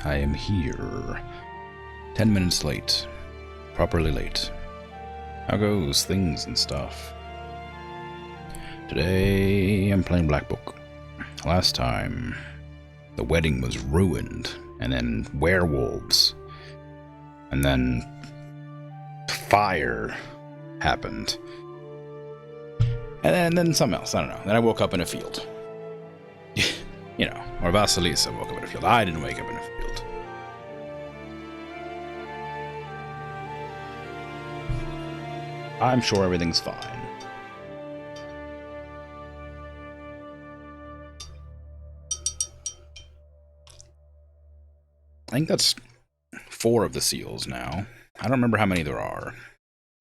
I am here. 10 minutes late. Properly late. How goes things and stuff? Today I'm playing Black Book. Last time the wedding was ruined, and then werewolves, and then fire happened, and then something else. I don't know. Then I woke up in a field. You know, or Vasilisa woke up in a field. I didn't wake up in a field. I'm sure everything's fine. I think that's 4 of the seals now. I don't remember how many there are.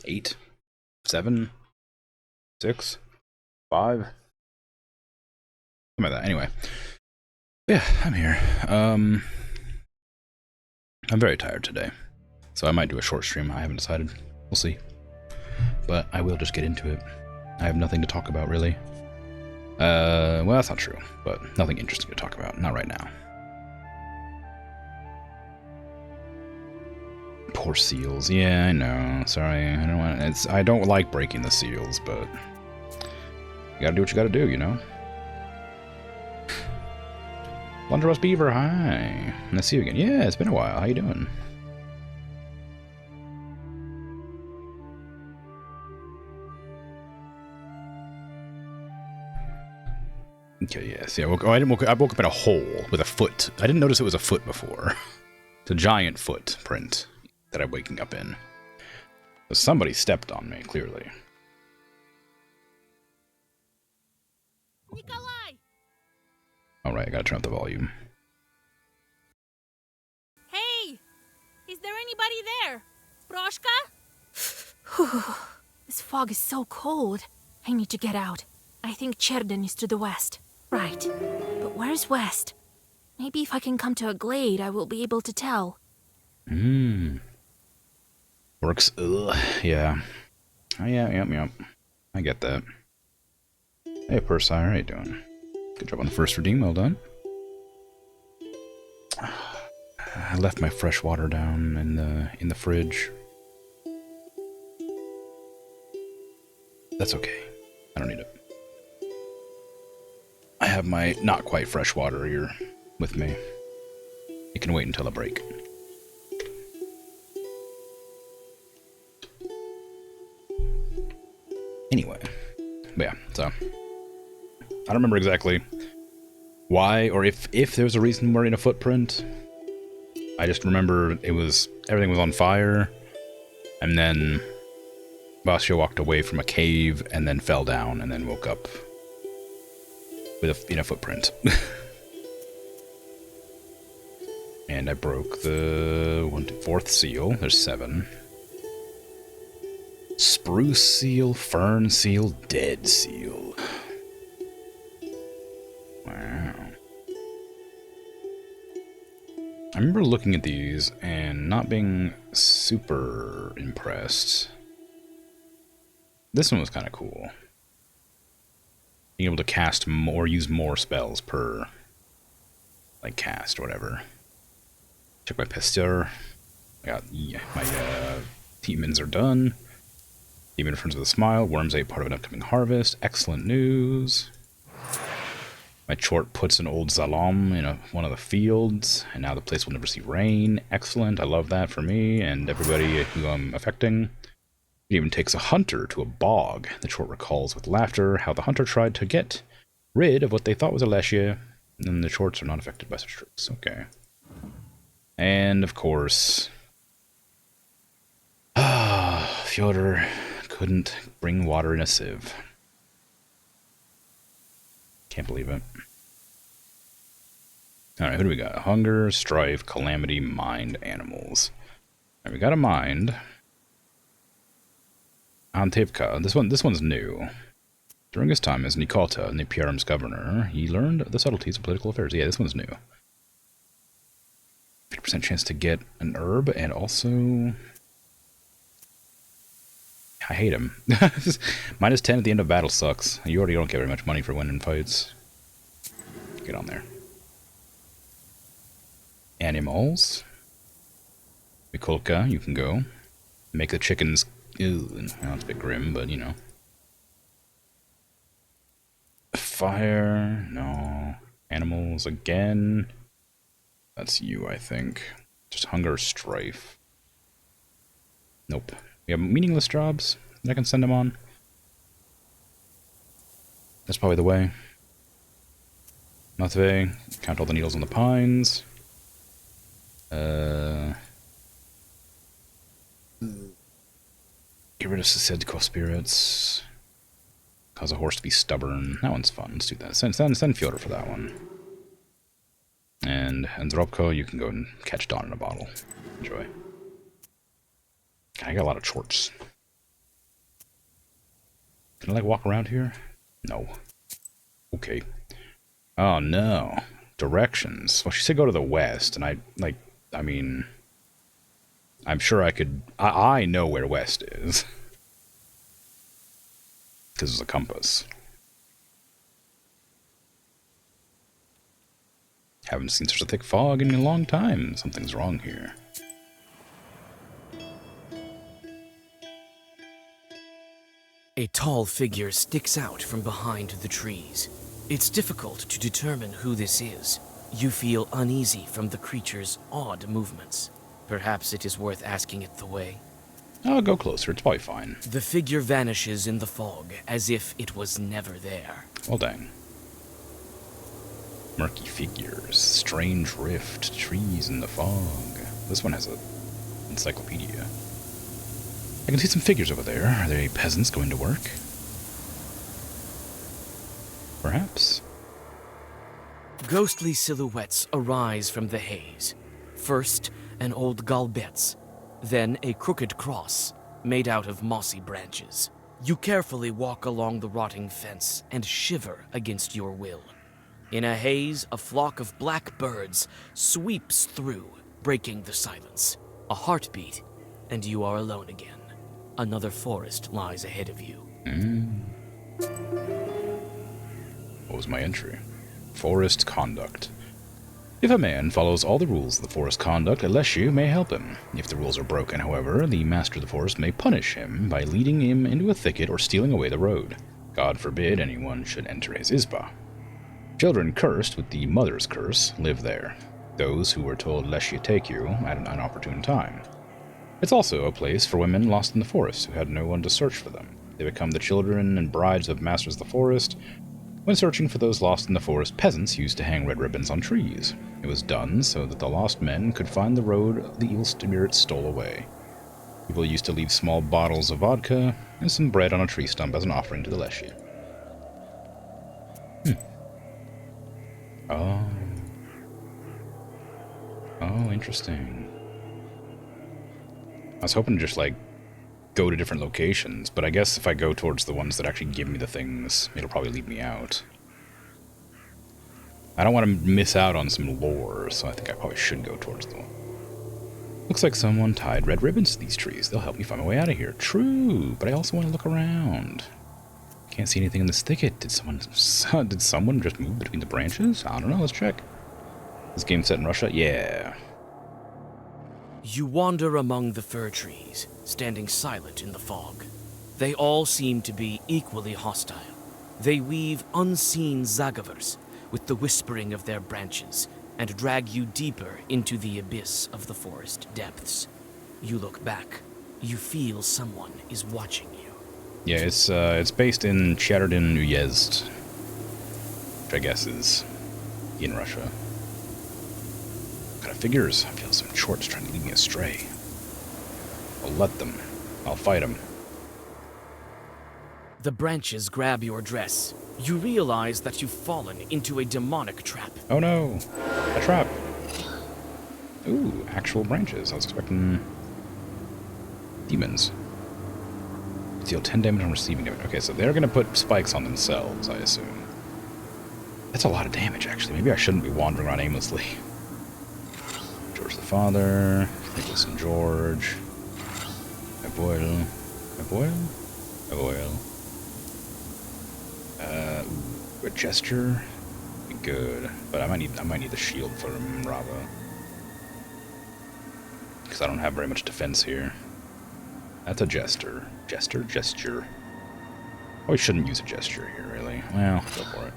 8? 7? 6? 5? Something like that. Anyway. Yeah, I'm here. I'm very tired today. So I might do a short stream. I haven't decided. We'll see. But I will just get into it. I have nothing to talk about, really. Well, that's not true. But nothing interesting to talk about. Not right now. Poor seals. Yeah, I know. Sorry. I don't like breaking the seals, but you gotta do what you gotta do, you know? Blunderbuss Beaver, hi. Nice to see you again. Yeah, it's been a while. How you doing? Okay, yes. Yeah, I woke up in a hole with a foot. I didn't notice it was a foot before. It's a giant footprint that I'm waking up in. So somebody stepped on me, clearly. Nikolai! Alright, I gotta turn up the volume. Hey! Is there anybody there? Broshka? This fog is so cold. I need to get out. I think Cherden is to the west. Right. But where's west? Maybe if I can come to a glade, I will be able to tell. Works. Ugh. Yeah. Oh, yeah, yep. I get that. Hey, Persire, how you doing? Good job on the first redeem, well done. I left my fresh water down in the fridge. That's okay. I don't need it. I have my not quite fresh water here with me. It can wait until a break. Anyway, but yeah, so I don't remember exactly why or if there's a reason we're in a footprint. I just remember everything was on fire, and then Vasya walked away from a cave and then fell down and then woke up with a footprint. And I broke the 4th seal. There's 7. Spruce seal, fern seal, dead seal. Wow. I remember looking at these and not being super impressed. This one was kind of cool. Being able to cast more, use more spells per, like, cast or whatever. Check my Pesteur. I got my demons are done. Demon returns with a smile. Worms ate part of an upcoming harvest. Excellent news. My Chort puts an old Zalam in one of the fields, and now the place will never see rain. Excellent. I love that for me and everybody who I'm affecting. It even takes a hunter to a bog. The Chort recalls with laughter how the hunter tried to get rid of what they thought was a Leshia, and the Chorts are not affected by such tricks. Okay. And, of course, Fyodor couldn't bring water in a sieve. Can't believe it. Alright, who do we got? Hunger, strife, calamity, mind, animals. Alright, we got a mind. Antevka. This one's new. During his time as Nikolta, Nipiarum's governor, he learned the subtleties of political affairs. Yeah, this one's new. 50% chance to get an herb, and also I hate him. Minus 10 at the end of battle sucks. You already don't get very much money for winning fights. Get on there. 50% chance to get an herb, and also I hate him. Minus 10 at the end of battle sucks. You already don't get very much money for winning fights. Get on there. 50% chance to get an herb, and also I hate him. Minus 10 at the end of battle sucks. You already don't get very much money for winning fights. Animals. Mikolka, you can go. Make the chickens... Ew, well, that's a bit grim, but you know. Fire, no. Animals again. That's you, I think. Just hunger, strife. Nope. We have meaningless jobs that I can send them on. That's probably the way. Matvey, count all the needles on the pines. Get rid of Sisedko spirits. Cause a horse to be stubborn. That one's fun. Let's do that. Send Fyodor for that one. And Andropko, you can go and catch Dawn in a bottle. Enjoy. I got a lot of chorts. Can I, like, walk around here? No. Okay. Oh, no. Directions. Well, she said go to the west, and I mean... I'm sure I could... I know where west is. Because it's a compass. Haven't seen such a thick fog in a long time. Something's wrong here. A tall figure sticks out from behind the trees. It's difficult to determine who this is. You feel uneasy from the creature's odd movements. Perhaps it is worth asking it the way. I'll go closer. It's probably fine. The figure vanishes in the fog as if it was never there. Well, dang. Murky figures, strange rift, trees in the fog. This one has a encyclopedia. I can see some figures over there. Are they peasants going to work? Perhaps. Ghostly silhouettes arise from the haze. First, an old galbetz, then a crooked cross made out of mossy branches. You carefully walk along the rotting fence and shiver against your will. In a haze, a flock of black birds sweeps through, breaking the silence. A heartbeat, and you are alone again. Another forest lies ahead of you. What was my entry? Forest conduct. If a man follows all the rules of the forest conduct, a leshy may help him. If the rules are broken, however, the master of the forest may punish him by leading him into a thicket or stealing away the road. God forbid anyone should enter his izba. Children cursed with the mother's curse live there. Those who were told leshy take you at an inopportune time. It's also a place for women lost in the forest who had no one to search for them. They become the children and brides of masters of the forest. When searching for those lost in the forest, peasants used to hang red ribbons on trees. It was done so that the lost men could find the road the evil spirits stole away. People used to leave small bottles of vodka and some bread on a tree stump as an offering to the leshy. Oh, interesting. I was hoping to just, like, go to different locations, but I guess if I go towards the ones that actually give me the things, it'll probably leave me out. I don't want to miss out on some lore, so I think I probably should go towards the one. Looks like someone tied red ribbons to these trees. They'll help me find my way out of here. True, but I also want to look around. Can't see anything in this thicket. Did someone just move between the branches? I don't know. Let's check. This game set in Russia? Yeah. You wander among the fir trees, standing silent in the fog. They all seem to be equally hostile. They weave unseen zagavers with the whispering of their branches and drag you deeper into the abyss of the forest depths. You look back. You feel someone is watching you. Yeah, it's based in Cherden Uyezd, which I guess is in Russia. Kind of figures. I feel some chorts trying to lead me astray. I'll let them. I'll fight them. The branches grab your dress. You realize that you've fallen into a demonic trap. Oh no! A trap! Ooh, actual branches. I was expecting demons. Deal 10 damage on receiving damage. Okay, so they're gonna put spikes on themselves, I assume. That's a lot of damage, actually. Maybe I shouldn't be wandering around aimlessly. George the Father, Nicholas and George, Abuel, a gesture, be good, but I might need the shield for Rava. because I don't have very much defense here. That's a jester. Gesture. Oh, we shouldn't use a gesture here, really. Well, go for it.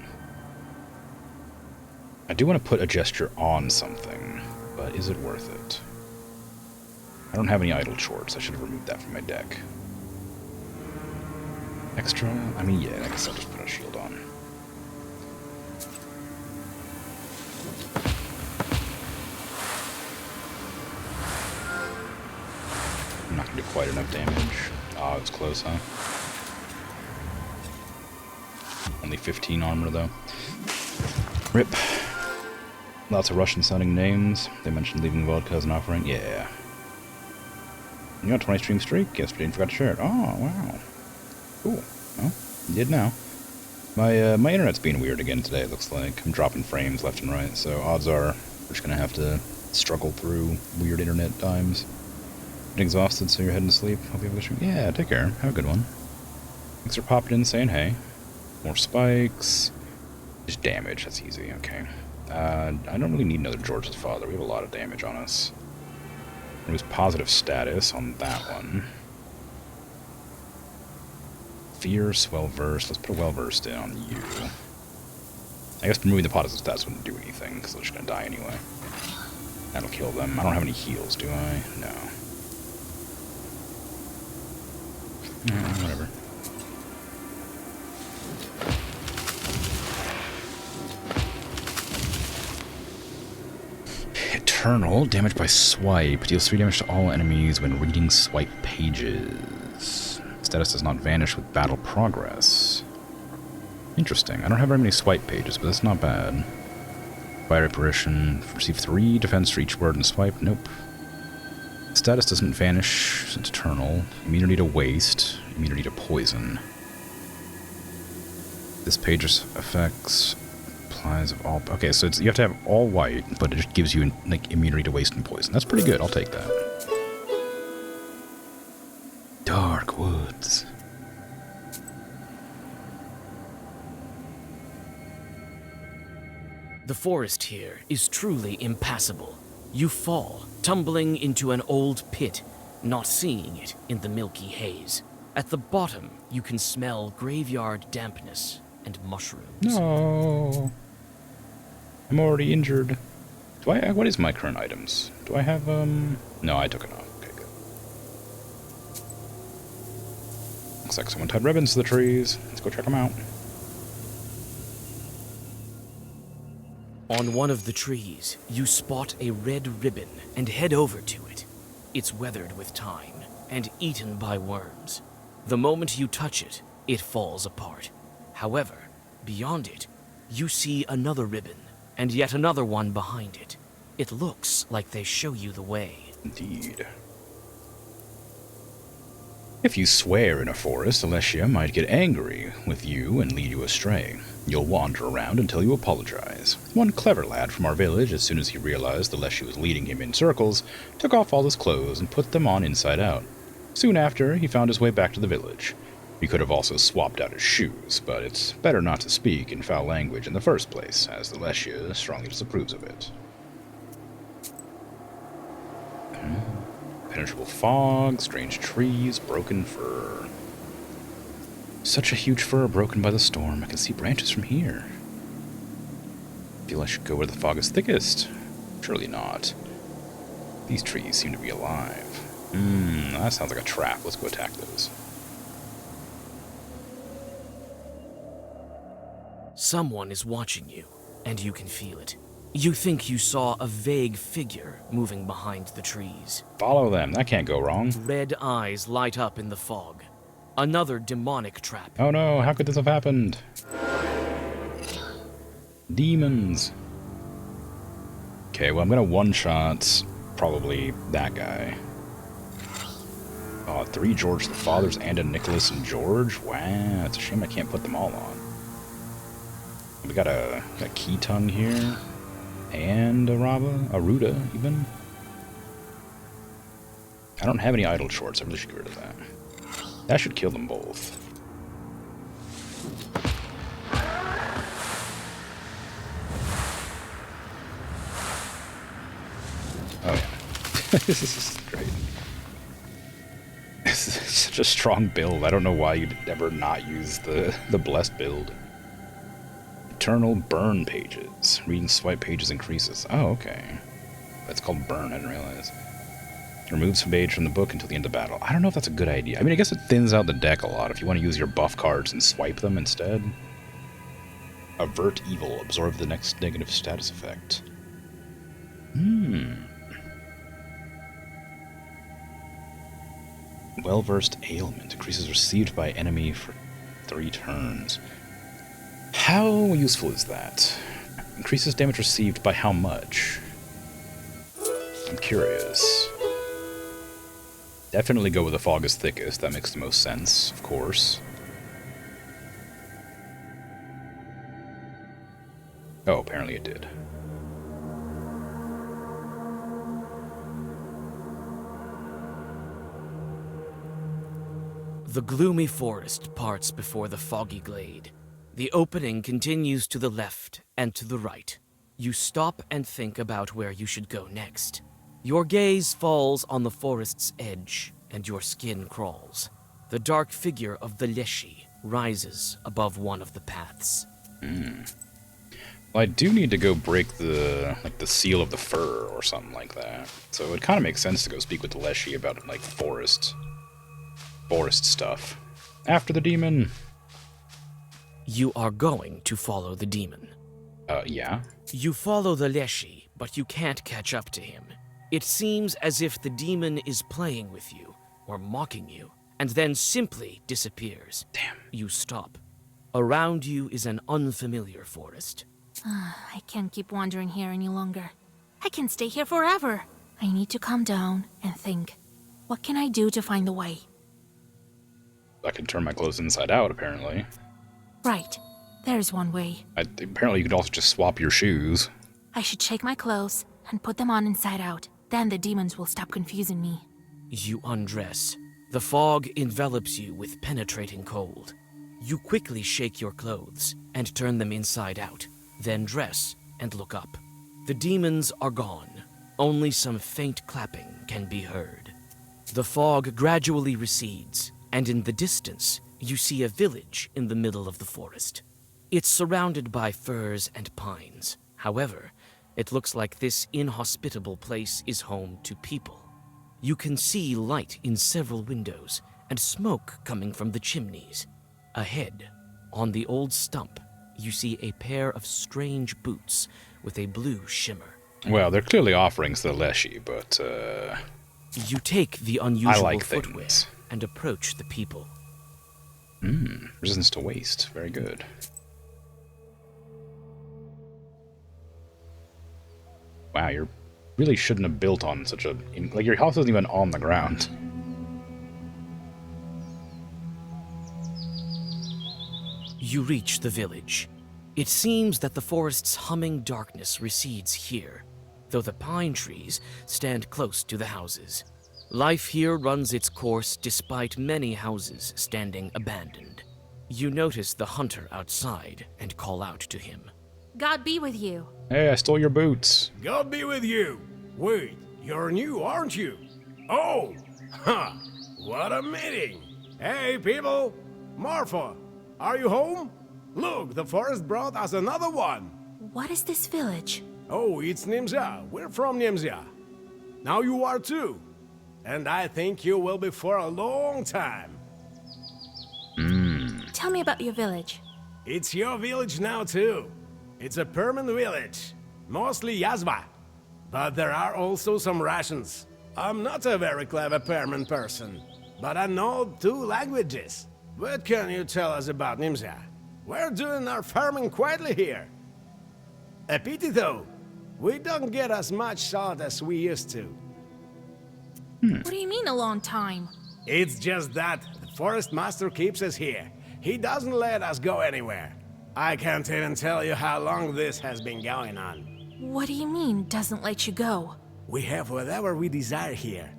I do want to put a gesture on something, but is it worth it? I don't have any idle shorts. I should have removed that from my deck. Extra? I mean, yeah, I guess I'll just put a shield on. I'm not going to do quite enough damage. Oh, it was close, huh? Only 15 armor, though. Rip. Lots of Russian-sounding names. They mentioned leaving vodka as an offering. Yeah. You got a 20 stream streak yesterday and forgot to share it. Oh, wow. Cool. Well, you did now. My internet's being weird again today, it looks like. I'm dropping frames left and right, so odds are we're just going to have to struggle through weird internet times. Getting exhausted, so you're heading to sleep. Hope you have a good stream. Yeah, take care. Have a good one. Thanks for popping in saying hey. More spikes. Just damage, that's easy, okay. I don't really need another George's Father. We have a lot of damage on us. There was positive status on that one. Fierce, well-versed. Let's put a well-versed in on you. I guess removing the positive stats wouldn't do anything, because they're just going to die anyway. That'll kill them. I don't have any heals, do I? No. Whatever. Eternal, damage by swipe. Deals 3 damage to all enemies when reading swipe pages. Status does not vanish with battle progress. Interesting. I don't have very many swipe pages, but that's not bad. Fire apparition. Receive 3 defense for each word and swipe. Nope. Status doesn't vanish. It's eternal. Immunity to waste. Immunity to poison. This page's effects applies of all. Okay, so you have to have all white, but it just gives you like immunity to waste and poison. That's pretty good. I'll take that. Dark woods. The forest here is truly impassable. You fall, tumbling into an old pit, not seeing it in the milky haze. At the bottom, you can smell graveyard dampness and mushrooms. No. I'm already injured. Do I? What is my current items? Do I have, No, I took it off. Okay, good. Looks like someone tied ribbons to the trees. Let's go check them out. On one of the trees, you spot a red ribbon and head over to it. It's weathered with time and eaten by worms. The moment you touch it, it falls apart. However, beyond it, you see another ribbon and yet another one behind it. It looks like they show you the way. Indeed. If you swear in a forest, Alessia might get angry with you and lead you astray. You'll wander around until you apologize. One clever lad from our village, as soon as he realized Alessia was leading him in circles, took off all his clothes and put them on inside out. Soon after, he found his way back to the village. He could have also swapped out his shoes, but it's better not to speak in foul language in the first place, as Alessia strongly disapproves of it. Penetrable fog, strange trees, broken fir. Such a huge fir broken by the storm. I can see branches from here. Feel I should go where the fog is thickest. Surely not. These trees seem to be alive. That sounds like a trap. Let's go attack those. Someone is watching you, and you can feel it. You think you saw a vague figure moving behind the trees. Follow them. That can't go wrong. Red eyes light up in the fog. Another demonic trap. Oh no, how could this have happened? Demons. Okay, well I'm gonna one-shot probably that guy. Oh, 3 George the Fathers and a Nicholas and George? Wow, it's a shame I can't put them all on. We got a key tongue here. And a Ruda, even. I don't have any idle shorts. I really should get rid of that. That should kill them both. Oh, yeah. This is great. It's such a strong build. I don't know why you'd ever not use the blessed build. Eternal burn pages. Reading swipe pages increases. Oh, okay. That's called burn, I didn't realize. Removes a page from the book until the end of battle. I don't know if that's a good idea. I mean, I guess it thins out the deck a lot if you want to use your buff cards and swipe them instead. Avert evil. Absorb the next negative status effect. Well-versed ailment. Increases received by enemy for 3 turns. How useful is that? Increases damage received by how much? I'm curious. Definitely go with the fog is thickest. That makes the most sense, of course. Oh, apparently it did. The gloomy forest parts before the foggy glade. The opening continues to the left and to the right. You stop and think about where you should go next. Your gaze falls on the forest's edge, and your skin crawls. The dark figure of the Leshy rises above one of the paths. Well, I do need to go break the seal of the fur or something like that. So it kind of makes sense to go speak with the Leshy about like forest stuff. After the demon. You are going to follow the demon. Yeah. You follow the Leshy, but you can't catch up to him. It seems as if the demon is playing with you, or mocking you, and then simply disappears. Damn. You stop. Around you is an unfamiliar forest. I can't keep wandering here any longer. I can stay here forever. I need to calm down and think. What can I do to find the way? I can turn my clothes inside out, apparently. Right. There's one way. Apparently you could also just swap your shoes. I should shake my clothes and put them on inside out. Then the demons will stop confusing me. You undress. The fog envelops you with penetrating cold. You quickly shake your clothes and turn them inside out, then dress and look up. The demons are gone. Only some faint clapping can be heard. The fog gradually recedes, and in the distance, you see a village in the middle of the forest. It's surrounded by firs and pines. However, it looks like this inhospitable place is home to people. You can see light in several windows and smoke coming from the chimneys. Ahead, on the old stump, you see a pair of strange boots with a blue shimmer. Well, they're clearly offerings to the Leshy, but, You take the unusual like footwear things. and approach the people. Resistance to waste. Very good. Wow, you really shouldn't have built on such a... Like, your house isn't even on the ground. You reach the village. It seems that the forest's humming darkness recedes here, though the pine trees stand close to the houses. Life here runs its course despite many houses standing abandoned. You notice the hunter outside and call out to him. God be with you. Hey, I stole your boots. God be with you. Wait, you're new, aren't you? Oh, huh, what a meeting. Hey, people. Marfa, are you home? Look, the forest brought us another one. What is this village? Oh, it's Nimza. We're from Nimza. Now you are too. And I think you will be for a long time. Tell me about your village. It's your village now too. It's a permanent village, mostly Yazva. But there are also some Russians. I'm not a very clever permanent person, but I know 2 languages. What can you tell us about Nimza? We're doing our farming quietly here. A pity though, we don't get as much salt as we used to. What do you mean a long time? It's just that the forest master keeps us here. He doesn't let us go anywhere. I can't even tell you how long this has been going on. What do you mean, doesn't let you go? We have whatever we desire here.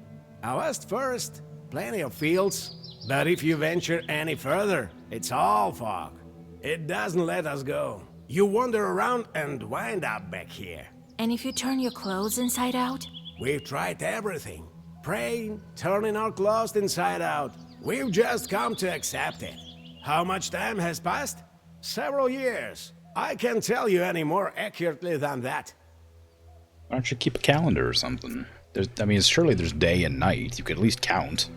A vast forest, plenty of fields, but if you venture any further, it's all fog. It doesn't let us go. You wander around and wind up back here. And if you turn your clothes inside out? We've tried everything. Praying, turning our clothes inside out. We've just come to accept it. How much time has passed? Several years. I can't tell you any more accurately than that. Why don't you keep a calendar or something? I mean, surely there's day and night. You could at least count.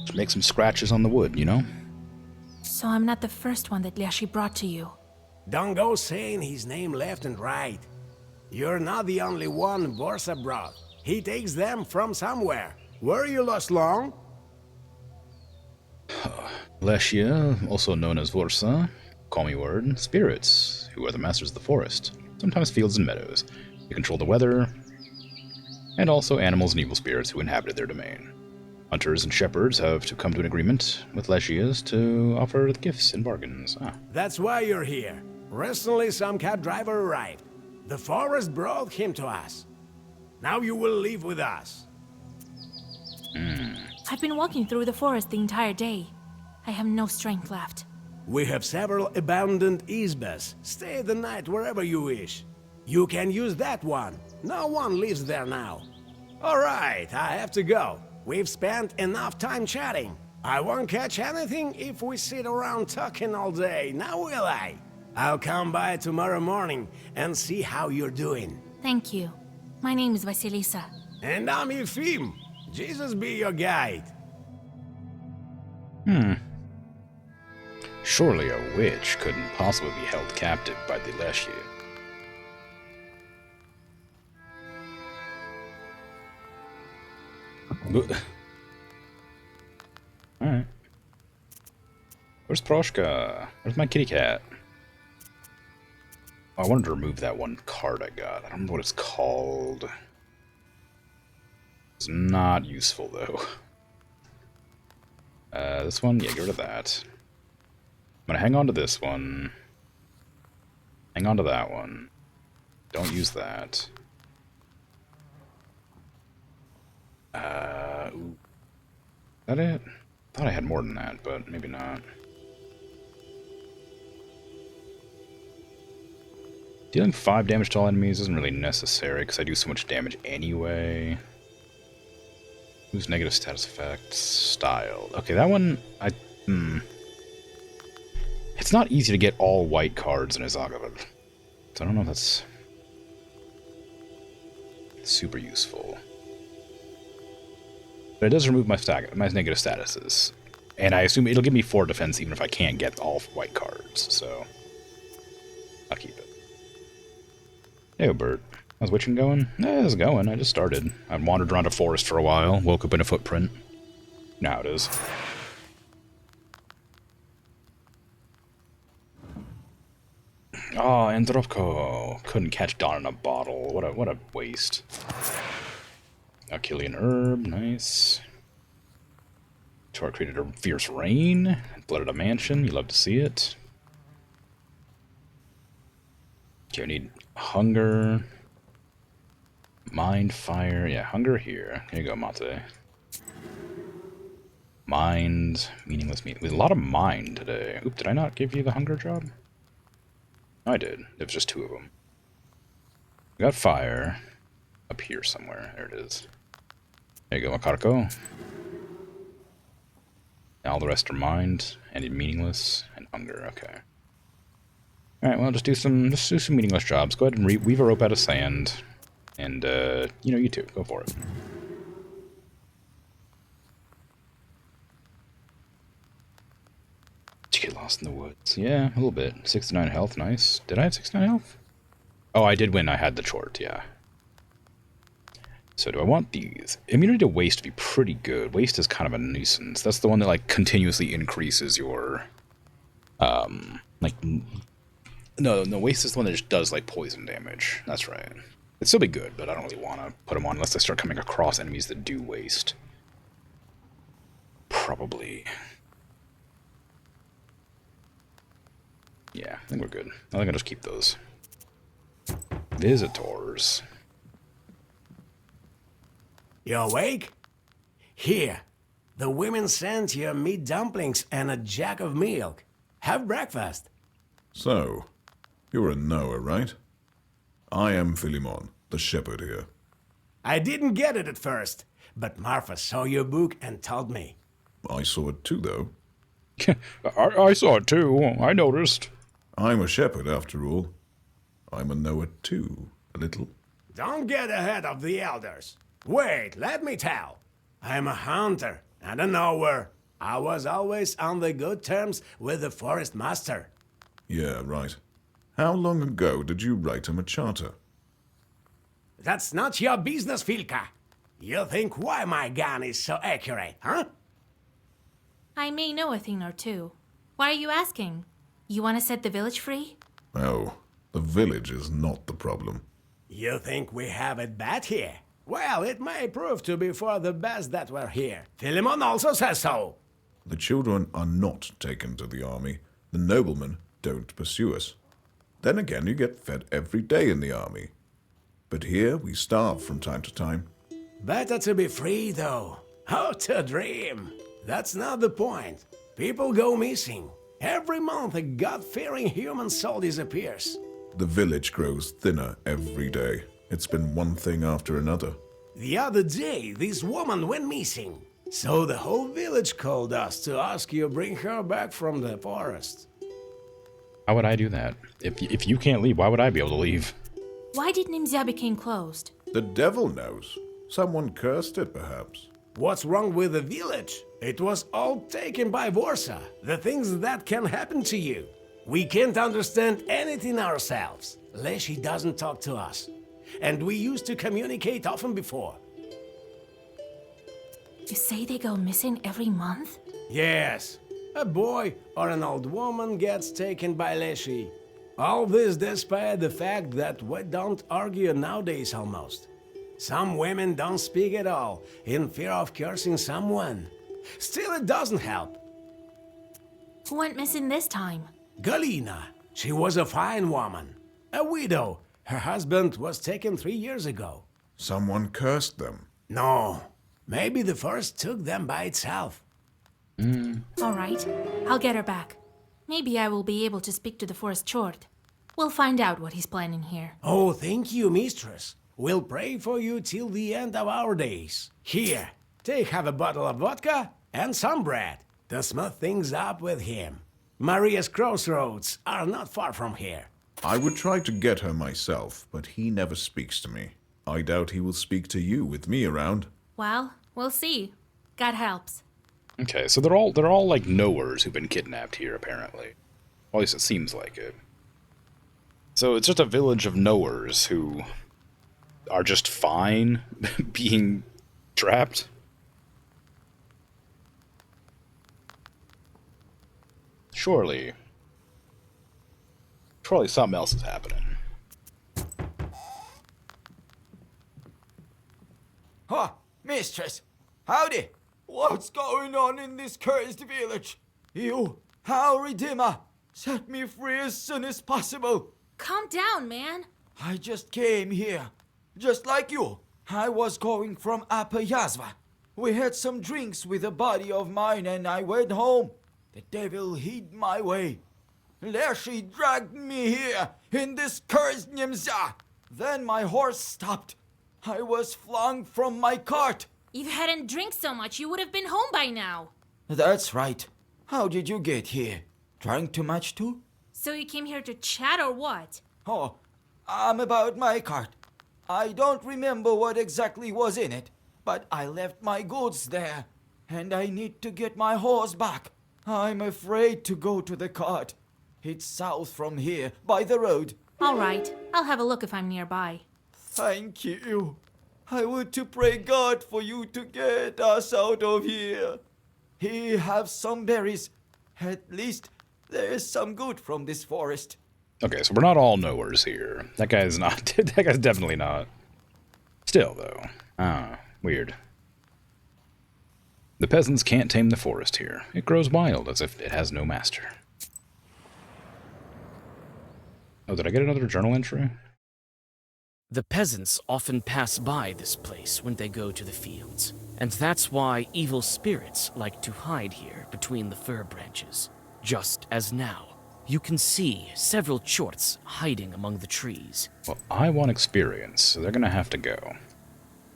Just make some scratches on the wood, you know? So I'm not the first one that Leshy brought to you. Don't go saying his name left and right. You're not the only one Vorsa brought. He takes them from somewhere. Were you lost long? Leshia, also known as Vorsa, call me word, spirits, who are the masters of the forest, sometimes fields and meadows. They control the weather, and also animals and evil spirits who inhabited their domain. Hunters and shepherds have to come to an agreement with Leshias to offer gifts and bargains. That's why you're here. Recently some cab driver arrived. The forest brought him to us. Now you will live with us. I've been walking through the forest the entire day. I have no strength left. We have several abandoned isbas. Stay the night wherever you wish. You can use that one. No one lives there now. Alright, I have to go. We've spent enough time chatting. I won't catch anything if we sit around talking all day, now will I? I'll come by tomorrow morning and see how you're doing. Thank you. My name is Vasilisa. And I'm Efim. Jesus be your guide. Surely a witch couldn't possibly be held captive by the Leshia. Alright. Where's Proshka? Where's my kitty cat? Oh, I wanted to remove that one card I got. I don't know what it's called. It's not useful, though. This one? Yeah, get rid of that. I'm gonna hang on to this one. Hang on to that one. Don't use that. Ooh. Is that it? Thought I had more than that, but maybe not. Dealing 5 damage to all enemies isn't really necessary, because I do so much damage anyway. Who's negative status effects? Style. Okay, that one, It's not easy to get all white cards in Izagavad. So I don't know if that's super useful. But it does remove my negative statuses. And I assume it'll give me 4 defense even if I can't get all white cards, so I'll keep it. Hey, Bert. How's witching going? It's going. I just started. I wandered around a forest for a while, woke up in a footprint. Now it is. Oh, Andropko. Couldn't catch Dawn in a bottle. What a waste. Achillean herb, nice. Tor created a fierce rain. Blooded a mansion. You love to see it. Okay, I need hunger. Mind, fire. Yeah, hunger here. Here you go, Mate. Mind, meaningless meat. With a lot of mind today. Oop, did I not give you the hunger job? No, I did. There was just 2 of them. We got fire up here somewhere. There it is. There you go, Makarko. Now all the rest are mind, and meaningless, and hunger. Okay. Alright, well, just do some meaningless jobs. Go ahead and weave a rope out of sand. And, you too. Go for it. Did you get lost in the woods? Yeah, a little bit. 69 health, nice. Did I have 69 health? Oh, I did when I had the chort, yeah. So do I want these? Immunity to waste would be pretty good. Waste is kind of a nuisance. That's the one that, like, continuously increases your, No, waste is the one that just does, like, poison damage. That's right. It'd still be good, but I don't really want to put them on unless I start coming across enemies that do waste. Probably. Yeah, I think we're good. I think I'll just keep those. Visitors. You awake? Here. The women sent you meat dumplings and a jug of milk. Have breakfast. So, you're a knower, right? I am Philemon, the shepherd here. I didn't get it at first, but Marfa saw your book and told me. I saw it too, though. I saw it too. I noticed. I'm a shepherd, after all. I'm a knower too, a little. Don't get ahead of the elders. Wait, let me tell. I'm a hunter and a knower. I was always on the good terms with the forest master. Yeah, right. How long ago did you write him a charter? That's not your business, Filka. You think why my gun is so accurate, huh? I may know a thing or two. Why are you asking? You want to set the village free? Oh, the village is not the problem. You think we have it bad here? Well, it may prove to be for the best that we're here. Philemon also says so. The children are not taken to the army. The noblemen don't pursue us. Then again, you get fed every day in the army. But here we starve from time to time. Better to be free, though. How to dream. That's not the point. People go missing. Every month a God-fearing human soul disappears. The village grows thinner every day. It's been one thing after another. The other day, this woman went missing. So the whole village called us to ask you bring her back from the forest. How would I do that? If you can't leave, why would I be able to leave? Why did Nimzia become closed? The devil knows. Someone cursed it, perhaps. What's wrong with the village? It was all taken by Vorsa. The things that can happen to you. We can't understand anything ourselves. Leshy doesn't talk to us. And we used to communicate often before. You say they go missing every month? Yes. A boy or an old woman gets taken by Leshy. All this despite the fact that we don't argue nowadays almost. Some women don't speak at all, in fear of cursing someone. Still, it doesn't help. Who went missing this time? Galina, she was a fine woman. A widow. Her husband was taken 3 years ago. Someone cursed them. No, maybe the forest took them by itself. All right, I'll get her back. Maybe I will be able to speak to the forest chord. We'll find out what he's planning here. Oh, thank you, mistress. We'll pray for you till the end of our days. Here, have a bottle of vodka and some bread to smooth things up with him. Maria's crossroads are not far from here. I would try to get her myself, but he never speaks to me. I doubt he will speak to you with me around. Well, we'll see. God helps. Okay, so they're all like knowers who've been kidnapped here, apparently. Or at least it seems like it. So it's just a village of knowers who are just fine being trapped. Surely something else is happening. Huh, mistress, howdy. What's going on in this cursed village? You, our Redeemer, set me free as soon as possible. Calm down, man. I just came here, just like you. I was going from Upper Yazva. We had some drinks with a buddy of mine and I went home. The devil hid my way. Leshy dragged me here in this cursed Nimzia. Then my horse stopped. I was flung from my cart. If you hadn't drank so much, you would have been home by now. That's right. How did you get here? Drank too much too? So you came here to chat or what? Oh, about my cart. I don't remember what exactly was in it, but I left my goods there, and I need to get my horse back. I'm afraid to go to the cart. It's south from here, by the road. All right, I'll have a look if I'm nearby. Thank you. I want to pray God for you to get us out of here. He have some berries. At least there is some good from this forest. Okay, so we're not all knowers here. That guy's not. That guy's definitely not. Still, though. Weird. The peasants can't tame the forest here. It grows wild as if it has no master. Oh, did I get another journal entry? The peasants often pass by this place when they go to the fields, and that's why evil spirits like to hide here between the fir branches. Just as now, You can see several chorts hiding among the trees. Well, I want experience, so they're gonna have to go.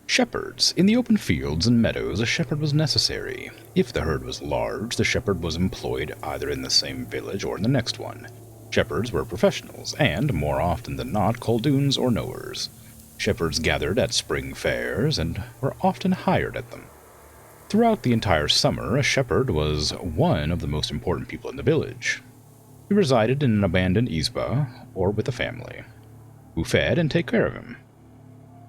Shepherds. In the open fields and meadows, a shepherd was necessary. If the herd was large, the shepherd was employed either in the same village or in the next one. Shepherds were professionals, and, more often than not, coldoons or knowers. Shepherds gathered at spring fairs, and were often hired at them. Throughout the entire summer, a shepherd was one of the most important people in the village. He resided in an abandoned izba, or with a family, who fed and take care of him.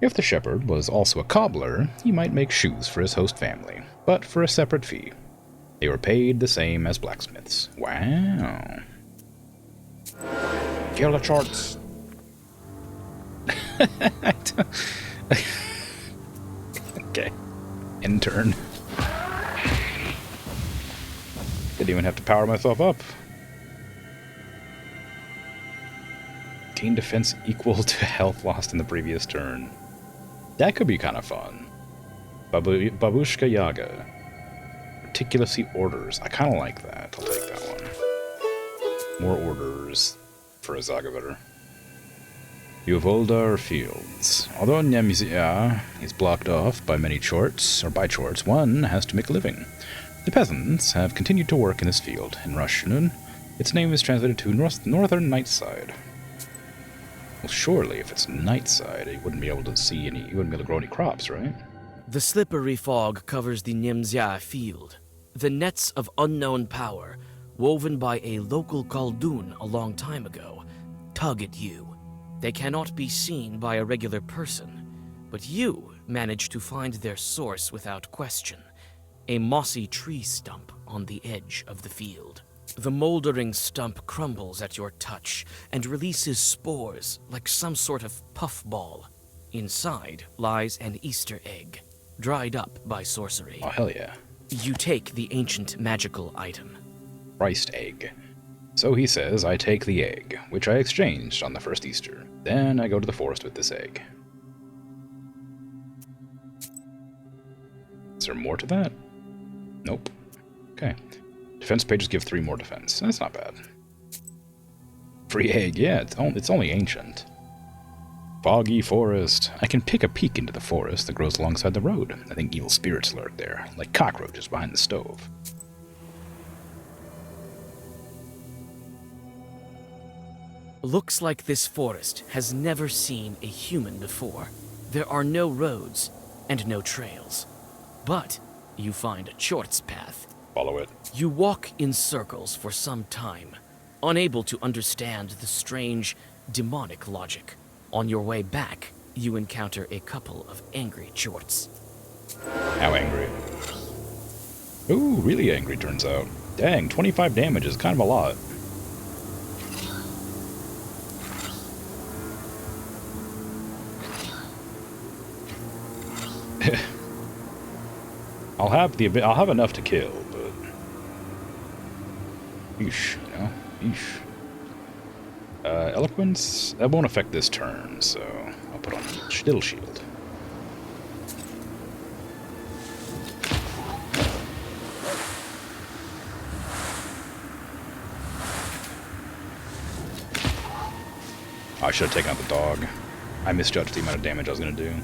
If the shepherd was also a cobbler, he might make shoes for his host family, but for a separate fee. They were paid the same as blacksmiths. Wow. Kill the charts. Okay. Intern. Didn't even have to power myself up. Gain defense equal to health lost in the previous turn. That could be kind of fun. Babushka Yaga. Meticulously orders. I kind of like that. I'll take that one. More orders for a Zagavar. Uvoldar Fields. Although Nemzia is blocked off by many chorts, or by chorts, one has to make a living. The peasants have continued to work in this field. In Russian, its name is translated to Northern Nightside. Well, surely, if it's Nightside, you wouldn't be able to see any, you wouldn't be able to grow any crops, right? The slippery fog covers the Nimzia field. The nets of unknown power, woven by a local Khaldoon a long time ago, tug at you. They cannot be seen by a regular person, but you manage to find their source without question. A mossy tree stump on the edge of the field. The moldering stump crumbles at your touch and releases spores like some sort of puffball. Inside lies an Easter egg, dried up by sorcery. Oh, hell yeah. You take the ancient magical item. Christ egg. So he says I take the egg, which I exchanged on the first Easter. Then I go to the forest with this egg. Is there more to that? Nope. Okay. Defense pages give 3 more defense. That's not bad. Free egg, yeah, it's only ancient. Foggy forest. I can pick a peek into the forest that grows alongside the road. I think evil spirits lurk there, like cockroaches behind the stove. Looks like this forest has never seen a human before. There are no roads and no trails. But you find a Chort's path. Follow it. You walk in circles for some time, unable to understand the strange, demonic logic. On your way back, you encounter a couple of angry Chorts. How angry? Ooh, really angry, turns out. Dang, 25 damage is kind of a lot. I'll have enough to kill, but yeesh, you know, yeesh. Eloquence, that won't affect this turn, so I'll put on little shield. I should have taken out the dog. I misjudged the amount of damage I was going to do.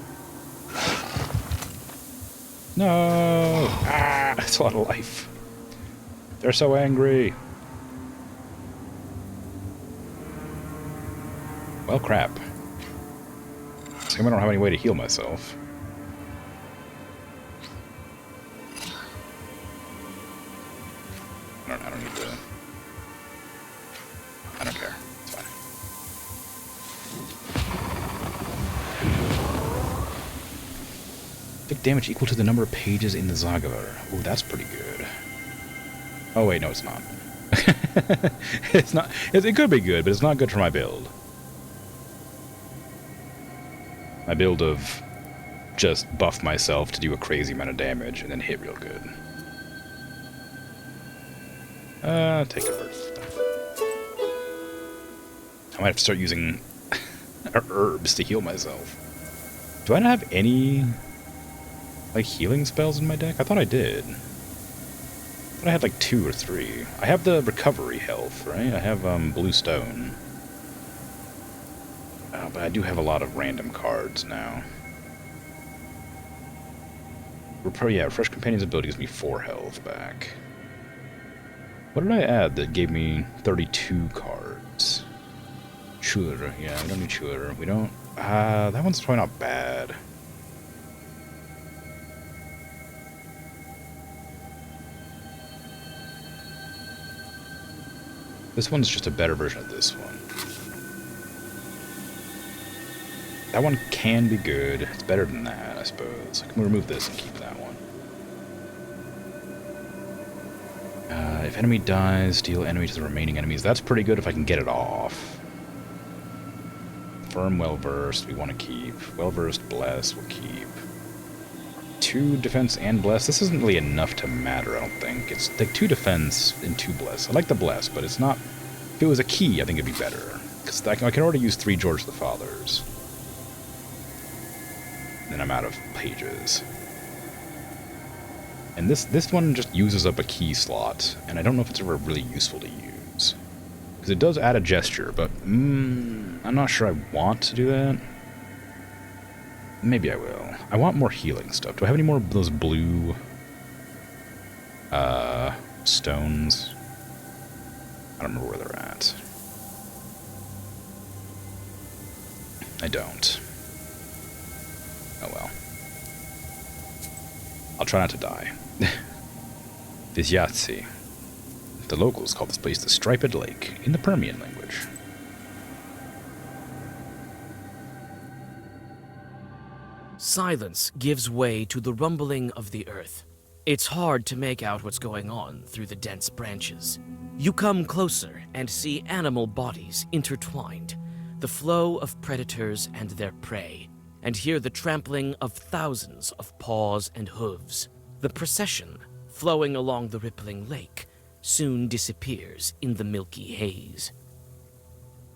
No! Ah, that's a lot of life. They're so angry. Well, crap. So I don't have any way to heal myself. I don't need to. I don't care. It's fine. Big damage equal to the number of pages in the Zagavar. Ooh, that's pretty good. Oh wait, no, it's not. It's not. It could be good, but it's not good for my build. My build of just buff myself to do a crazy amount of damage and then hit real good. Take a birth. I might have to start using herbs to heal myself. Do I not have any, like, healing spells in my deck? I thought I did. But I had like 2 or 3. I have the recovery health, right? I have blue stone. But I do have a lot of random cards now. Yeah, Refresh Companion's ability gives me 4 health back. What did I add that gave me 32 cards? Chur, yeah, we don't need Chur. We don't... that one's probably not bad. This one's just a better version of this one. That one can be good. It's better than that, I suppose. Can we remove this and keep that one? If enemy dies, deal enemy to the remaining enemies. That's pretty good if I can get it off. Firm, well-versed, we want to keep. Well-versed, bless, we'll keep. 2 defense and bless. This isn't really enough to matter, I don't think. It's like 2 defense and 2 bless. I like the bless, but it's not... If it was a key, I think it'd be better. Because I can already use 3 George the Fathers. Then I'm out of pages. And this one just uses up a key slot, and I don't know if it's ever really useful to use. Because it does add a gesture, but I'm not sure I want to do that. Maybe I will. I want more healing stuff. Do I have any more of those blue stones? I don't remember where they're at. I don't. Oh well. I'll try not to die. Vizyatsi. The locals call this place the Striped Lake, in the Permian language. Silence gives way to the rumbling of the earth. It's hard to make out what's going on through the dense branches. You come closer and see animal bodies intertwined, the flow of predators and their prey, and hear the trampling of thousands of paws and hooves. The procession, flowing along the rippling lake, soon disappears in the milky haze.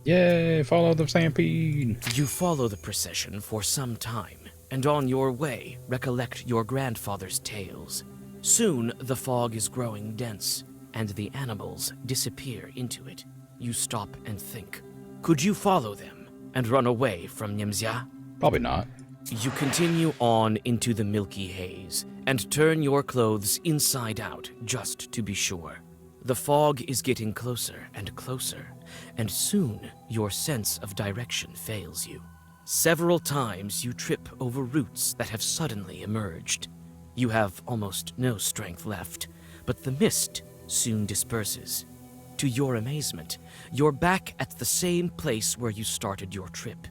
Yay, follow the stampede! You follow the procession for some time, and on your way recollect your grandfather's tales. Soon the fog is growing dense, and the animals disappear into it. You stop and think. Could you follow them and run away from Nyemzia? Probably not. You continue on into the milky haze and turn your clothes inside out just to be sure. The fog is getting closer and closer, and soon your sense of direction fails you. Several times you trip over roots that have suddenly emerged. You have almost no strength left, but the mist soon disperses. To your amazement, you're back at the same place where you started your trip.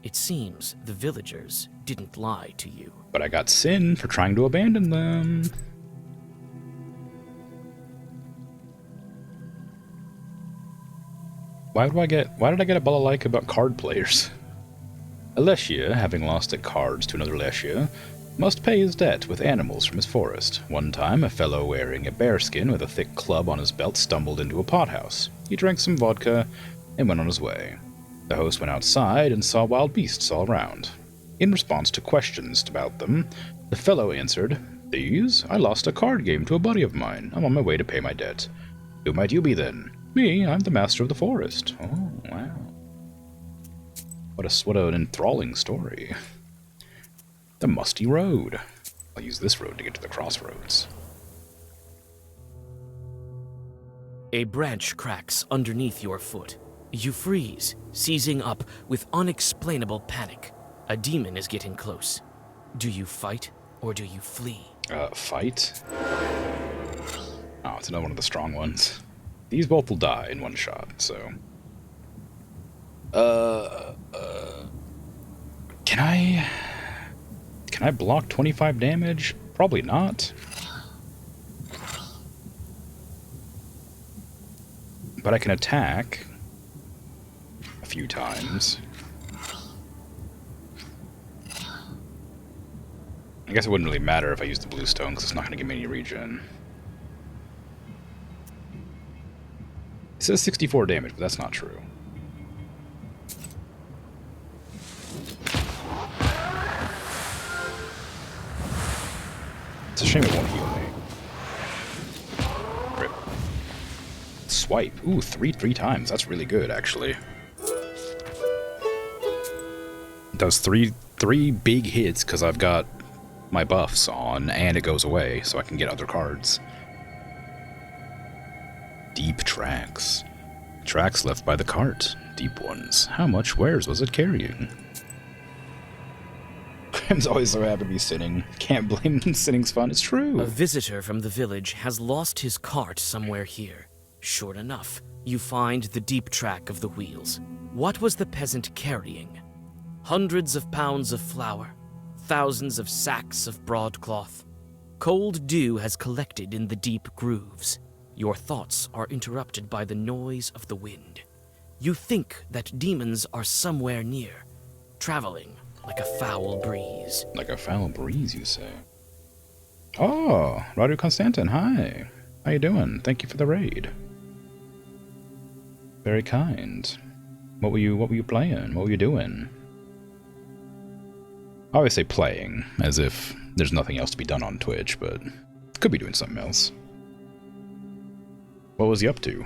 It seems the villagers didn't lie to you. But I got sin for trying to abandon them. Why did I get a balalaika about card players? Alessia, having lost at cards to another Alessia, must pay his debt with animals from his forest. One time, a fellow wearing a bearskin with a thick club on his belt stumbled into a pothouse. He drank some vodka and went on his way. The host went outside and saw wild beasts all around. In response to questions about them, the fellow answered, "These? I lost a card game to a buddy of mine. I'm on my way to pay my debt. Who might you be then?" "Me, I'm the master of the forest." Oh, wow. What an enthralling story. The musty road. I'll use this road to get to the crossroads. A branch cracks underneath your foot. You freeze, seizing up with unexplainable panic. A demon is getting close. Do you fight or do you flee? Fight? Oh, it's another one of the strong ones. These both will die in one shot, so... Can I block 25 damage? Probably not. But I can attack a few times. I guess it wouldn't really matter if I used the blue stone, because it's not going to give me any regen. It says 64 damage, but that's not true. It's a shame it won't heal me. swipe. Ooh, three times. That's really good, actually. It does three big hits because I've got my buffs on, and it goes away, so I can get other cards. Deep tracks. Tracks left by the cart. Deep ones. How much wares was it carrying? Krim's always so happy to be sitting. Can't blame him, sitting's fun. It's true. A visitor from the village has lost his cart somewhere here. Sure enough, you find the deep track of the wheels. What was the peasant carrying? Hundreds of pounds of flour, thousands of sacks of broadcloth. Cold dew has collected in the deep grooves. Your thoughts are interrupted by the noise of the wind. You think that demons are somewhere near, traveling like a foul breeze. Like a foul breeze, you say? Oh, Radio Constantin, hi. How you doing? Thank you for the raid. Very kind. What were you playing? What were you doing? I always say playing, as if there's nothing else to be done on Twitch, but could be doing something else. What was he up to?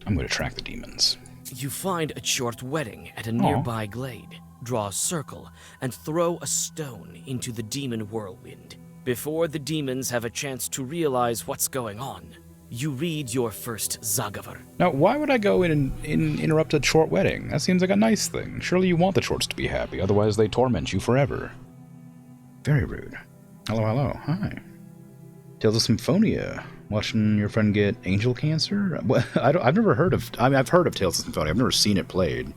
I'm going to track the demons. You find a short wedding at a nearby glade. Draw a circle and throw a stone into the demon whirlwind. Before the demons have a chance to realize what's going on, you read your first Zagavar. Now, why would I go in and interrupt a short wedding? That seems like a nice thing. Surely you want the shorts to be happy, otherwise they torment you forever. Very rude. Hello, hello. Hi. Tales of Symphonia. Watching your friend get angel cancer? Well, I've never heard of... I mean, I've heard of Tales of Symphonia. I've never seen it played.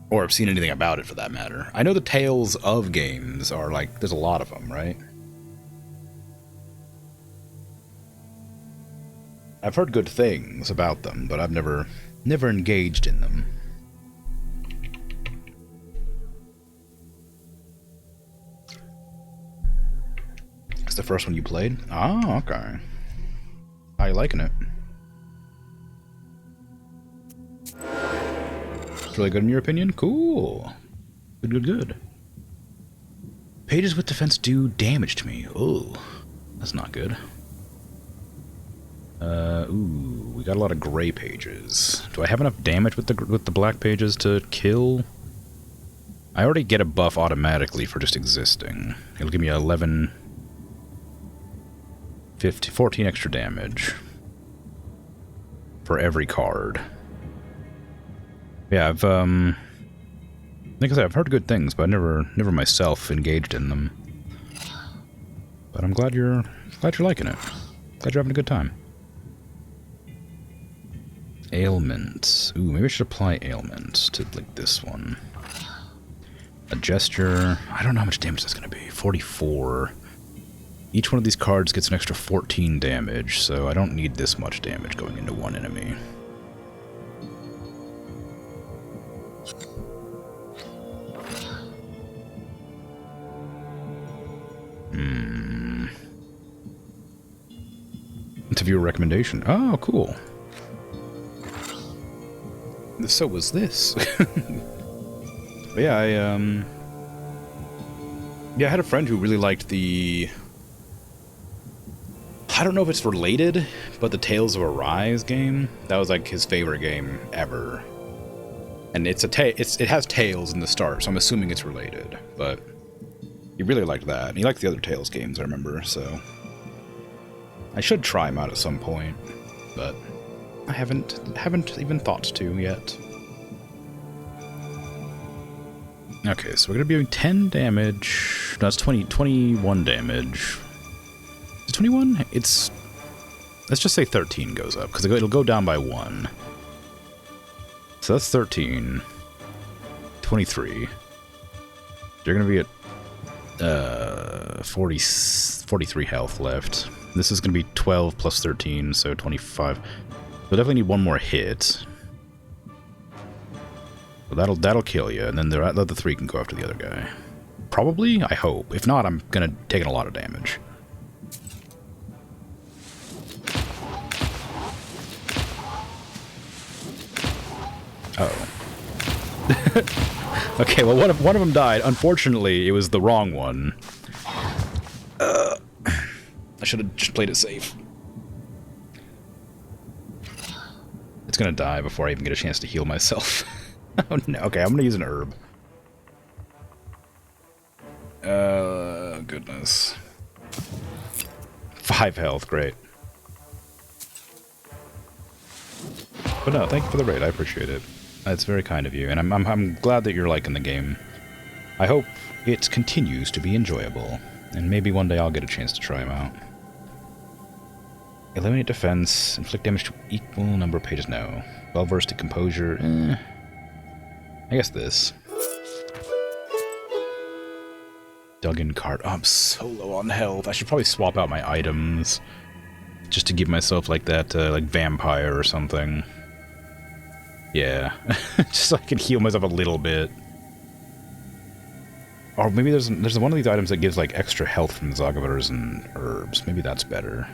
Or I've seen anything about it, for that matter. I know the Tales of games are like... There's a lot of them, right? I've heard good things about them, but I've never engaged in them. It's the first one you played? Oh, okay. How you liking it? It's really good in your opinion? Cool. Good. Pages with defense do damage to me. Oh, that's not good. Ooh, we got a lot of gray pages. Do I have enough damage with the black pages to kill? I already get a buff automatically for just existing. It'll give me 11... 14 extra damage for every card. Yeah, like I said, I've heard good things, but I never myself engaged in them. But I'm glad you're liking it. Glad you're having a good time. Ailment. Ooh, maybe I should apply ailment to like this one. A gesture. I don't know how much damage that's gonna be. 44. Each one of these cards gets an extra 14 damage, so I don't need this much damage going into one enemy. Let's view a recommendation. Oh, cool. So was this. But yeah, I had a friend who really liked the... I don't know if it's related, but the Tales of Arise game, that was like his favorite game ever. And it has Tales in the start, so I'm assuming it's related, but he really liked that. And he liked the other Tales games, I remember, so I should try him out at some point, but I haven't even thought to yet. Okay, so we're gonna be doing 10 damage. No, it's 21 damage. 21? Let's just say 13 goes up, because it'll go down by 1. So that's 13. 23. You're going to be at 43 health left. This is going to be 12 plus 13, so 25. We'll definitely need one more hit. So that'll kill you, and then the other 3 can go after the other guy. Probably? I hope. If not, I'm going to take in a lot of damage. Uh-oh. Okay, well, one of them died. Unfortunately, it was the wrong one. I should have just played it safe. gonna die before I even get a chance to heal myself. Oh no. Okay, I'm gonna use an herb. Goodness. 5 health, great. But no, thank you for the raid. I appreciate it. That's very kind of you, and I'm glad that you're liking the game. I hope it continues to be enjoyable, and maybe one day I'll get a chance to try them out. Eliminate defense, inflict damage to equal number of pages. No. Well versed in composure. I guess this. Dug in cart. Oh, I'm so low on health. I should probably swap out my items just to give myself like that, like vampire or something. Yeah, just so I can heal myself a little bit. Or maybe there's one of these items that gives like extra health from the Zagavars and herbs. Maybe that's better.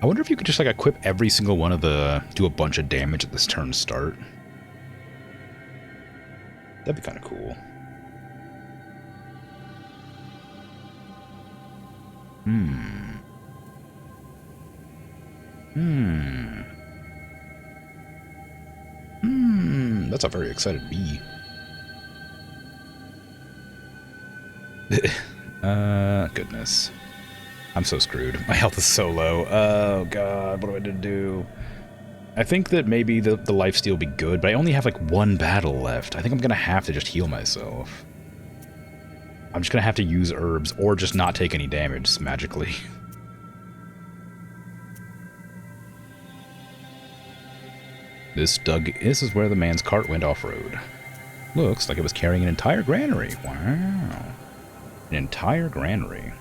I wonder if you could just like equip every single one of the do a bunch of damage at this turn start. That'd be kind of cool. That's a very excited bee. Goodness. I'm so screwed. My health is so low. Oh god, what do I need to do? I think that maybe the lifesteal will be good, but I only have like 1 battle left. I think I'm gonna have to just heal myself. I'm just gonna have to use herbs or just not take any damage magically. This is where the man's cart went off-road. Looks like it was carrying an entire granary. Wow. An entire granary.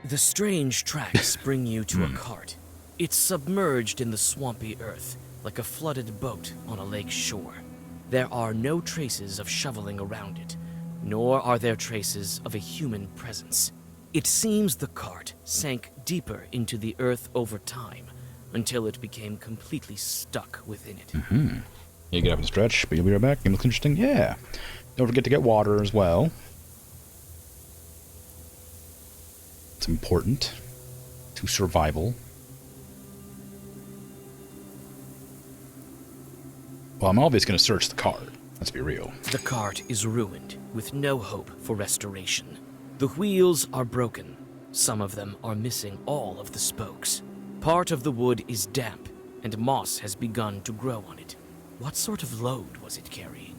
The strange tracks bring you to a cart. It's submerged in the swampy earth, like a flooded boat on a lake shore. There are no traces of shoveling around it, nor are there traces of a human presence. It seems the cart sank deeper into the earth over time, until it became completely stuck within it. You get up and stretch, but you'll be right back. Game looks interesting. Yeah. Don't forget to get water as well. It's important to survival. Well, I'm obviously going to search the cart. Let's be real. The cart is ruined, with no hope for restoration. The wheels are broken. Some of them are missing all of the spokes. Part of the wood is damp, and moss has begun to grow on it. What sort of load was it carrying?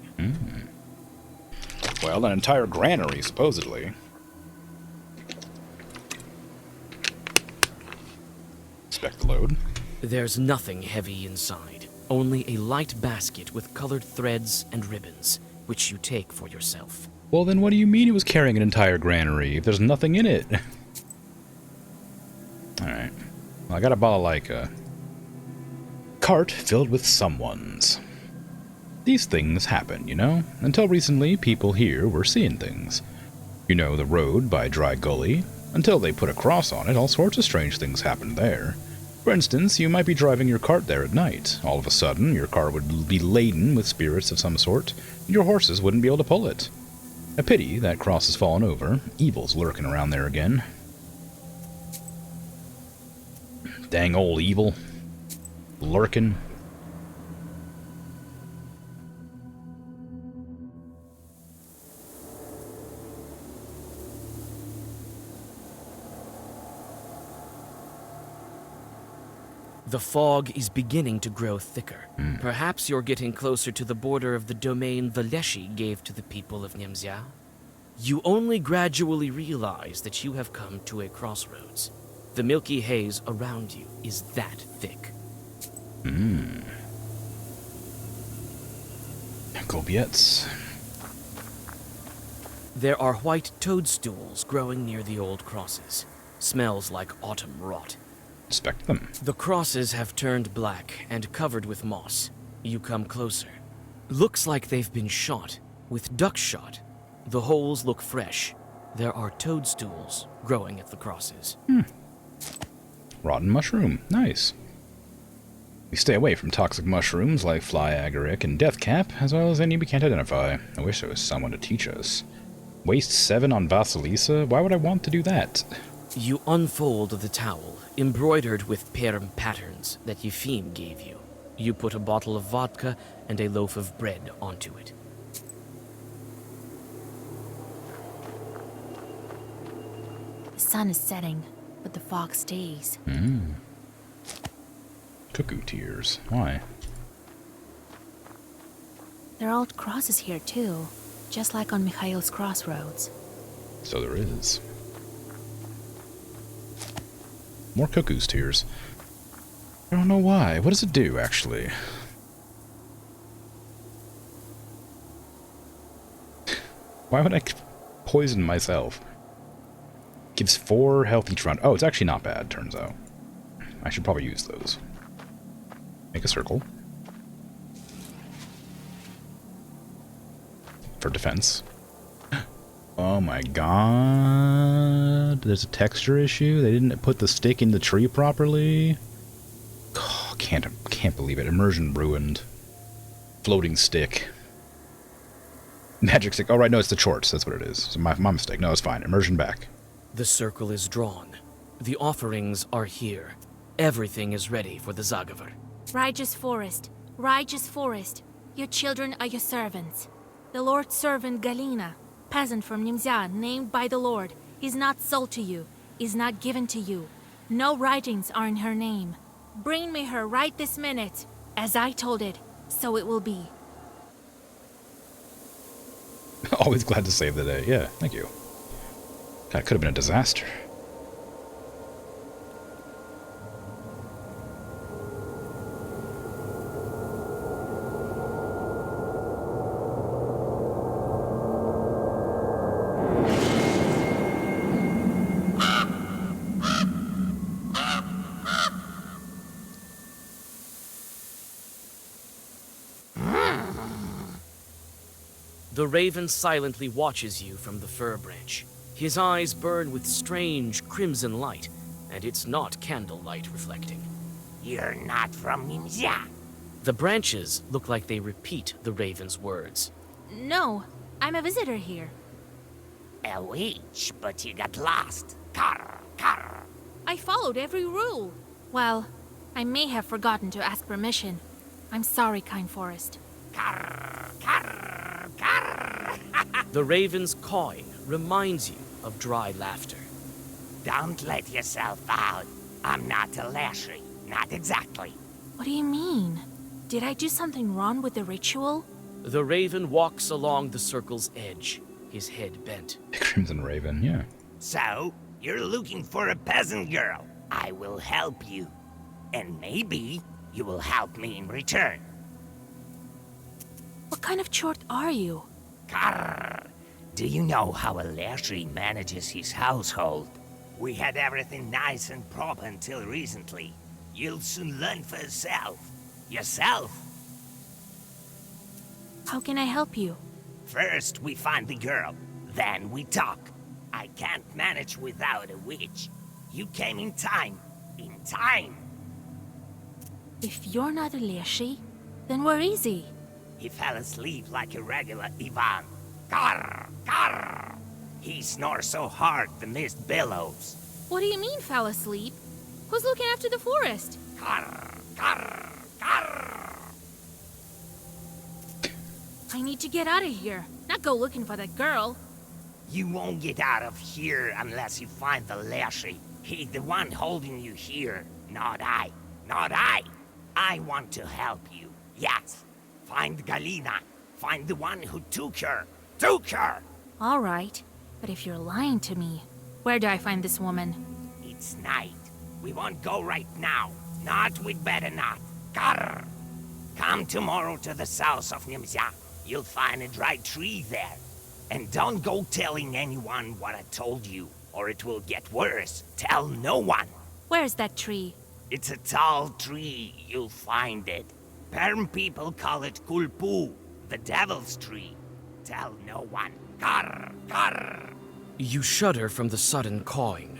Well, an entire granary, supposedly. Inspect the load. There's nothing heavy inside, only a light basket with colored threads and ribbons, which you take for yourself. Well, then what do you mean it was carrying an entire granary if there's nothing in it? Alright. Well, I got a balalaika. Cart filled with someone's. These things happen, you know? Until recently, people here were seeing things. You know, the road by Dry Gully. Until they put a cross on it, all sorts of strange things happened there. For instance, you might be driving your cart there at night. All of a sudden, your car would be laden with spirits of some sort, and your horses wouldn't be able to pull it. A pity that cross has fallen over. Evil's lurking around there again. Dang old evil. Lurking. The fog is beginning to grow thicker. Perhaps you're getting closer to the border of the domain the Leshy gave to the people of Nemzia. You only gradually realize that you have come to a crossroads. The milky haze around you is that thick. Gobiets. There are white toadstools growing near the old crosses. Smells like autumn rot. Inspect them. The crosses have turned black and covered with moss. You come closer. Looks like they've been shot, with duck shot. The holes look fresh. There are toadstools growing at the crosses. Rotten mushroom. Nice. We stay away from toxic mushrooms like fly agaric and deathcap, as well as any we can't identify. I wish there was someone to teach us. Waste 7 on Vasilisa? Why would I want to do that? You unfold the towel, embroidered with perm patterns that Yefim gave you. You put a bottle of vodka and a loaf of bread onto it. The sun is setting, but the fog stays. Cuckoo tears. Why? There are old crosses here too, just like on Mikhail's crossroads. So there is. More cuckoo's tears. I don't know why. What does it do, actually? Why would I poison myself? Gives 4 health each round. Oh, it's actually not bad, turns out. I should probably use those. Make a circle. For defense. Oh my god. There's a texture issue. They didn't put the stick in the tree properly. Oh, can't believe it. Immersion ruined. Floating stick. Magic stick. Oh right, no, it's the shorts. That's what it is. So my mistake. No, it's fine. Immersion back. The circle is drawn. The offerings are here. Everything is ready for the Zagavar. Righteous forest, righteous forest. Your children are your servants. The Lord's servant Galina, peasant from Nimzya, named by the Lord, is not sold to you, is not given to you. No writings are in her name. Bring me her right this minute. As I told it, so it will be. Always glad to save the day. Yeah, thank you. God, it could have been a disaster. The raven silently watches you from the fir branch. His eyes burn with strange crimson light, and it's not candlelight reflecting. You're not from Nimzya. The branches look like they repeat the raven's words. No, I'm a visitor here. A witch, but you got lost. Carr, carr. I followed every rule. Well, I may have forgotten to ask permission. I'm sorry, kind forest. Carr, carr, carr. The raven's cawing reminds you of dry laughter. Don't let yourself out. I'm not a Lashley. Not exactly. What do you mean? Did I do something wrong with the ritual? The raven walks along the circle's edge, his head bent. Crimson Raven, yeah. So, you're looking for a peasant girl. I will help you. And maybe you will help me in return. What kind of chort are you? Carr. Do you know how a Lashley manages his household? We had everything nice and proper until recently. You'll soon learn for yourself. Yourself. How can I help you? First, we find the girl. Then we talk. I can't manage without a witch. You came in time. In time. If you're not a Leshy, then we're easy. He fell asleep like a regular Ivan. Carr, carr. He snores so hard the mist billows. What do you mean, fell asleep? Who's looking after the forest? Carr, carr, carr. I need to get out of here, not go looking for that girl. You won't get out of here unless you find the Lashy. He's the one holding you here, not I. Not I. I want to help you. Yes. Find Galina. Find the one who took her. Took her! All right, but if you're lying to me, where do I find this woman? It's night. We won't go right now. Not, we'd better not. Carr! Come tomorrow to the south of Nimzya. You'll find a dry tree there. And don't go telling anyone what I told you, or it will get worse. Tell no one. Where's that tree? It's a tall tree. You'll find it. Perm people call it Kulpu, the devil's tree. Tell no one. Carr, carr. You shudder from the sudden cawing.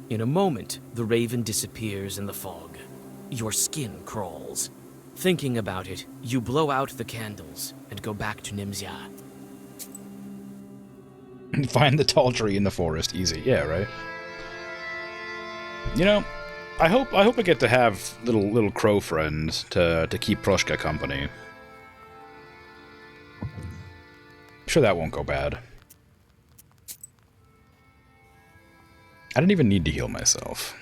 In a moment, the raven disappears in the fog. Your skin crawls. Thinking about it, you blow out the candles and go back to Nimzya. Find the tall tree in the forest. Easy. Yeah, right? You know, I hope I get to have little crow friends to keep Proshka company. I'm sure that won't go bad. I didn't even need to heal myself.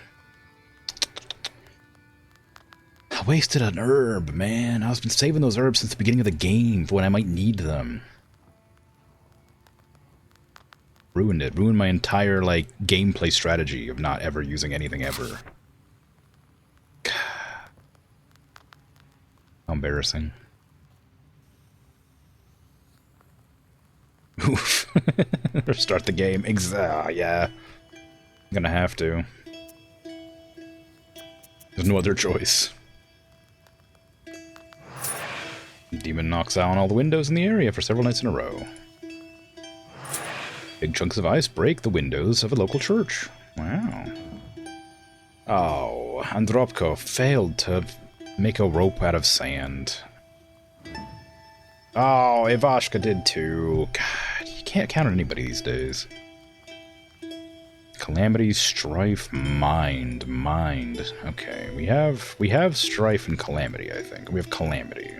I wasted an herb, man. I've been saving those herbs since the beginning of the game for when I might need them. Ruined it. Ruined my entire, like, gameplay strategy of not ever using anything ever. How embarrassing. Oof. Start the game. Yeah. I'm gonna have to. There's no other choice. Demon knocks down all the windows in the area for several nights in a row. Big chunks of ice break the windows of a local church. Wow. Oh, Andropko failed to make a rope out of sand. Oh, Ivashka did too. God, you can't count on anybody these days. Calamity, Strife, Mind. Okay, we have Strife and Calamity, I think. We have Calamity.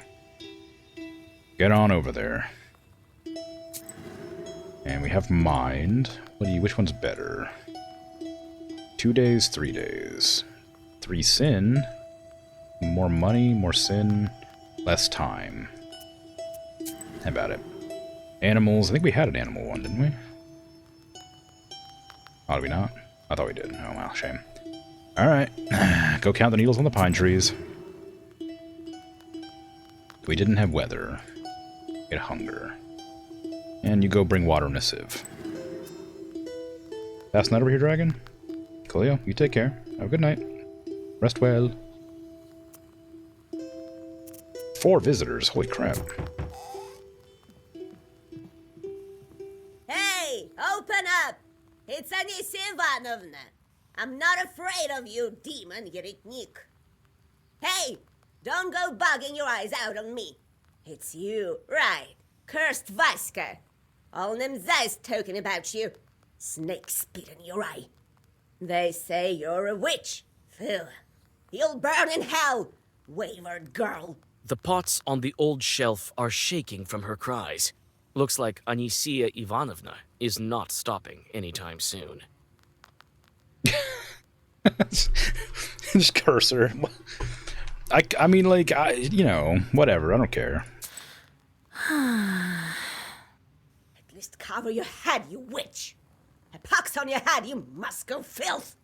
Get on over there. And we have Mind. Which one's better? 2 days, 3 days. 3 sin. More money, more sin, less time. How about it? Animals. I think we had an animal one, didn't we? Oh, did we not? I thought we did. Oh, well, shame. Alright. Go count the needles on the pine trees. We didn't have weather. We had hunger. And you go bring water in a sieve. Pass night over here, dragon. Cleo, you take care. Have a good night. Rest well. 4 visitors. Holy crap. Hey, open up! It's Anisia Ivanovna. I'm not afraid of you, demon Yeretnik. Hey, don't go bugging your eyes out on me. It's you, right? Cursed Vaska. All Nemza's talking about you. Snake spit in your eye. They say you're a witch. Phil, you'll burn in hell, wayward girl. The pots on the old shelf are shaking from her cries. Looks like Anisia Ivanovna is not stopping anytime soon. Just curse her. I mean, like, you know, whatever. I don't care. At least cover your head, you witch. A pox on your head, you Moscow filth.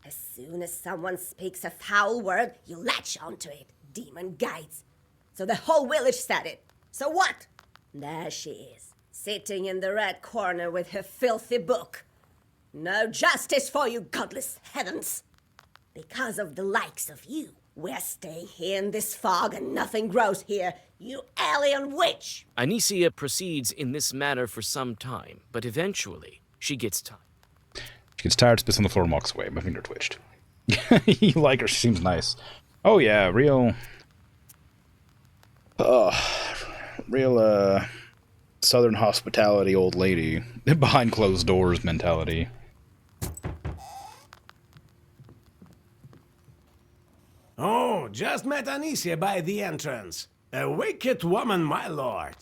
As soon as someone speaks a foul word, you latch onto it, demon guides. So the whole village said it. So what? There she is, sitting in the red corner with her filthy book. No justice for you, godless heavens. Because of the likes of you, we're staying here in this fog and nothing grows here, you alien witch! Anisia proceeds in this manner for some time, but eventually she gets tired. She gets tired, spits on the floor, and walks away. My finger twitched. You like her, she seems nice. Oh yeah, real, Southern hospitality old lady. Behind closed doors mentality. Oh, just met Anisia by the entrance. A wicked woman, my lord.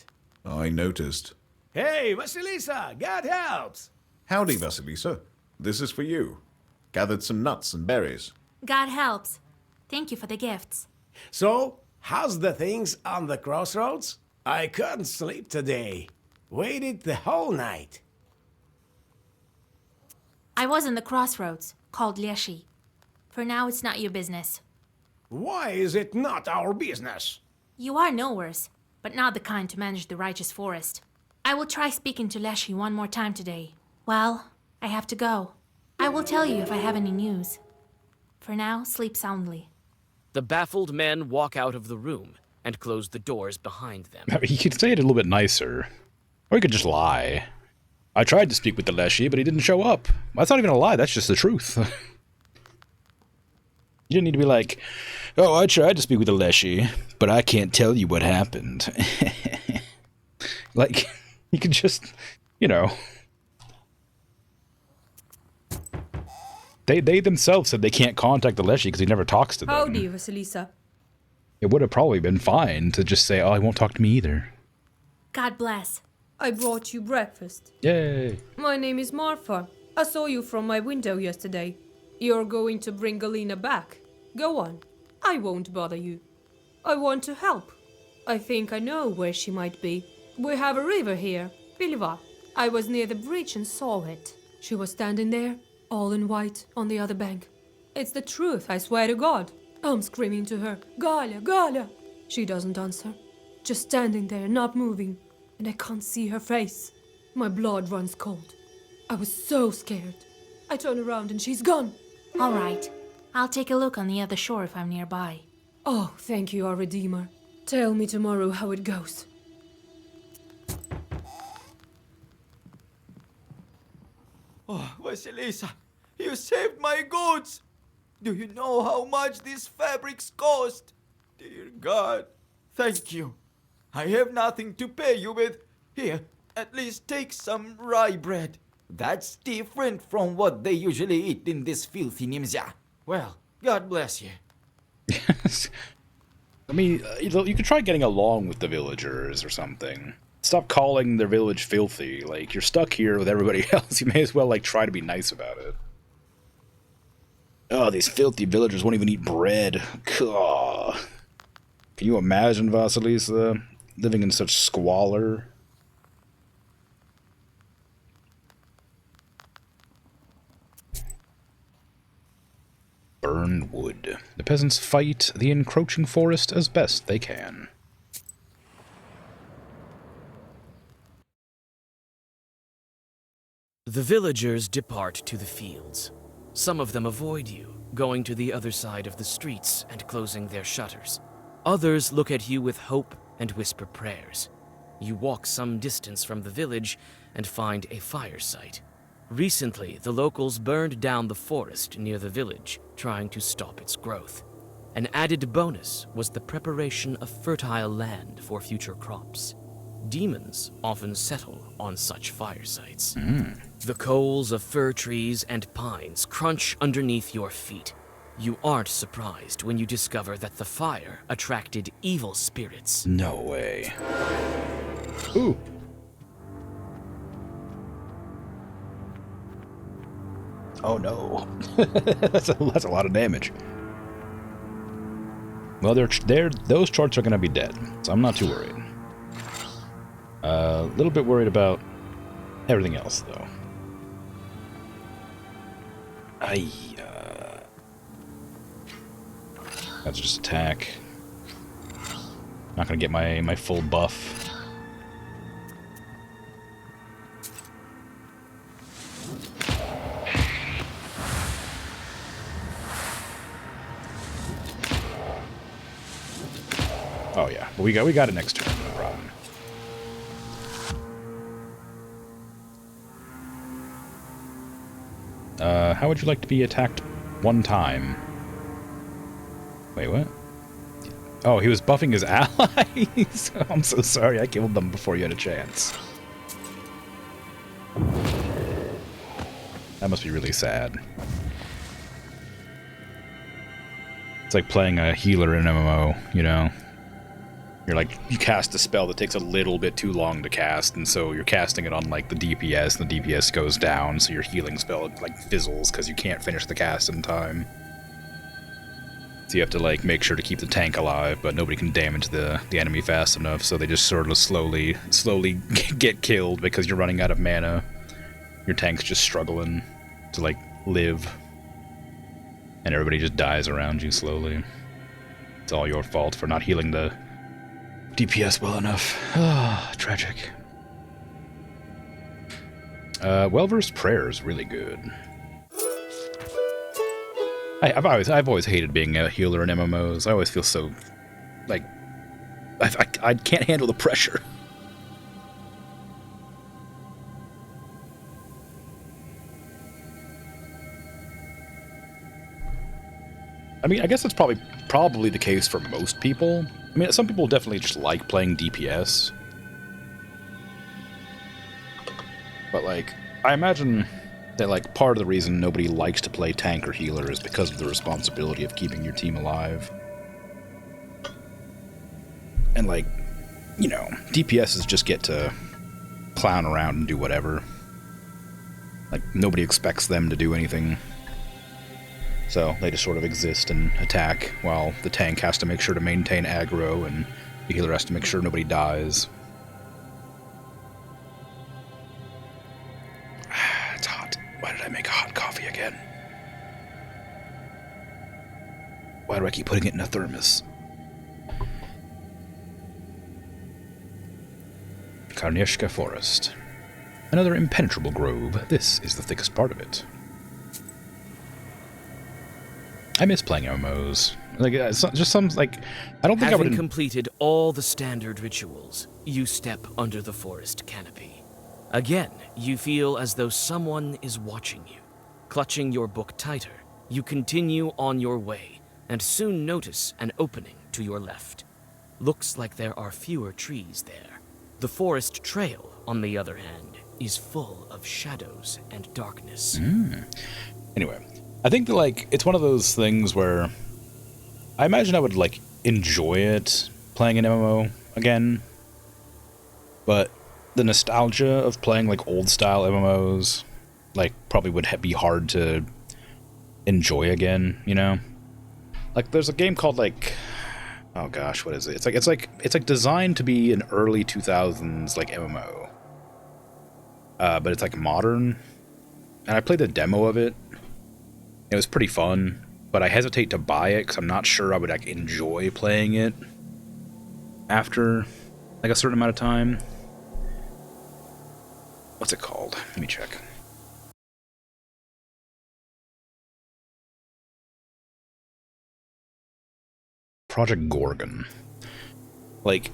I noticed. Hey, Vasilisa, God helps. Howdy, Vasilisa. This is for you. Gathered some nuts and berries. God helps. Thank you for the gifts. So, how's the things on the crossroads? I couldn't sleep today. Waited the whole night. I was in the crossroads, called Leshi. For now, it's not your business. Why is it not our business? You are knowers, but not the kind to manage the righteous forest. I will try speaking to Leshi one more time today. Well, I have to go. I will tell you if I have any news. For now, sleep soundly. The baffled men walk out of the room and close the doors behind them. I mean, he could say it a little bit nicer. Or he could just lie. I tried to speak with the Leshi, but he didn't show up. That's not even a lie, that's just the truth. You didn't need to be like, oh, I tried to speak with the Leshi, but I can't tell you what happened. Like, you could just, you know. They themselves said they can't contact the Leshy because he never talks to them. Howdy, Vasilisa. It would have probably been fine to just say, oh, he won't talk to me either. God bless. I brought you breakfast. Yay. My name is Marfa. I saw you from my window yesterday. You're going to bring Galina back. Go on. I won't bother you. I want to help. I think I know where she might be. We have a river here, Piliva. I was near the bridge and saw it. She was standing there, all in white, on the other bank. It's the truth, I swear to God. I'm screaming to her, Galia, Galia. She doesn't answer. Just standing there, not moving. And I can't see her face. My blood runs cold. I was so scared. I turn around and she's gone. All right. I'll take a look on the other shore if I'm nearby. Oh, thank you, our Redeemer. Tell me tomorrow how it goes. Oh, Vasilisa, you saved my goods! Do you know how much these fabrics cost? Dear God, thank you. I have nothing to pay you with. Here, at least take some rye bread. That's different from what they usually eat in this filthy Nimzya. Well, God bless you. I mean, you could try getting along with the villagers or something. Stop calling their village filthy. Like, you're stuck here with everybody else. You may as well, like, try to be nice about it. Oh, these filthy villagers won't even eat bread. God. Can you imagine, Vasilisa, living in such squalor? Burned wood. The peasants fight the encroaching forest as best they can. The villagers depart to the fields. Some of them avoid you, going to the other side of the streets and closing their shutters. Others look at you with hope and whisper prayers. You walk some distance from the village and find a fire site. Recently, the locals burned down the forest near the village, trying to stop its growth. An added bonus was the preparation of fertile land for future crops. Demons often settle on such fire sites. The coals of fir trees and pines crunch underneath your feet. You aren't surprised when you discover that the fire attracted evil spirits. No way. Ooh. Oh no. that's a lot of damage. Well, those charts are going to be dead, so I'm not too worried. A little bit worried about everything else, though. That's just attack. Not gonna get my full buff. Oh yeah, but we got it next turn, no problem. How would you like to be attacked one time? Wait, what? Oh, he was buffing his allies? I'm so sorry, I killed them before you had a chance. That must be really sad. It's like playing a healer in an MMO, you know? You're like, you cast a spell that takes a little bit too long to cast, and so you're casting it on, like, the DPS, and the DPS goes down, so your healing spell, like, fizzles because you can't finish the cast in time. So you have to, like, make sure to keep the tank alive, but nobody can damage the enemy fast enough, so they just sort of slowly get killed because you're running out of mana. Your tank's just struggling to, like, live. And everybody just dies around you slowly. It's all your fault for not healing the DPS well enough. Ah, tragic. Well-versed prayer is really good. I've always hated being a healer in MMOs. I always feel so, like, I can't handle the pressure. I mean, I guess that's probably the case for most people. I mean, some people definitely just like playing DPS. But, like, I imagine that, like, part of the reason nobody likes to play tank or healer is because of the responsibility of keeping your team alive. And, like, you know, DPSs just get to clown around and do whatever. Like, nobody expects them to do anything. So they just sort of exist and attack, while the tank has to make sure to maintain aggro, and the healer has to make sure nobody dies. It's hot. Why did I make hot coffee again? Why do I keep putting it in a thermos? Morteshka Forest. Another impenetrable grove. This is the thickest part of it. I miss playing MMOs. Like, just some, like, I don't think I would... Having completed all the standard rituals, you step under the forest canopy. Again, you feel as though someone is watching you. Clutching your book tighter, you continue on your way, and soon notice an opening to your left. Looks like there are fewer trees there. The forest trail, on the other hand, is full of shadows and darkness. Anyway, I think that, like, it's one of those things where I imagine I would, like, enjoy it playing an MMO again, but the nostalgia of playing, like, old-style MMOs, like, probably would be hard to enjoy again, you know? Like, there's a game called, like... Oh gosh, what is it? It's like designed to be an early 2000s like MMO, but it's like modern. And I played the demo of it. It was pretty fun, but I hesitate to buy it because I'm not sure I would like enjoy playing it after like a certain amount of time. What's it called? Let me check. Project Gorgon. Like,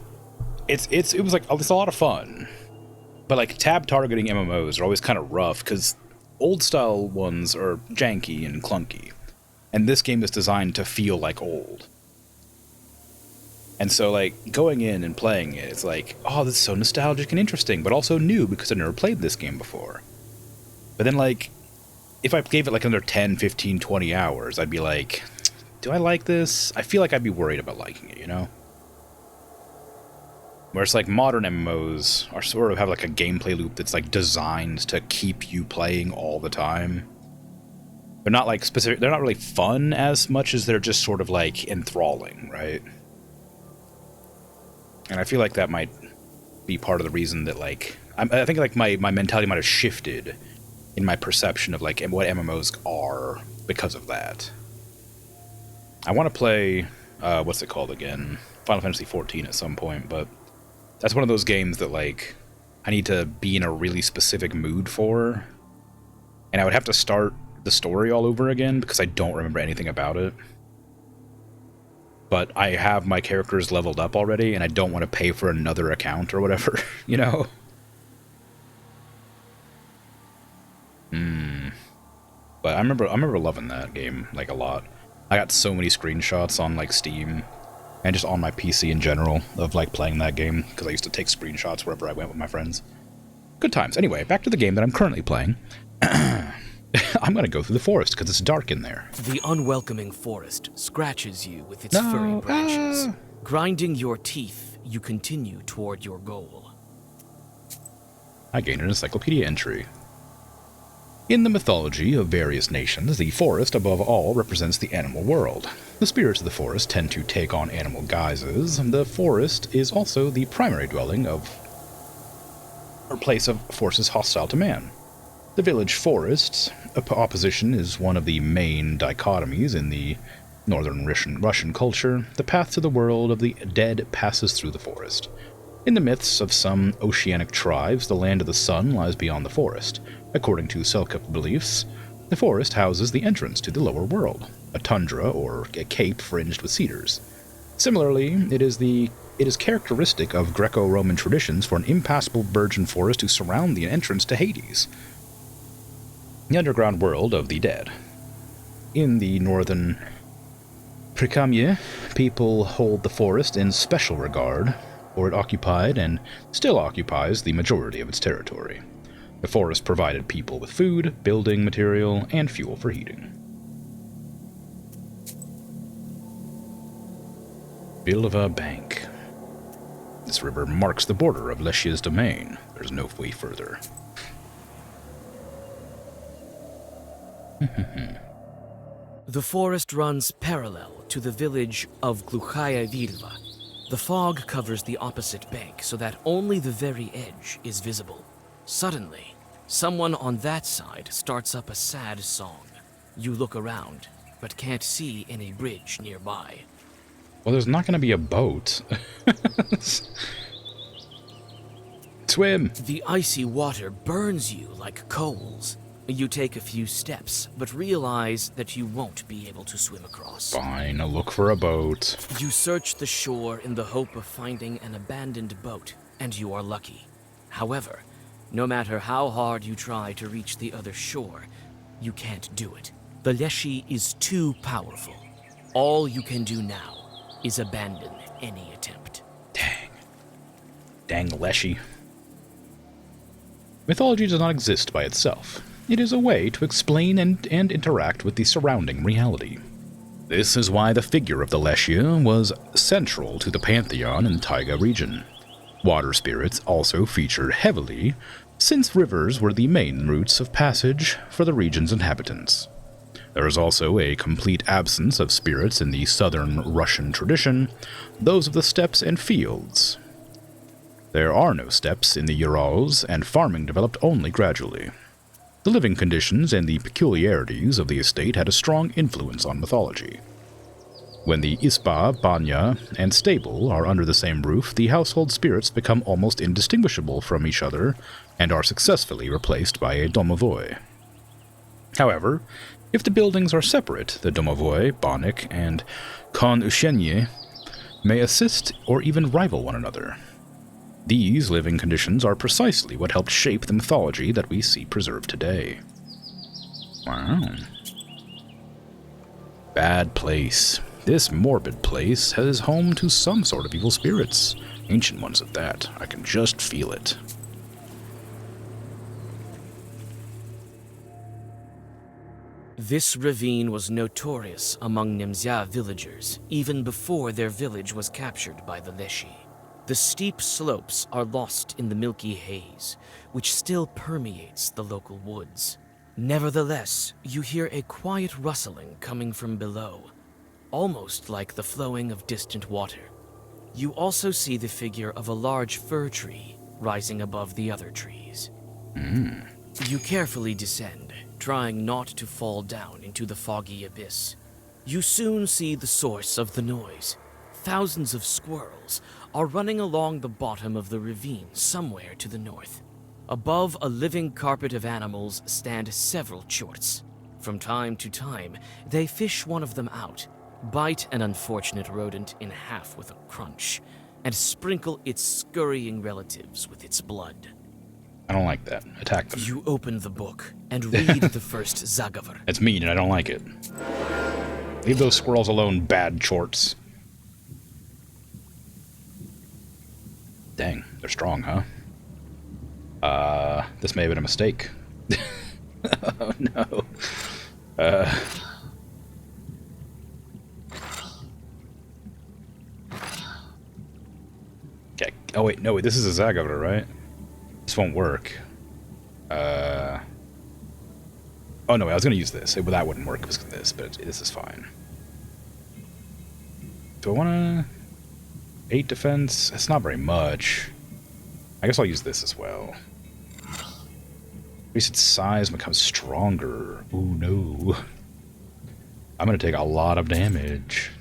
it was like, it's a lot of fun, but like tab targeting MMOs are always kind of rough because old style ones are janky and clunky, and this game is designed to feel like old. And so like going in and playing it, it's like, oh, this is so nostalgic and interesting, but also new because I've never played this game before. But then like, if I gave it like another 10, 15, 20 hours, I'd be like, do I like this? I feel like I'd be worried about liking it, you know? Whereas like modern MMOs are sort of have like a gameplay loop that's like designed to keep you playing all the time. They're not like specific, they're not really fun as much as they're just sort of like enthralling, right? And I feel like that might be part of the reason that like, I think like my mentality might have shifted in my perception of like what MMOs are because of that. I want to play, what's it called again? Final Fantasy XIV at some point, but that's one of those games that, like, I need to be in a really specific mood for, and I would have to start the story all over again because I don't remember anything about it. But I have my characters leveled up already, and I don't want to pay for another account or whatever, you know? But I remember loving that game, like, a lot. I got so many screenshots on, like, Steam, and just on my PC in general, of, like, playing that game, because I used to take screenshots wherever I went with my friends. Good times. Anyway, back to the game that I'm currently playing. I'm gonna go through the forest, because it's dark in there. The unwelcoming forest scratches you with its furry branches. Grinding your teeth, you continue toward your goal. I gained an encyclopedia entry. In the mythology of various nations, the forest, above all, represents the animal world. The spirits of the forest tend to take on animal guises. The forest is also the primary dwelling of, or place of forces hostile to man. The village forest opposition is one of the main dichotomies in the northern Russian culture. The path to the world of the dead passes through the forest. In the myths of some oceanic tribes, the land of the sun lies beyond the forest. According to Selkirk beliefs, the forest houses the entrance to the lower world, a tundra or a cape fringed with cedars. Similarly, it is characteristic of Greco-Roman traditions for an impassable virgin forest to surround the entrance to Hades, the underground world of the dead. In the northern Prikamye, people hold the forest in special regard, for it occupied and still occupies the majority of its territory. The forest provided people with food, building material, and fuel for heating. Bilva Bank. This river marks the border of Leshia's domain. There's no way further. The forest runs parallel to the village of Gluchaya Vilva. The fog covers the opposite bank so that only the very edge is visible. Suddenly, someone on that side starts up a sad song. You look around, but can't see any bridge nearby. Well, there's not going to be a boat. Swim! The icy water burns you like coals. You take a few steps, but realize that you won't be able to swim across. Fine, I'll look for a boat. You search the shore in the hope of finding an abandoned boat, and you are lucky. However, no matter how hard you try to reach the other shore, you can't do it. The Leshi is too powerful. All you can do now is abandon any attempt. Dang Leshy. Mythology does not exist by itself. It is a way to explain and interact with the surrounding reality. This is why the figure of the Leshia was central to the pantheon in the Taiga region. Water spirits also featured heavily, since rivers were the main routes of passage for the region's inhabitants. There is also a complete absence of spirits in the southern Russian tradition, those of the steppes and fields. There are no steppes in the Urals, and farming developed only gradually. The living conditions and the peculiarities of the estate had a strong influence on mythology. When the isba, banya, and stable are under the same roof, the household spirits become almost indistinguishable from each other and are successfully replaced by a domovoi. However, if the buildings are separate, the domovoi, banik, and kon ushenye may assist or even rival one another. These living conditions are precisely what helped shape the mythology that we see preserved today. Wow. Bad place. This morbid place is home to some sort of evil spirits. Ancient ones at that. I can just feel it. This ravine was notorious among Nimzya villagers, even before their village was captured by the Leshi. The steep slopes are lost in the milky haze, which still permeates the local woods. Nevertheless, you hear a quiet rustling coming from below, almost like the flowing of distant water. You also see the figure of a large fir tree rising above the other trees. You carefully descend, trying not to fall down into the foggy abyss. You soon see the source of the noise. Thousands of squirrels are running along the bottom of the ravine somewhere to the north. Above a living carpet of animals stand several chorts. From time to time, they fish one of them out, bite an unfortunate rodent in half with a crunch, and sprinkle its scurrying relatives with its blood. I don't like that. Attack them. You open the book and read the first Zagavar. It's mean and I don't like it. Leave those squirrels alone, bad chorts. Dang, they're strong, huh? This may have been a mistake. Oh, no. Okay. Oh, wait, no, wait, this is a Zagavar, right? This won't work. Oh, no, wait, I was going to use this. That wouldn't work because of this, but this is fine. Do I want to... 8 defense? That's not very much. I guess I'll use this as well. Increase its size becomes stronger. Oh no. I'm gonna take a lot of damage.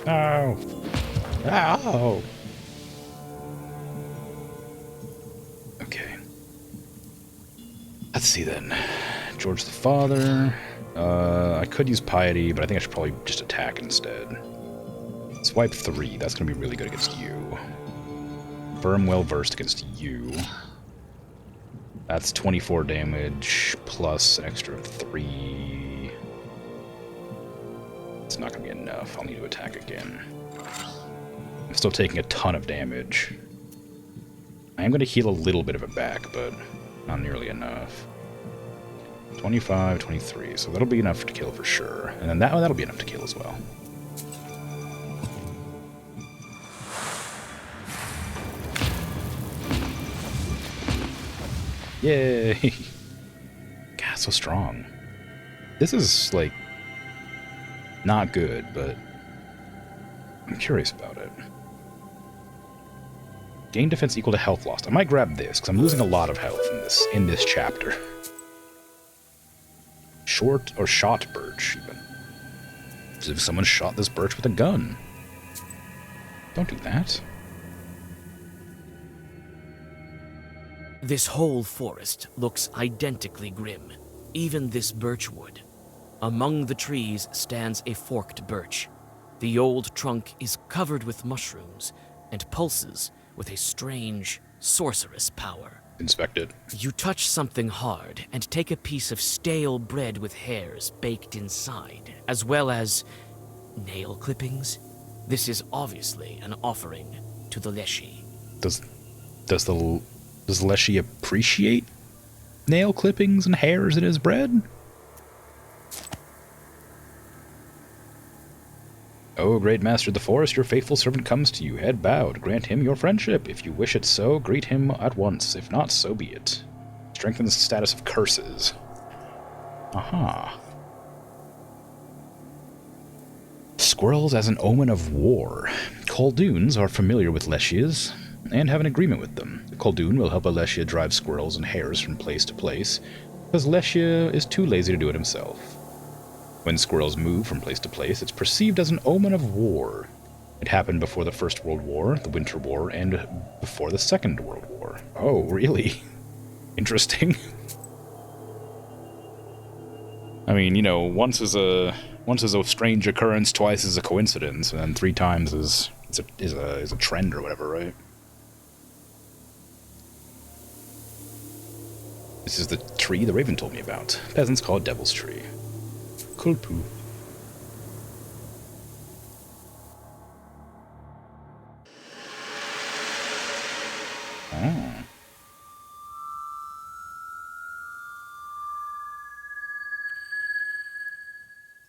Ow. Ow. Okay. Let's see then. George the Father. I could use Piety, but I think I should probably just attack instead. Swipe 3. That's going to be really good against you. Firm, well-versed against you. That's 24 damage plus an extra 3. It's not going to be enough. I'll need to attack again. I'm still taking a ton of damage. I am going to heal a little bit of it back, but not nearly enough. 25, 23, so that'll be enough to kill for sure. And then that'll be enough to kill as well. Yay! God, so strong. This is, like, not good, but I'm curious about it. Gain defense equal to health lost. I might grab this, because I'm losing a lot of health in this chapter. Short or shot birch, even. As if someone shot this birch with a gun. Don't do that. This whole forest looks identically grim, even this birchwood. Among the trees stands a forked birch. The old trunk is covered with mushrooms and pulses with a strange, sorcerous power. Inspect it. You touch something hard and take a piece of stale bread with hairs baked inside, as well as nail clippings. This is obviously an offering to the Leshy. Does Leshy appreciate nail clippings and hairs in his bread? O great master of the forest, your faithful servant comes to you, head bowed. Grant him your friendship. If you wish it so, greet him at once. If not, so be it. Strengthens the status of curses. Aha. Squirrels as an omen of war. Kolduns are familiar with Leshias and have an agreement with them. The Koldun will help a Leshia drive squirrels and hares from place to place, because Leshia is too lazy to do it himself. When squirrels move from place to place, it's perceived as an omen of war. It happened before the First World War, the Winter War, and before the Second World War. Oh, really? Interesting. I mean, you know, once is a strange occurrence, twice is a coincidence, and then 3 times is a trend or whatever, right? This is the tree the raven told me about. Peasants call it Devil's Tree. Kulpu. Oh.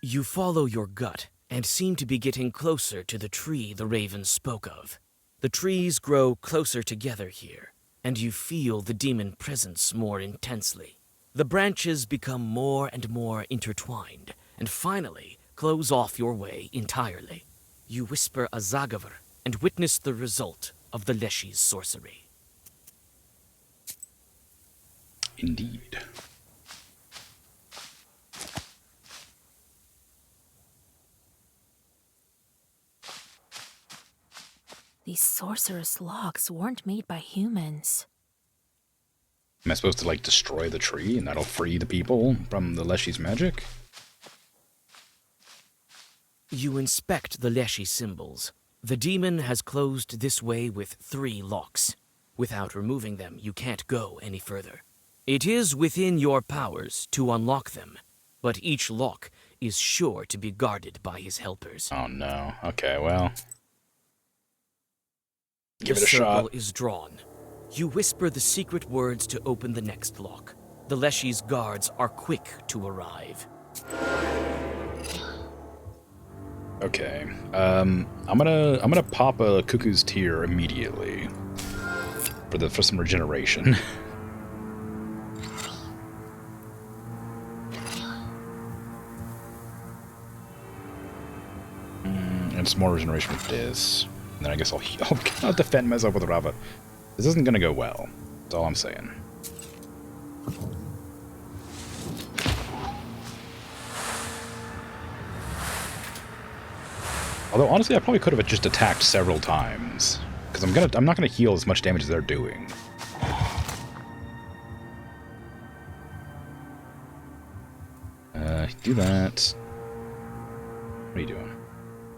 You follow your gut and seem to be getting closer to the tree the raven spoke of. The trees grow closer together here, and you feel the demon presence more intensely. The branches become more and more intertwined, and finally close off your way entirely. You whisper a Zagavr and witness the result of the Leshy's sorcery. Indeed. These sorcerous logs weren't made by humans. Am I supposed to, like, destroy the tree and that'll free the people from the Leshy's magic? You inspect the Leshy symbols. The demon has closed this way with 3 locks. Without removing them, you can't go any further. It is within your powers to unlock them, but each lock is sure to be guarded by his helpers. Oh no. Okay, well. Give it a The circle shot. is drawn. You whisper the secret words to open the next lock. The Leshy's guards are quick to arrive. Okay. I'm gonna pop a Cuckoo's Tear immediately. For some regeneration. And some more regeneration with this. And then I guess I'll defend myself with Rava. This isn't gonna go well. That's all I'm saying. Although honestly, I probably could have just attacked several times, because I'm not gonna heal as much damage as they're doing. Do that. What are you doing?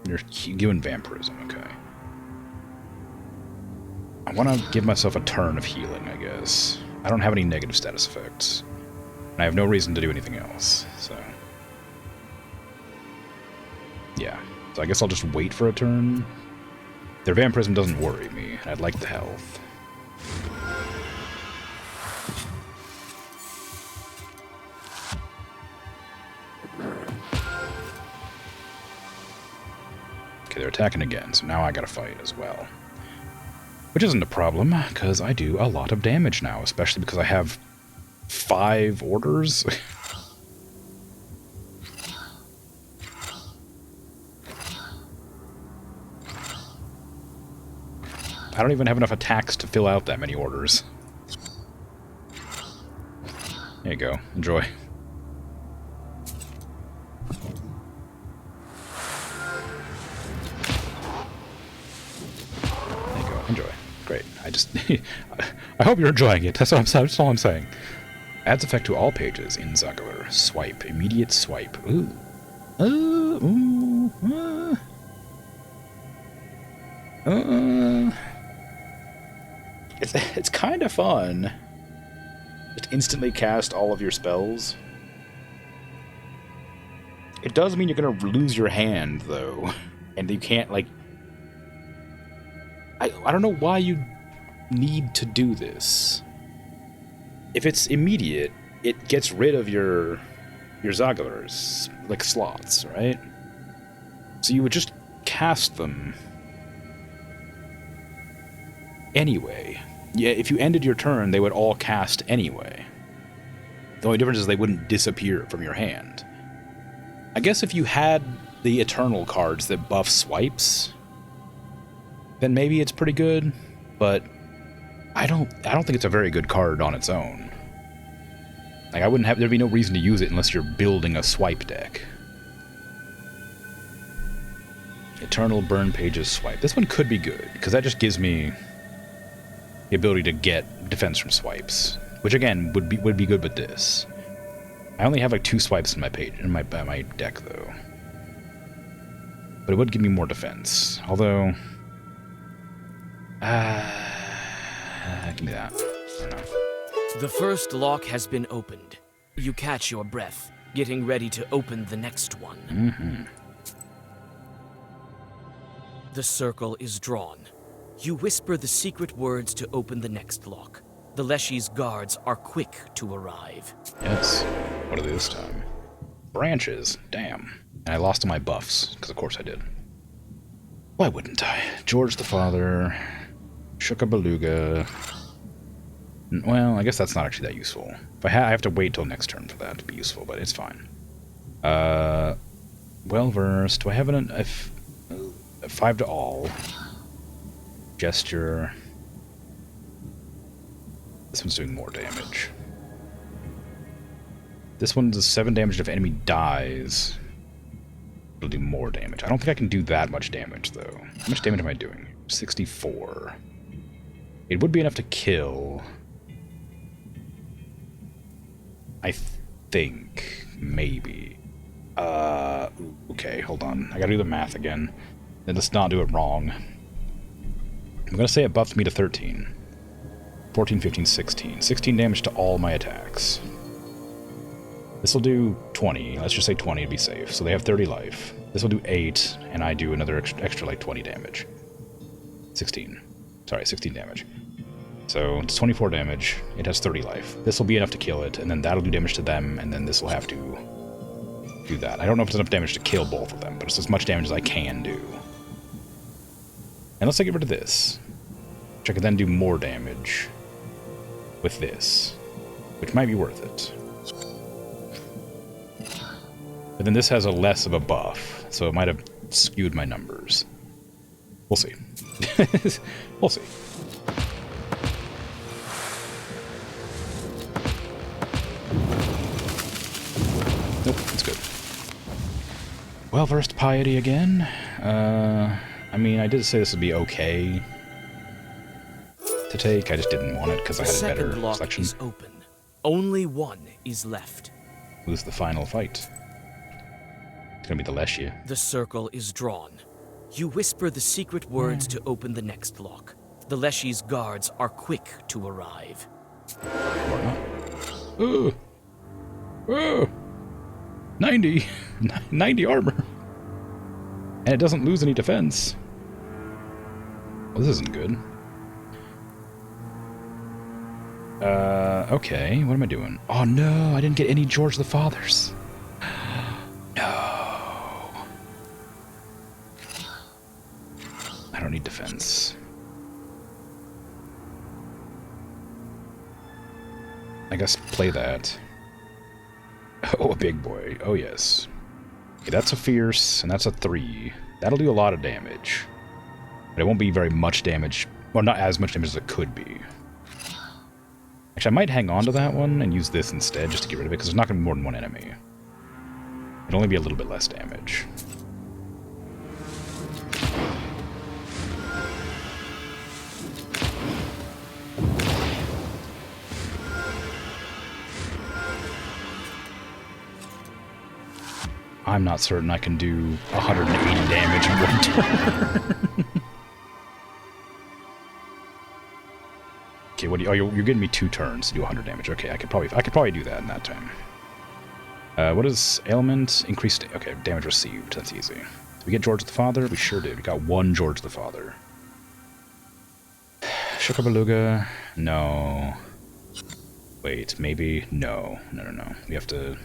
You're doing vampirism, okay. I want to give myself a turn of healing, I guess. I don't have any negative status effects. And I have no reason to do anything else, so... Yeah. So I guess I'll just wait for a turn. Their vampirism doesn't worry me. I'd like the health. Okay, they're attacking again, so now I gotta fight as well. Which isn't a problem, because I do a lot of damage now, especially because I have 5 orders. I don't even have enough attacks to fill out that many orders. There you go. Enjoy. There you go. Enjoy. Great. I hope you're enjoying it. That's all I'm saying. Adds effect to all pages in Zuggler. Swipe. Immediate swipe. Ooh. It's kind of fun. Just instantly cast all of your spells. It does mean you're gonna lose your hand, though. And you can't, like... I don't know why you need to do this. If it's immediate, it gets rid of your Zogglers, like slots, right? So you would just cast them anyway. Yeah, if you ended your turn, they would all cast anyway. The only difference is they wouldn't disappear from your hand. I guess if you had the Eternal cards that buff swipes, then maybe it's pretty good, but I don't think it's a very good card on its own. Like, there'd be no reason to use it unless you're building a swipe deck. Eternal Burn Pages Swipe. This one could be good, because that just gives me the ability to get defense from swipes, which again would be good with this. I only have like 2 swipes in my deck though, but it would give me more defense. Although, give me that. I don't know. The first lock has been opened. You catch your breath, getting ready to open the next one. Mm-hmm. The circle is drawn. You whisper the secret words to open the next lock. The Leshy's guards are quick to arrive. Yes. What are they this time? Branches. Damn. And I lost all my buffs, because of course I did. Why wouldn't I? George the Father. Shuka Beluga. Well, I guess that's not actually that useful. If I have to wait till next turn for that to be useful, but it's fine. Well-versed. Do I have a 5 to all? Gesture. This one's doing more damage. This one does 7 damage if enemy dies. It'll do more damage. I don't think I can do that much damage, though. How much damage am I doing? 64. It would be enough to kill. I think. Maybe. Okay, hold on. I gotta do the math again. Then let's not do it wrong. I'm gonna say it buffed me to 13. 14, 15, 16. 16 damage to all my attacks. This will do 20. Let's just say 20 to be safe. So they have 30 life. This will do 8, and I do another extra like 20 damage. 16. Sorry, 16 damage. So it's 24 damage. It has 30 life. This will be enough to kill it, and then that'll do damage to them, and then this will have to do that. I don't know if it's enough damage to kill both of them, but it's as much damage as I can do. And let's get rid of this, which I could then do more damage with this, which might be worth it. But then this has a less of a buff, so it might have skewed my numbers. We'll see. We'll see. Nope, that's good. Well-versed piety again. I mean, I did say this would be okay to take. I just didn't want it because I had a better The second lock selection. is open. Only one is left. Who's the final fight? It's gonna be the Leshy. The circle is drawn. You whisper the secret words to open the next lock. The Leshy's guards are quick to arrive. Or not. Oh! Oh! 90! 90 armor! And it doesn't lose any defense. Well, this isn't good. Okay, what am I doing? Oh no, I didn't get any George the Fathers. No. I don't need defense. I guess play that. Oh, a big boy. Oh, yes. Okay, that's a fierce, and that's a 3. That'll do a lot of damage. But it won't be very much damage. Well, not as much damage as it could be. Actually, I might hang on to that one and use this instead, just to get rid of it, because there's not going to be more than one enemy. It'll only be a little bit less damage. I'm not certain I can do 180 damage in one turn. Okay, what do you, oh, you're giving me 2 turns to do 100 damage. Okay, I could probably do that in that time. What is ailment? Increased. Okay, damage received. That's easy. Did we get George the Father? We sure did. We got 1 George the Father. Shukabaluga. No. Wait, maybe. No. No. We have to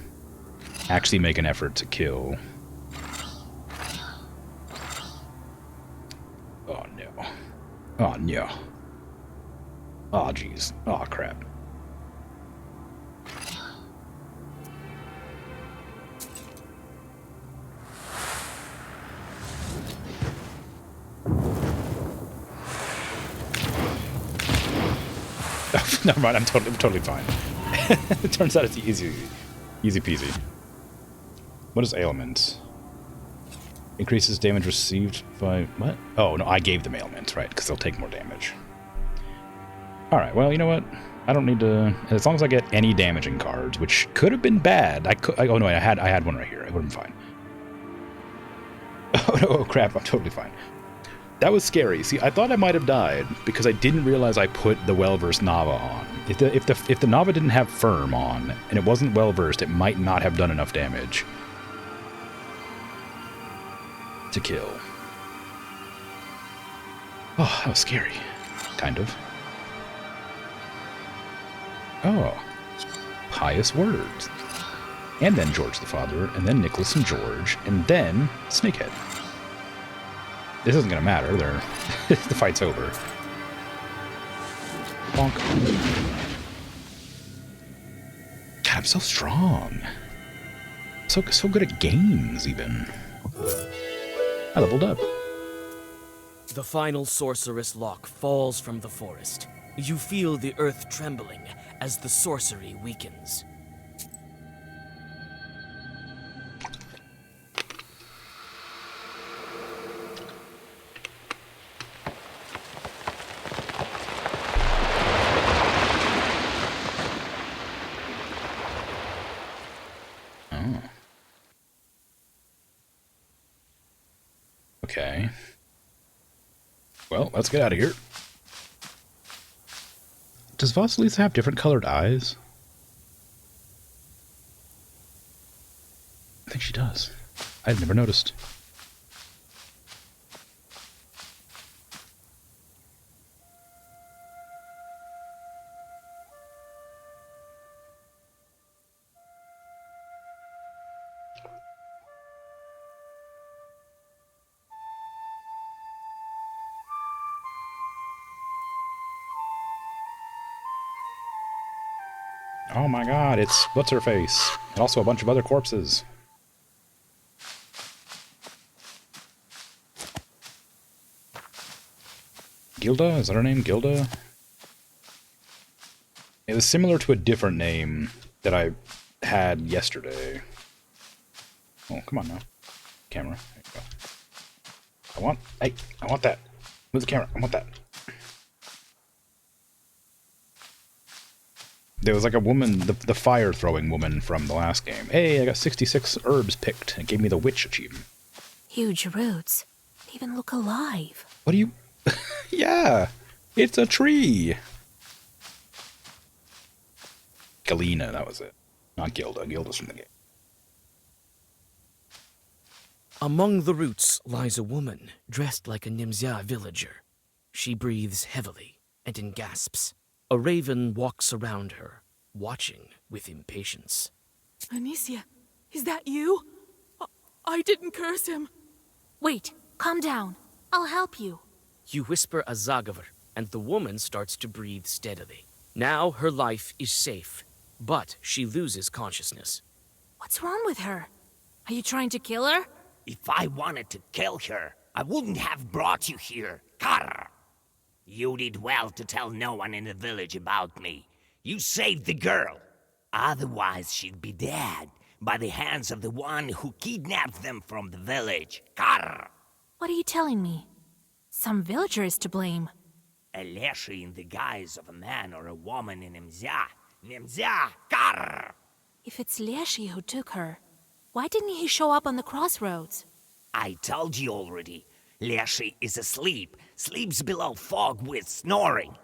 actually make an effort to kill. Oh no. Oh no. Oh jeez. Oh crap. Never mind, I'm totally fine. It turns out it's easy peasy. What is ailment? Increases damage received by... what? Oh, no, I gave them ailment, right, because they'll take more damage. Alright, well, you know what? I don't need to... as long as I get any damaging cards, which could have been bad. Oh, no, I had one right here. It would have been fine. Oh, no, oh, crap, I'm totally fine. That was scary. See, I thought I might have died because I didn't realize I put the well-versed Nava on. If the Nava didn't have Firm on, and it wasn't well-versed, it might not have done enough damage to kill. Oh, that was scary. Kind of. Oh. Pious words. And then George the Father, and then Nicholas and George, and then Snakehead. This isn't gonna matter. The fight's over. Bonk. God, I'm so strong. So good at games, even. I leveled up. The final sorceress lock falls from the forest. You feel the earth trembling as the sorcery weakens. Okay. Well, let's get out of here. Does Vasilisa have different colored eyes? I think she does. I've never noticed. Oh my god, it's what's-her-face. And also a bunch of other corpses. Gilda? Is that her name? Gilda? It was similar to a different name that I had yesterday. Oh, come on now. Camera. There you go. I want that. Move the camera. I want that. There was like a woman, the fire-throwing woman from the last game. Hey, I got 66 herbs picked. It gave me the witch achievement. Huge roots. They even look alive. What do you... Yeah, it's a tree. Galena, that was it. Not Gilda. Gilda's from the game. Among the roots lies a woman dressed like a Nimzia villager. She breathes heavily and in gasps. A raven walks around her, watching with impatience. Anicia, is that you? I didn't curse him. Wait, calm down. I'll help you. You whisper a Zagavr, and the woman starts to breathe steadily. Now her life is safe, but she loses consciousness. What's wrong with her? Are you trying to kill her? If I wanted to kill her, I wouldn't have brought you here. Karr! You did well to tell no one in the village about me. You saved the girl. Otherwise, she'd be dead by the hands of the one who kidnapped them from the village. Karr! What are you telling me? Some villager is to blame. A leshy in the guise of a man or a woman in Nimzia. Nimzia! Karr! If it's Leshy who took her, why didn't he show up on the crossroads? I told you already. Leshy is asleep. Sleeps below fog with snoring.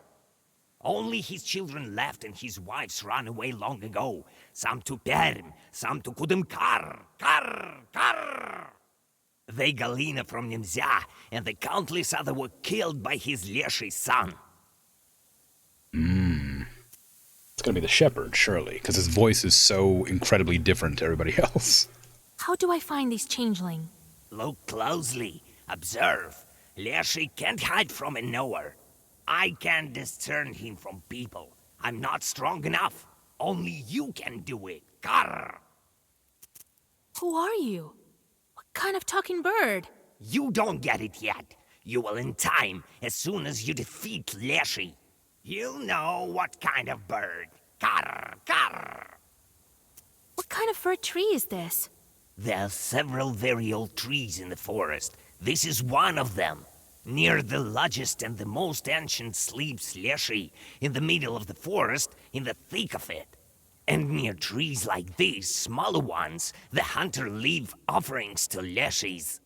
Only his children left and his wives ran away long ago. Some to Perm, some to Kudum-Kar. Karr! Karr! They Galena from Nimzia, and the countless other were killed by his Leshy son. It's gonna be the shepherd, surely, because his voice is so incredibly different to everybody else. How do I find this changeling? Look closely. Observe. Leshy can't hide from a knower. I can't discern him from people. I'm not strong enough. Only you can do it. Karr! Who are you? What kind of talking bird? You don't get it yet. You will in time, as soon as you defeat Leshy. You'll know what kind of bird. Karr! Karr! What kind of fir tree is this? There are several very old trees in the forest. This is one of them. Near the largest and the most ancient sleeps Leshy, in the middle of the forest, in the thick of it. And near trees like these, smaller ones, the hunter leave offerings to Leshies.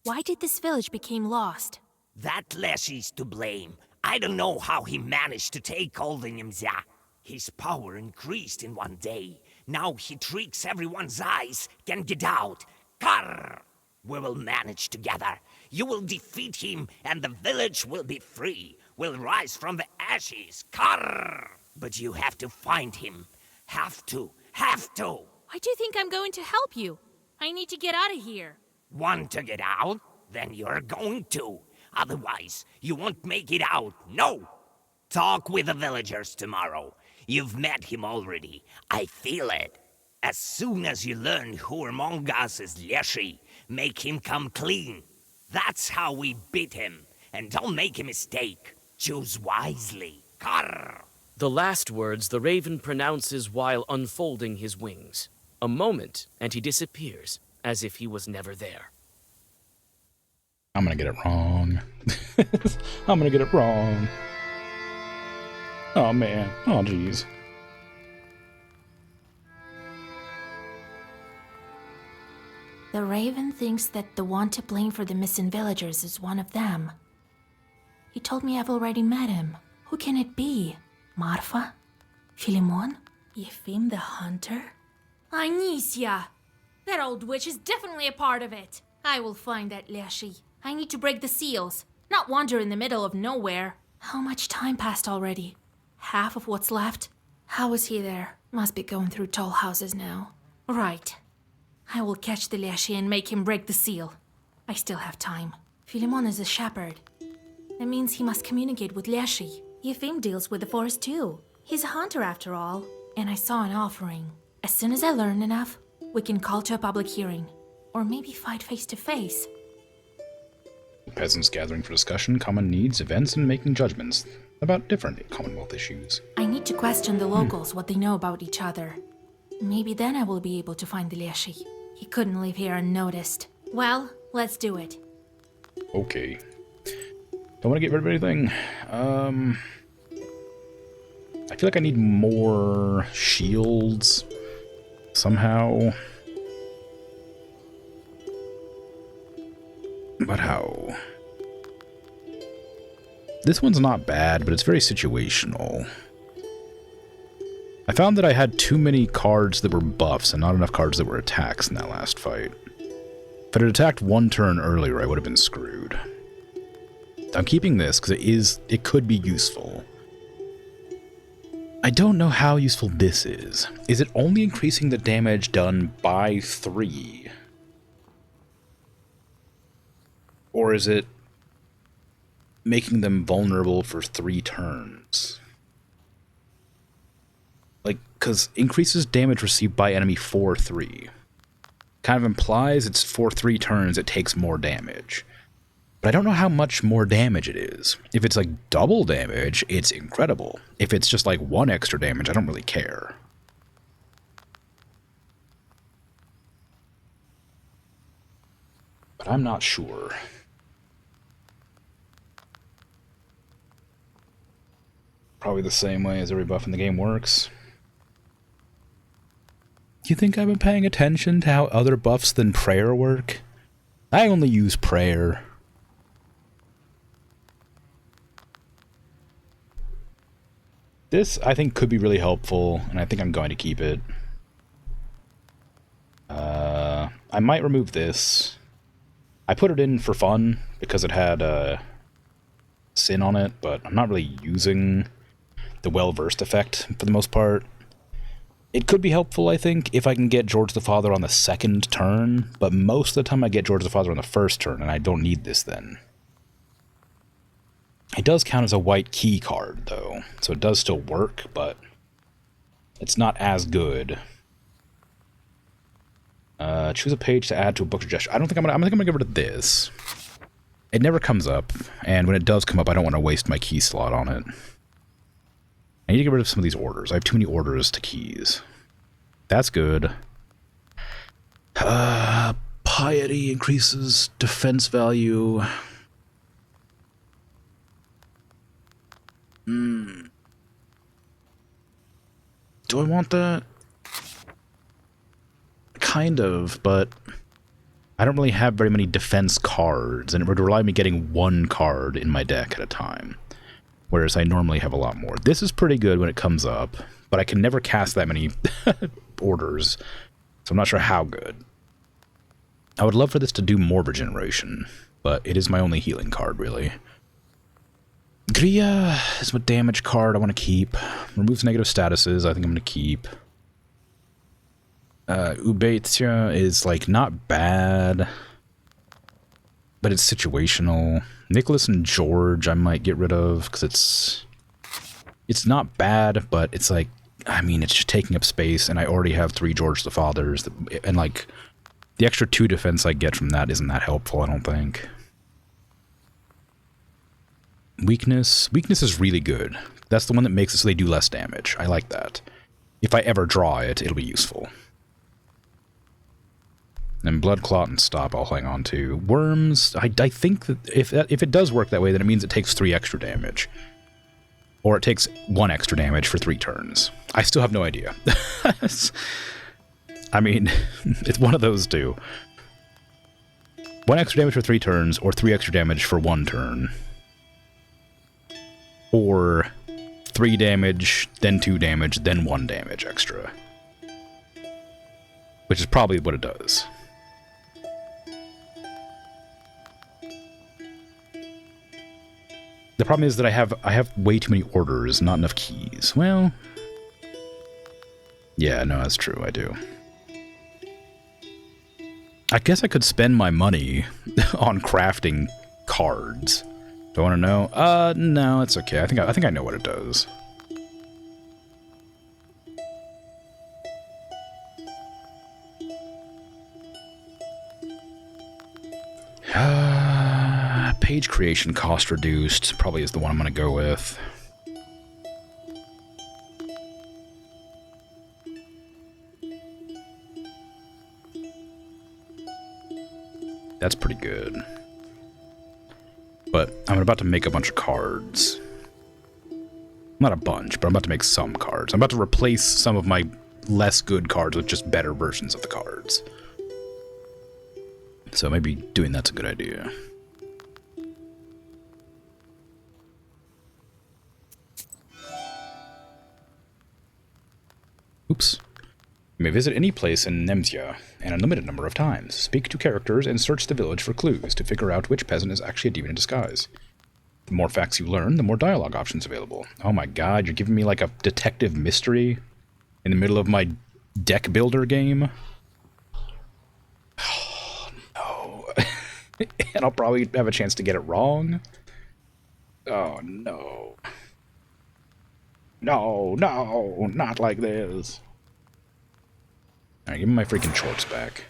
Why did this village become lost? That Leshy's to blame. I don't know how he managed to take all the Nimzia. His power increased in one day. Now he tricks everyone's eyes, can get out. Karr! We will manage together. You will defeat him, and the village will be free. Will rise from the ashes. Karr! But you have to find him. Have to. Have to. Why do you think I'm going to help you? I need to get out of here. Want to get out? Then you're going to. Otherwise, you won't make it out. No! Talk with the villagers tomorrow. You've met him already. I feel it. As soon as you learn who among us is Leshy, make him come clean. That's how we beat him. And don't make a mistake. Choose wisely. Karr! The last words the raven pronounces while unfolding his wings. A moment, and he disappears, as if he was never there. I'm gonna get it wrong. I'm gonna get it wrong. Oh man. Oh jeez. The raven thinks that the one to blame for the missing villagers is one of them. He told me I've already met him. Who can it be? Marfa? Philemon? Yefim the hunter? Anicia! That old witch is definitely a part of it. I will find that Leshy. I need to break the seals, not wander in the middle of nowhere. How much time passed already? Half of what's left? How is he there? Must be going through tall houses now. Right. I will catch the Leshy and make him break the seal. I still have time. Philemon is a shepherd. That means he must communicate with Leshy. Yefim deals with the forest too. He's a hunter after all. And I saw an offering. As soon as I learn enough, we can call to a public hearing. Or maybe fight face to face. Peasants gathering for discussion, common needs, events, and making judgments about different Commonwealth issues. I need to question the locals what they know about each other. Maybe then I will be able to find the Leshy. He couldn't leave here unnoticed. Well, let's do it. Okay. Don't want to get rid of anything. I feel like I need more shields somehow. But how? This one's not bad, but it's very situational. I found that I had too many cards that were buffs and not enough cards that were attacks in that last fight. If I had attacked one turn earlier, I would have been screwed. I'm keeping this because it could be useful. I don't know how useful this is. Is it only increasing the damage done by 3? Or is it making them vulnerable for 3 turns? Like, because increases damage received by enemy for 3. Kind of implies it's for 3 turns it takes more damage. But I don't know how much more damage it is. If it's like double damage, it's incredible. If it's just like 1 extra damage, I don't really care. But I'm not sure. Probably the same way as every buff in the game works. You think I've been paying attention to how other buffs than prayer work? I only use prayer. This, I think, could be really helpful, and I think I'm going to keep it. I might remove this. I put it in for fun, because it had sin on it, but I'm not really using the well-versed effect for the most part. It could be helpful, I think, if I can get George the Father on the 2nd turn, but most of the time I get George the Father on the 1st turn, and I don't need this then. It does count as a white key card, though, so it does still work, but it's not as good. Choose a page to add to a book suggestion. I think I'm gonna get rid of this. It never comes up, and when it does come up, I don't want to waste my key slot on it. I need to get rid of some of these orders. I have too many orders to keys. That's good. Piety increases defense value. Do I want that? Kind of, but I don't really have very many defense cards, and it would rely on me getting 1 card in my deck at a time, whereas I normally have a lot more. This is pretty good when it comes up, but I can never cast that many orders, so I'm not sure how good. I would love for this to do more regeneration, but it is my only healing card, really. Gria is a damage card I want to keep. Removes negative statuses, I think I'm going to keep. Ubaitia is, like, not bad, but it's situational. Nicholas and George I might get rid of, because it's not bad, but it's like, I mean, it's just taking up space, and I already have 3 George the Fathers, and, like, the extra 2 defense I get from that isn't that helpful, I don't think. Weakness. Weakness is really good. That's the one that makes it so they do less damage. I like that. If I ever draw it, it'll be useful. And Blood Clot and Stop I'll hang on to. Worms, I think that if it does work that way, then it means it takes 3 extra damage. Or it takes 1 extra damage for 3 turns. I still have no idea. I mean, it's one of those two. 1 extra damage for 3 turns, or 3 extra damage for 1 turn. Or 3 damage, then 2 damage, then 1 damage extra. Which is probably what it does. The problem is that I have way too many orders, not enough keys. Well, yeah, no, that's true, I do. I guess I could spend my money on crafting cards. Do I want to know? No, it's okay. I think I know what it does. Page creation cost reduced probably is the one I'm going to go with. That's pretty good. But I'm about to make a bunch of cards. Not a bunch, but I'm about to make some cards. I'm about to replace some of my less good cards with just better versions of the cards. So maybe doing that's a good idea. Oops. You may visit any place in Nemzia an unlimited number of times. Speak to characters and search the village for clues to figure out which peasant is actually a demon in disguise. The more facts you learn, the more dialogue options available. Oh my god, you're giving me like a detective mystery in the middle of my deck builder game? Oh, no. And I'll probably have a chance to get it wrong? Oh, no. No, no, not like this. Alright, give me my freaking shorts back.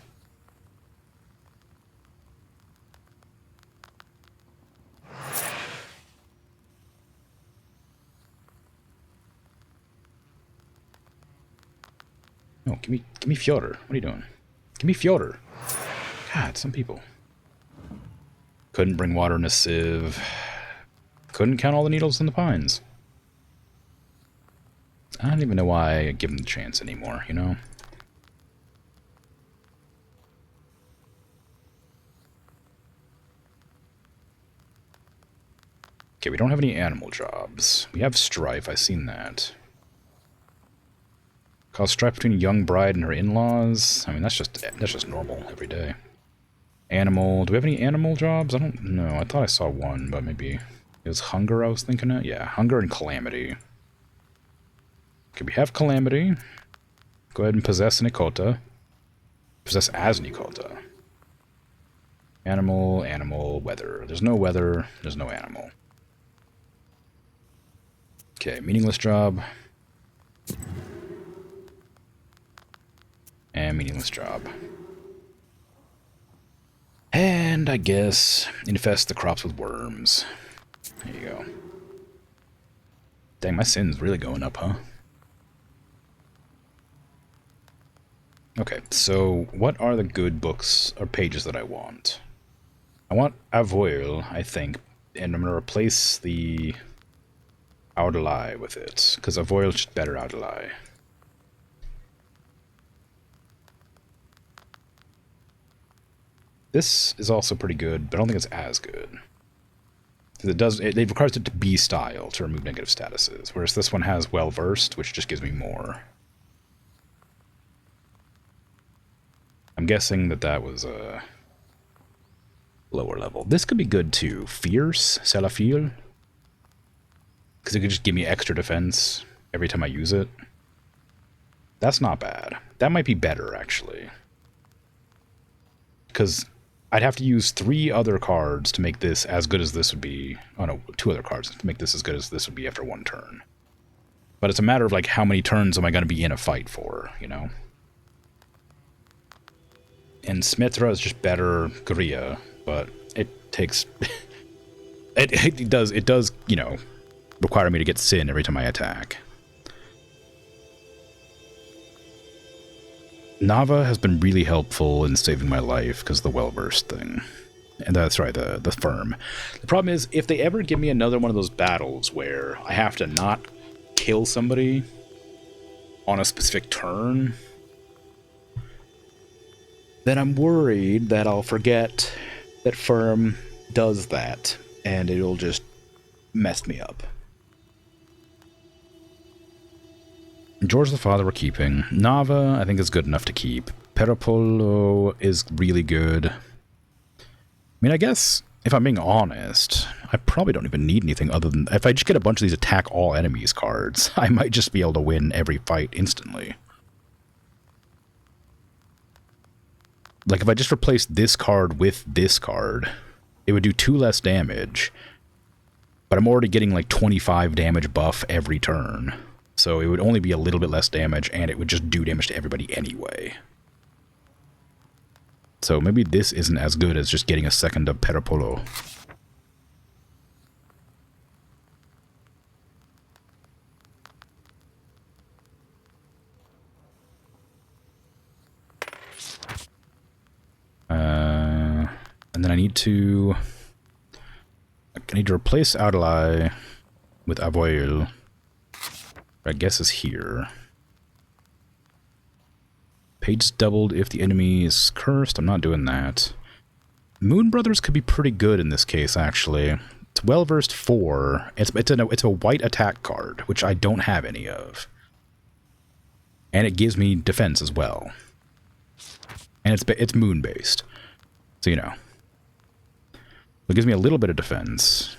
No, give me Fyodor. What are you doing? Give me Fyodor. God, some people. Couldn't bring water in a sieve. Couldn't count all the needles in the pines. I don't even know why I give him the chance anymore, you know? Okay, we don't have any animal jobs. We have strife, I've seen that. Cause strife between a young bride and her in-laws. I mean, that's just normal every day. Animal. Do we have any animal jobs? I don't know. I thought I saw one, but maybe it was hunger I was thinking of. Yeah, hunger and calamity. Okay, we have calamity. Go ahead and possess Nikota. Possess as Nikota. Animal, animal, weather. There's no weather. There's no animal. Okay, meaningless job. And meaningless job. And I guess infest the crops with worms. There you go. Dang, my sin's really going up, huh? Okay, so what are the good books or pages that I want? I want Avoil, I think, and I'm going to replace the Audelai with it, because Avoil's just better Audelai. This is also pretty good, but I don't think it's as good. It requires it to be style to remove negative statuses, whereas this one has well-versed, which just gives me more. I'm guessing that was a lower level. This could be good too. Fierce, Selafil. Because it could just give me extra defense every time I use it. That's not bad. That might be better, actually. Because I'd have to use 3 other cards to make this as good as this would be. Oh no, 2 other cards to make this as good as this would be after 1 turn. But it's a matter of like how many turns am I going to be in a fight for, you know? And Smithra is just better Gria, but it takes... it does, you know, require me to get Sin every time I attack. Nava has been really helpful in saving my life because of the well-versed thing. And that's right, the firm. The problem is, if they ever give me another one of those battles where I have to not kill somebody on a specific turn, then I'm worried that I'll forget that firm does that, and it'll just mess me up. George the Father we're keeping. Nava, I think, is good enough to keep. Perapolo is really good. I mean, I guess, if I'm being honest, I probably don't even need anything other than... If I just get a bunch of these attack all enemies cards, I might just be able to win every fight instantly. Like, if I just replace this card with this card, it would do 2 less damage, but I'm already getting, like, 25 damage buff every turn. So it would only be a little bit less damage, and it would just do damage to everybody anyway. So maybe this isn't as good as just getting a second of Perapolo. And then I need to replace Audelai with Avoil. I guess is here. Page doubled if the enemy is cursed. I'm not doing that. Moon Brothers could be pretty good in this case, actually. It's well-versed 4. It's a white attack card, which I don't have any of. And it gives me defense as well. And it's moon based. So, you know. It gives me a little bit of defense.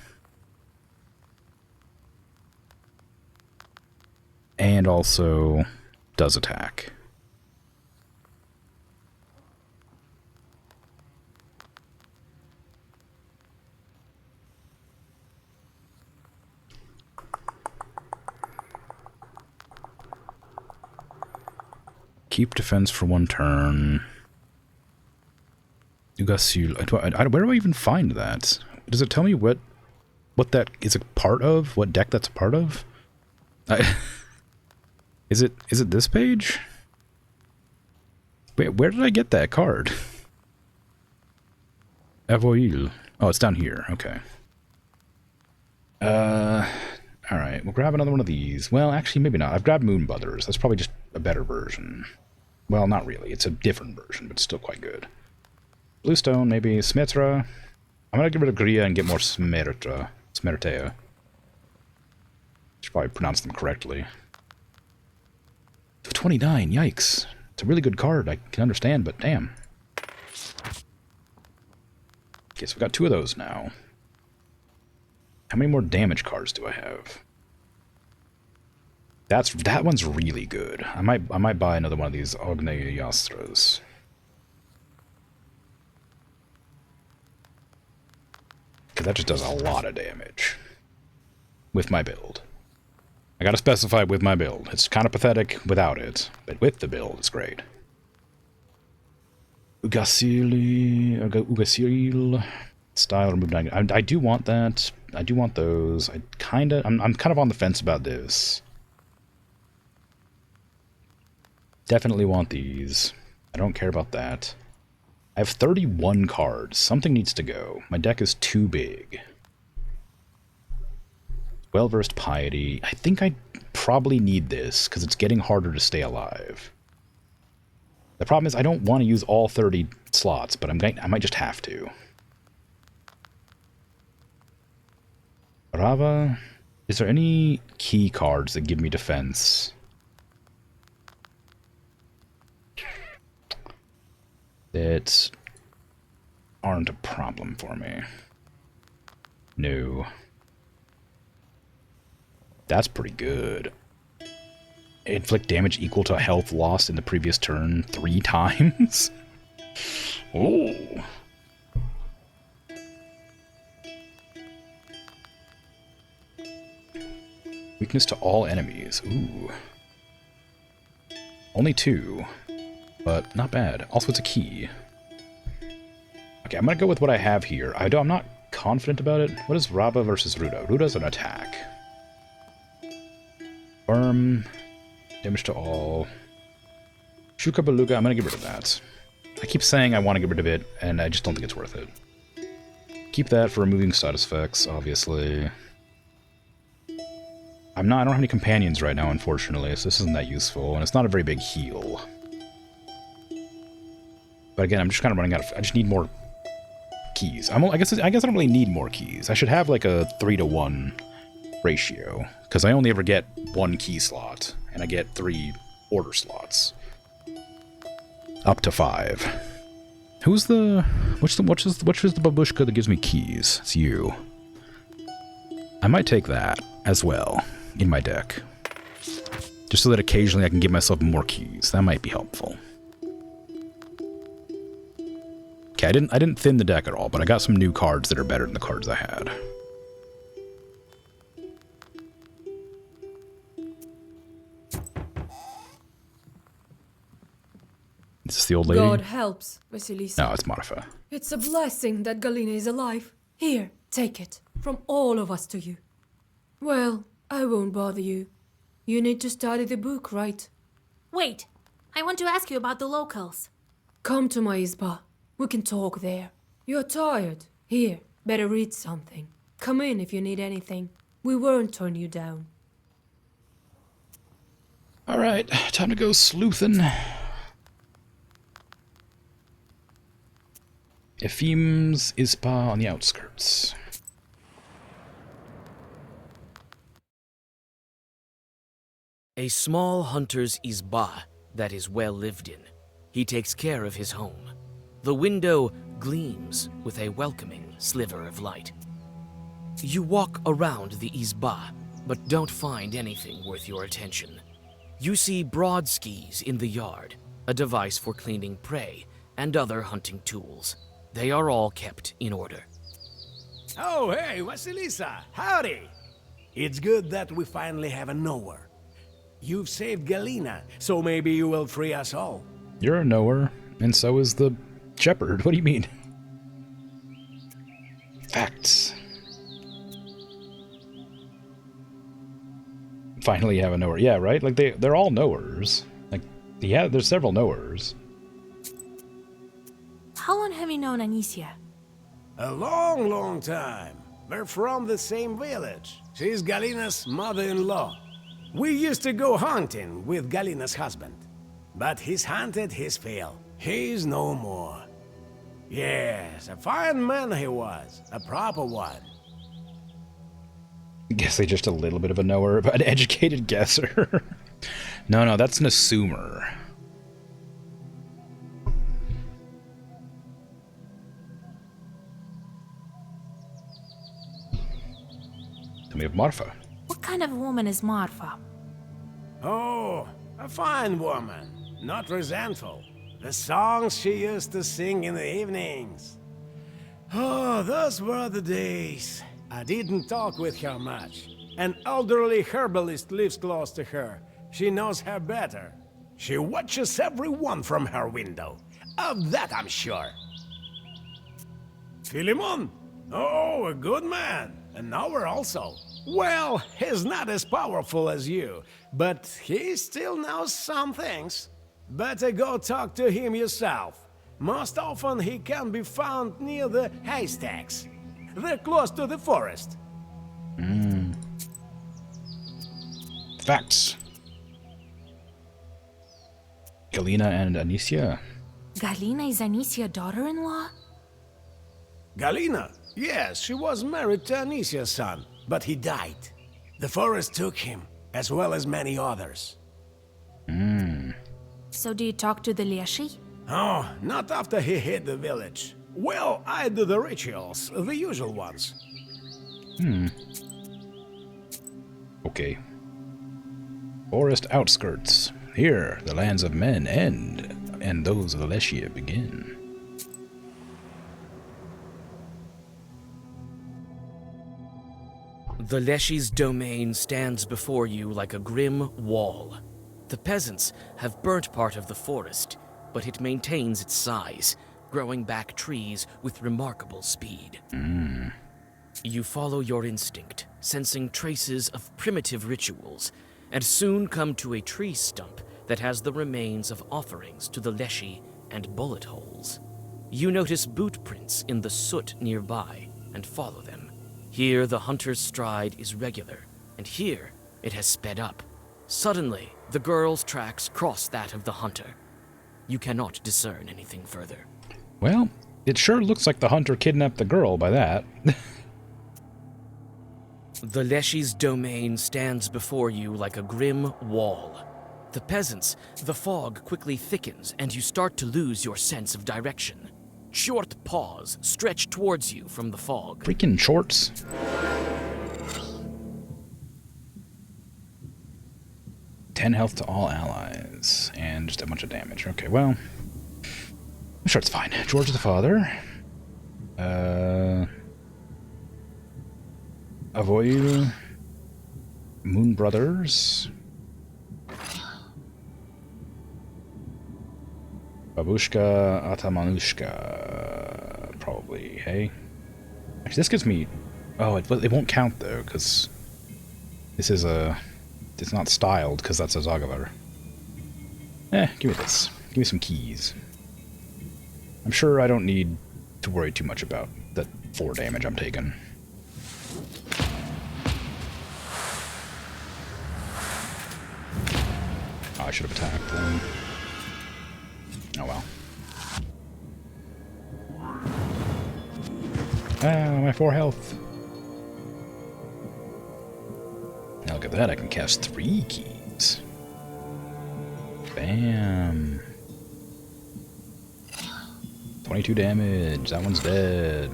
And also does attack. Keep defense for 1 turn. Where do I even find that? Does it tell me what that is a part of? What deck that's a part of? Is it this page? Wait, where did I get that card? Avoil. Oh, it's down here. Okay. Alright, we'll grab another one of these. Well, actually, maybe not. I've grabbed Moon Brothers. That's probably just a better version. Well, not really. It's a different version, but still quite good. Bluestone, maybe. Smitra. I'm gonna get rid of Gria and get more Smerta. Smertea. Should probably pronounce them correctly. 29, yikes. It's a really good card, I can understand, but damn. Okay, so we've got 2 of those now. How many more damage cards do I have? That one's really good. I might buy another one of these Ogneastras. Because that just does a lot of damage. With my build. I gotta specify with my build. It's kind of pathetic without it, but with the build, it's great. Ugasil, style, remove 9. I do want that. I do want those. I'm kind of on the fence about this. Definitely want these. I don't care about that. I have 31 cards. Something needs to go. My deck is too big. Well-versed piety. I think I probably need this, because it's getting harder to stay alive. The problem is I don't want to use all 30 slots, but I might just have to. Rava. Is there any key cards that give me defense? That aren't a problem for me. No. That's pretty good. Inflict damage equal to health lost in the previous turn 3 times? Oh. Weakness to all enemies. Ooh. Only 2. But not bad. Also, it's a key. Okay, I'm gonna go with what I have here. I'm not confident about it. What is Raba versus Ruda? Ruda's an attack. Firm. Damage to all. Shuka Beluga, I'm gonna get rid of that. I keep saying I want to get rid of it, and I just don't think it's worth it. Keep that for removing status effects, obviously. I don't have any companions right now, unfortunately, so this isn't that useful, and it's not a very big heal. But again, I'm just kind of running out of... I just need more keys. I guess I don't really need more keys. I should have like a 3-to-1 ratio, because I only ever get 1 key slot, and I get 3 order slots. Up to 5. Which is the babushka that gives me keys? It's you. I might take that as well in my deck. Just so that occasionally I can give myself more keys. That might be helpful. Okay, I didn't thin the deck at all, but I got some new cards that are better than the cards I had. Is this the old lady? God helps, Vasilisa. No, it's Marfa. It's a blessing that Galina is alive. Here, take it. From all of us to you. Well, I won't bother you. You need to study the book, right? Wait, I want to ask you about the locals. Come to my izba. We can talk there. You're tired. Here, better read something. Come in if you need anything. We won't turn you down. Alright, time to go sleuthing. Ephem's Ispa on the outskirts. A small hunter's izba that is well lived in. He takes care of his home. The window gleams with a welcoming sliver of light. You walk around the izba, but don't find anything worth your attention. You see broad skis in the yard, a device for cleaning prey and other hunting tools. They are all kept in order. Oh, hey, Vasilisa, howdy! It's good that we finally have a knower. You've saved Galina, so maybe you will free us all. You're a knower, and so is the shepherd. What do you mean? Facts. Finally have a knower. Yeah, right? Like, they're all knowers. Like, yeah, there's several knowers. How long have you known Anicia? A long, long time. We're from the same village. She's Galina's mother-in-law. We used to go hunting with Galina's husband. But he's hunted his fill. He's no more. Yes, a fine man he was. A proper one. I guess they just a little bit of a knower, but an educated guesser. No, that's an assumer. Then we have Marfa. What kind of woman is Marfa? Oh, a fine woman. Not resentful. The songs she used to sing in the evenings. Oh, those were the days. I didn't talk with her much. An elderly herbalist lives close to her. She knows her better. She watches everyone from her window. Of that I'm sure. Philemon? Oh, a good man. A knower also. Well, he's not as powerful as you, but he still knows some things. Better go talk to him yourself. Most often he can be found near the haystacks. They're close to the forest. Facts. Galina and Anicia. Galina is Anicia's daughter-in-law? Galina? Yes, she was married to Anicia's son, but he died. The forest took him, as well as many others. So do you talk to the Leshi? Oh, not after he hit the village. Well, I do the rituals, the usual ones. Okay. Forest outskirts. Here, the lands of men end, and those of the Leshia begin. The Leshi's domain stands before you like a grim wall. The peasants have burnt part of the forest, but it maintains its size, growing back trees with remarkable speed. You follow your instinct, sensing traces of primitive rituals, and soon come to a tree stump that has the remains of offerings to the Leshi and bullet holes. You notice boot prints in the soot nearby and follow them. Here the hunter's stride is regular, and here it has sped up. Suddenly, the girl's tracks cross that of the hunter. You cannot discern anything further. Well, it sure looks like the hunter kidnapped the girl by that. The Leshi's domain stands before you like a grim wall. The peasants, the fog quickly thickens and you start to lose your sense of direction. Short paws stretch towards you from the fog. Freaking shorts. "10 health to all allies, and just a bunch of damage." Okay, well, I'm sure it's fine. George the father. Avoid Moon Brothers. Babushka Atamanushka. Probably, hey? Actually, this gives me... Oh, it won't count, though, because this is a... It's not styled, because that's a Zagavar. Give me this. Give me some keys. I'm sure I don't need to worry too much about that 4 damage I'm taking. Oh, I should have attacked them. Oh well. Ah, my 4 health. Now look at that, I can cast 3 keys. Bam. 22 damage. That one's dead.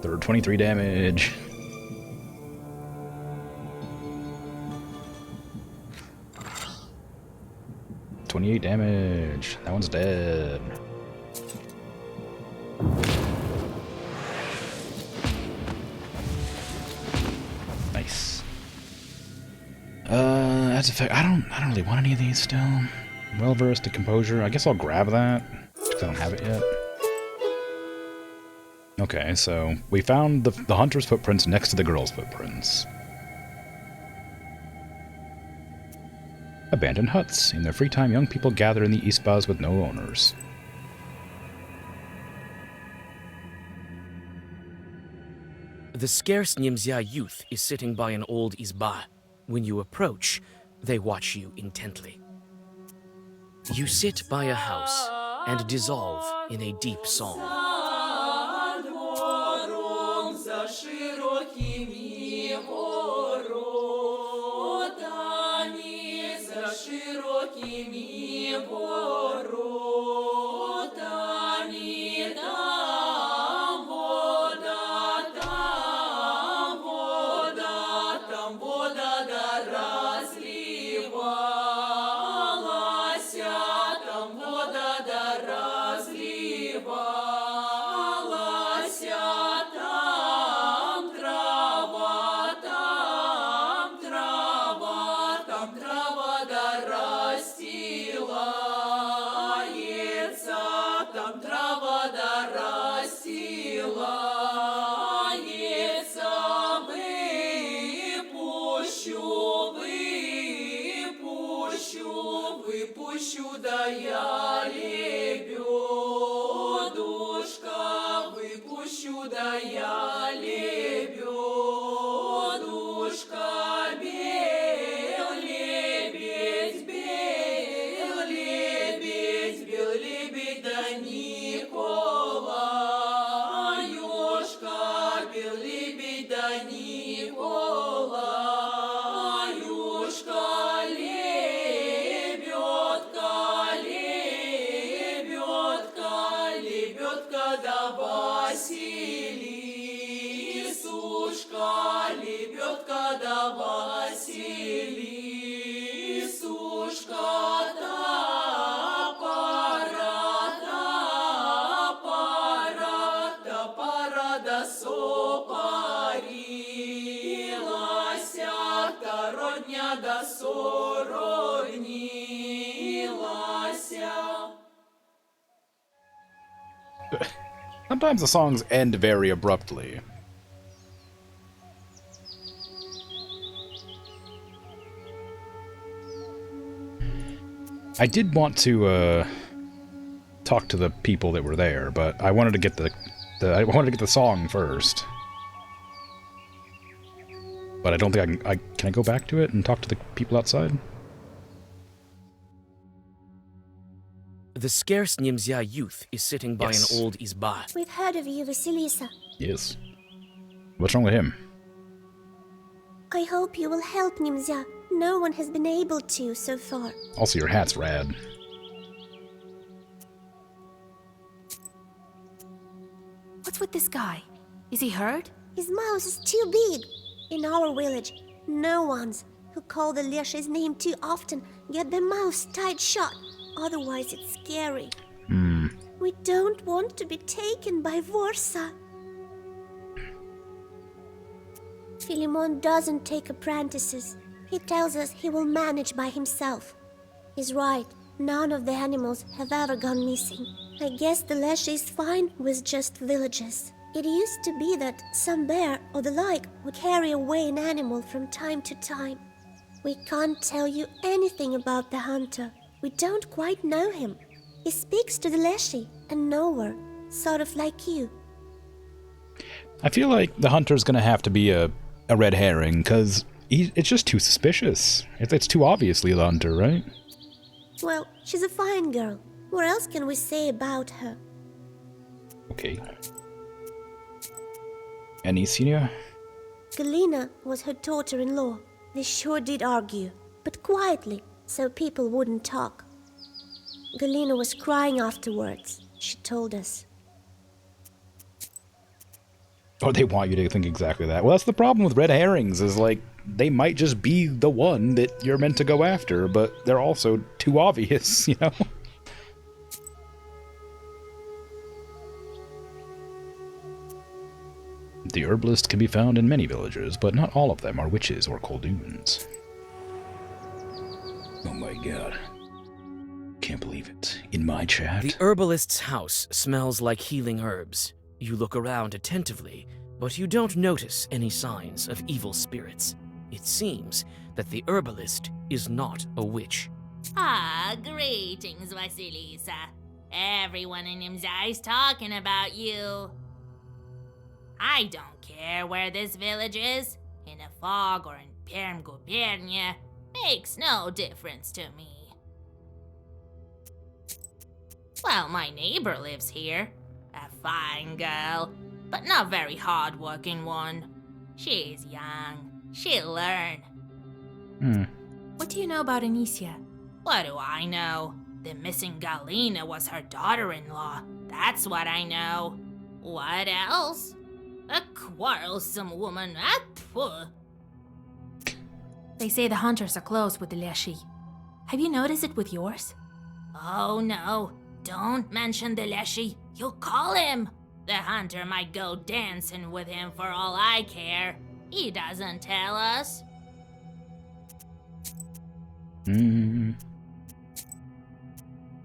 Third 23 damage. $28 damage. That one's dead. Nice. That's effect. I don't really want any of these still. Well versed to composure. I guess I'll grab that because I don't have it yet. Okay, so we found the hunter's footprints next to the girl's footprints. Abandoned huts. In their free time, young people gather in the isbas with no owners. The scarce Nimzia youth is sitting by an old isba. When you approach, they watch you intently. You sit by a house and dissolve in a deep song. Sometimes the songs end very abruptly. I did want to talk to the people that were there, but I wanted to get I wanted to get the song first. But I don't think can I go back to it and talk to the people outside? The scarce Nimzia youth is sitting by an old isba. We've heard of you, Vasilisa. Yes. What's wrong with him? I hope you will help Nimzia. No one has been able to so far. Also, your hat's rad. What's with this guy? Is he hurt? His mouth is too big. In our village, no ones who call the Leshy's name too often get their mouths tied shut. Otherwise, it's scary. We don't want to be taken by Vorsa. Philemon doesn't take apprentices. He tells us he will manage by himself. He's right. None of the animals have ever gone missing. I guess the Leshy is fine with just villagers. It used to be that some bear or the like would carry away an animal from time to time. We can't tell you anything about the hunter. We don't quite know him. He speaks to the Leshy and nowhere, sort of like you. I feel like the hunter's gonna have to be a red herring, because it's just too suspicious. It's too obviously the hunter, right? Well, she's a fine girl. What else can we say about her? Okay. Any senior? Galina was her daughter-in-law. They sure did argue. but quietly, so people wouldn't talk. Galina was crying afterwards, she told us. Or they want you to think exactly that. Well, that's the problem with red herrings, is like, they might just be the one that you're meant to go after, but they're also too obvious, you know? The herbalist can be found in many villages, but not all of them are witches or coldoons. Oh my god. Can't believe it. In my chat. The herbalist's house smells like healing herbs. You look around attentively, but you don't notice any signs of evil spirits. It seems that the herbalist is not a witch. Ah, greetings, Vasilisa. Everyone in Nimza is talking about you. I don't care where this village is, in a fog or in Perm Gubernia, makes no difference to me. Well, my neighbor lives here. A fine girl, but not very hard-working one. She's young. She'll learn. What do you know about Anicia? What do I know? The missing Galina was her daughter-in-law. That's what I know. What else? A quarrelsome woman. They say the hunters are close with the Leshy. Have you noticed it with yours? Oh no, don't mention the Leshy. You'll call him. The hunter might go dancing with him for all I care. He doesn't tell us.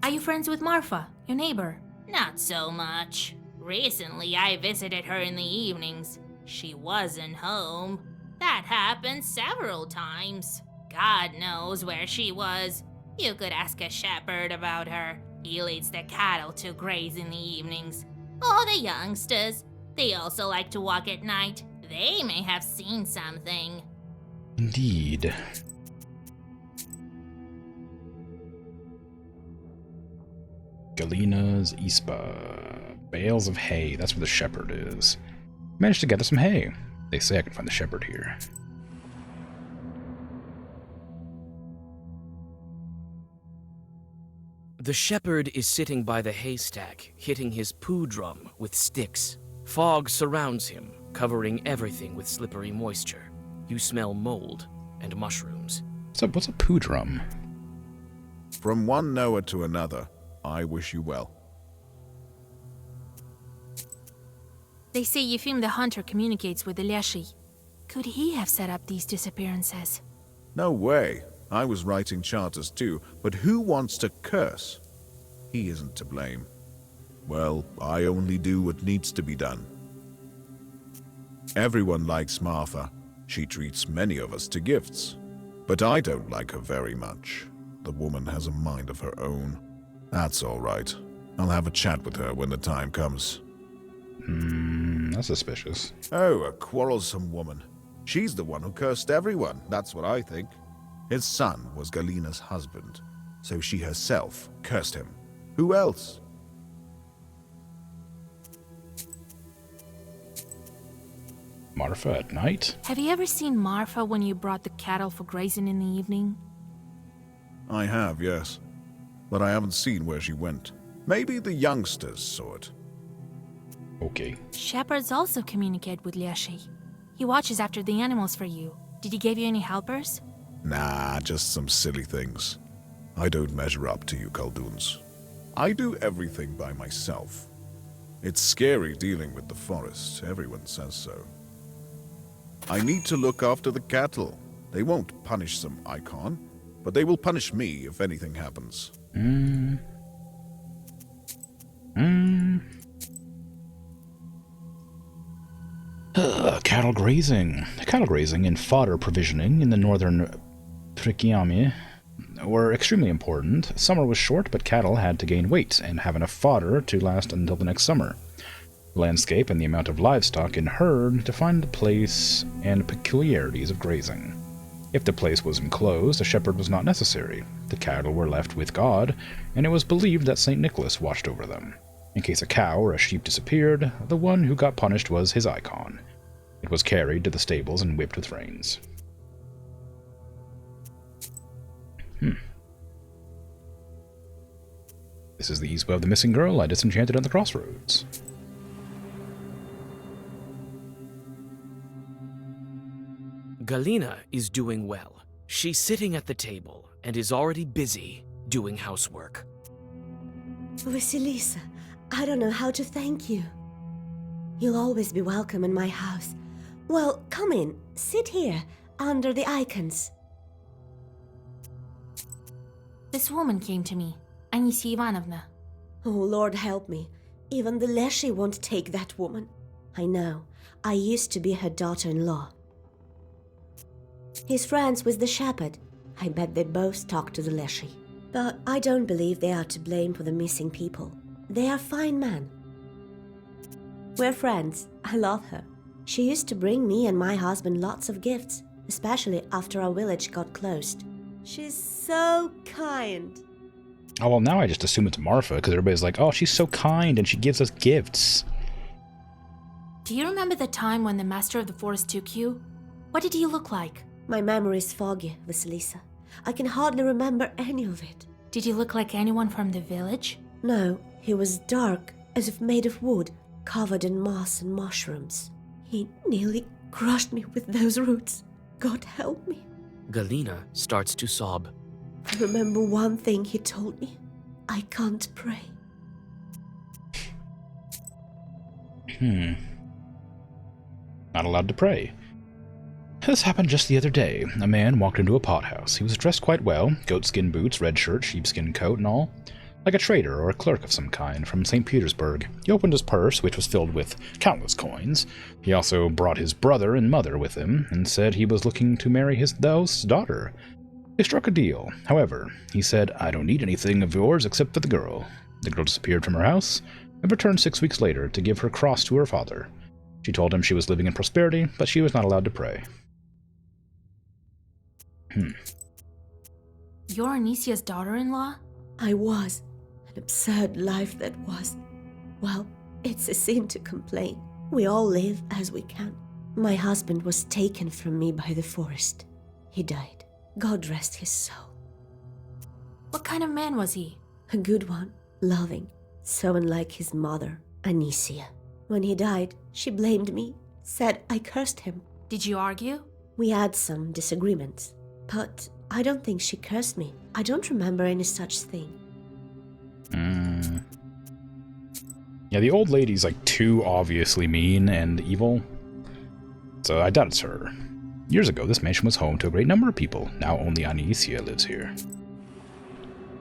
Are you friends with Marfa, your neighbor? Not so much. Recently, I visited her in the evenings. She wasn't home. That happened several times. God knows where she was. You could ask a shepherd about her. He leads the cattle to graze in the evenings. Oh, the youngsters. They also like to walk at night. They may have seen something. Indeed. Galina's Ispa. Bales of hay. That's where the shepherd is. Managed to gather some hay. They say I can find the shepherd here. The shepherd is sitting by the haystack, hitting his poo drum with sticks. Fog surrounds him, covering everything with slippery moisture. You smell mold and mushrooms. What's a poo drum? From one Noah to another, I wish you well. They say Yefim the hunter communicates with the Leshy. Could he have set up these disappearances? No way. I was writing charters too, but who wants to curse? He isn't to blame. Well, I only do what needs to be done. Everyone likes Marfa. She treats many of us to gifts. But I don't like her very much. The woman has a mind of her own. That's all right. I'll have a chat with her when the time comes. That's suspicious. Oh, a quarrelsome woman. She's the one who cursed everyone, that's what I think. His son was Galina's husband, so she herself cursed him. Who else? Marfa at night? Have you ever seen Marfa when you brought the cattle for grazing in the evening? I have, yes. But I haven't seen where she went. Maybe the youngsters saw it. Okay. Shepherds also communicate with Leshy. He watches after the animals for you. Did he give you any helpers? Nah, just some silly things. I don't measure up to you Khaldoons. I do everything by myself. It's scary dealing with the forest, everyone says so. I need to look after the cattle. They won't punish some icon, but they will punish me if anything happens. Cattle grazing. Cattle grazing and fodder provisioning in the northern Prikiami were extremely important. Summer was short, but cattle had to gain weight and have enough fodder to last until the next summer. The landscape and the amount of livestock in herd defined the place and peculiarities of grazing. If the place was enclosed, a shepherd was not necessary. The cattle were left with God, and it was believed that St. Nicholas watched over them. In case a cow or a sheep disappeared, the one who got punished was his icon. It was carried to the stables and whipped with reins. This is the east of the missing girl I disenchanted at the crossroads. Galina is doing well. She's sitting at the table and is already busy doing housework. Vasilisa, I don't know how to thank you. You'll always be welcome in my house. Well, come in, sit here, under the icons. This woman came to me, Anisia Ivanovna. Oh, Lord help me. Even the Leshy won't take that woman. I know. I used to be her daughter-in-law. He's friends with the shepherd. I bet they both talk to the Leshy. But I don't believe they are to blame for the missing people. They are fine men. We're friends. I love her. She used to bring me and my husband lots of gifts, especially after our village got closed. She's so kind. Oh, well, now I just assume it's Marfa, because everybody's like, oh, she's so kind, and she gives us gifts. Do you remember the time when the Master of the Forest took you? What did he look like? My memory is foggy, Vasilisa. I can hardly remember any of it. Did he look like anyone from the village? No, he was dark, as if made of wood, covered in moss and mushrooms. He nearly crushed me with those roots. God help me. Galina starts to sob. I remember one thing he told me. I can't pray. Not allowed to pray. This happened just the other day. A man walked into a pothouse. He was dressed quite well, goatskin boots, red shirt, sheepskin coat, and all. Like a trader or a clerk of some kind from St. Petersburg. He opened his purse, which was filled with countless coins. He also brought his brother and mother with him, and said he was looking to marry his host's daughter. They struck a deal. However, he said, I don't need anything of yours except for the girl. The girl disappeared from her house, and returned 6 weeks later to give her cross to her father. She told him she was living in prosperity, but she was not allowed to pray. You're Anisia's daughter-in-law? I was. An absurd life that was. Well, it's a sin to complain. We all live as we can. My husband was taken from me by the forest. He died. God rest his soul. What kind of man was he? A good one, loving, so unlike his mother, Anisia. When he died, she blamed me, said I cursed him. Did you argue? We had some disagreements, but I don't think she cursed me. I don't remember any such thing. Yeah, the old lady's like too obviously mean and evil, so I doubt it's her. Years ago, this mansion was home to a great number of people. Now only Anisia lives here.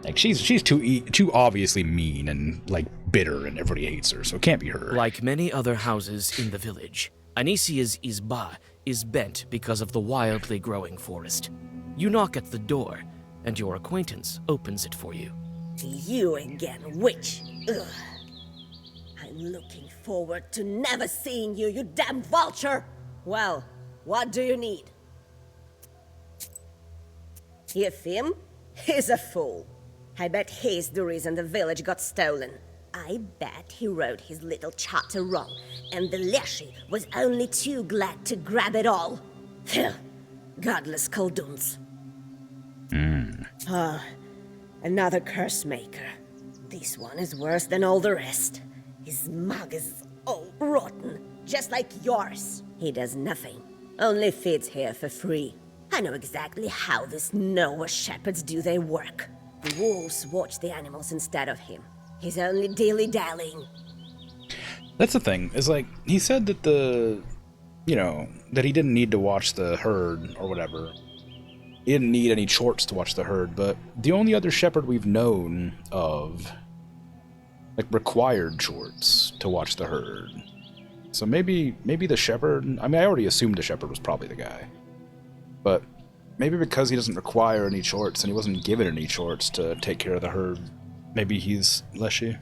Like, she's too obviously mean and, like, bitter, and everybody hates her, so it can't be her. Like many other houses in the village, Anisia's izba is bent because of the wildly growing forest. You knock at the door, and your acquaintance opens it for you. You again, witch! Ugh. I'm looking forward to never seeing you, you damn vulture! Well, what do you need? Yefim? He's a fool. I bet he's the reason the village got stolen. I bet he wrote his little charter wrong, and the Leshy was only too glad to grab it all. Phew. Godless Kolduns. Another curse maker. This one is worse than all the rest. His mug is all rotten, just like yours. He does nothing, only feeds here for free. I know exactly how these Noah shepherds do their work. The wolves watch the animals instead of him. He's only dilly-dallying. That's the thing, is like, he said that that he didn't need to watch the herd, or whatever. He didn't need any chorts to watch the herd, but the only other shepherd we've known of, like, required chorts to watch the herd. So maybe the shepherd, I mean, I already assumed the shepherd was probably the guy. But maybe because he doesn't require any chorts, and he wasn't given any chorts to take care of the herd, maybe he's Leshy.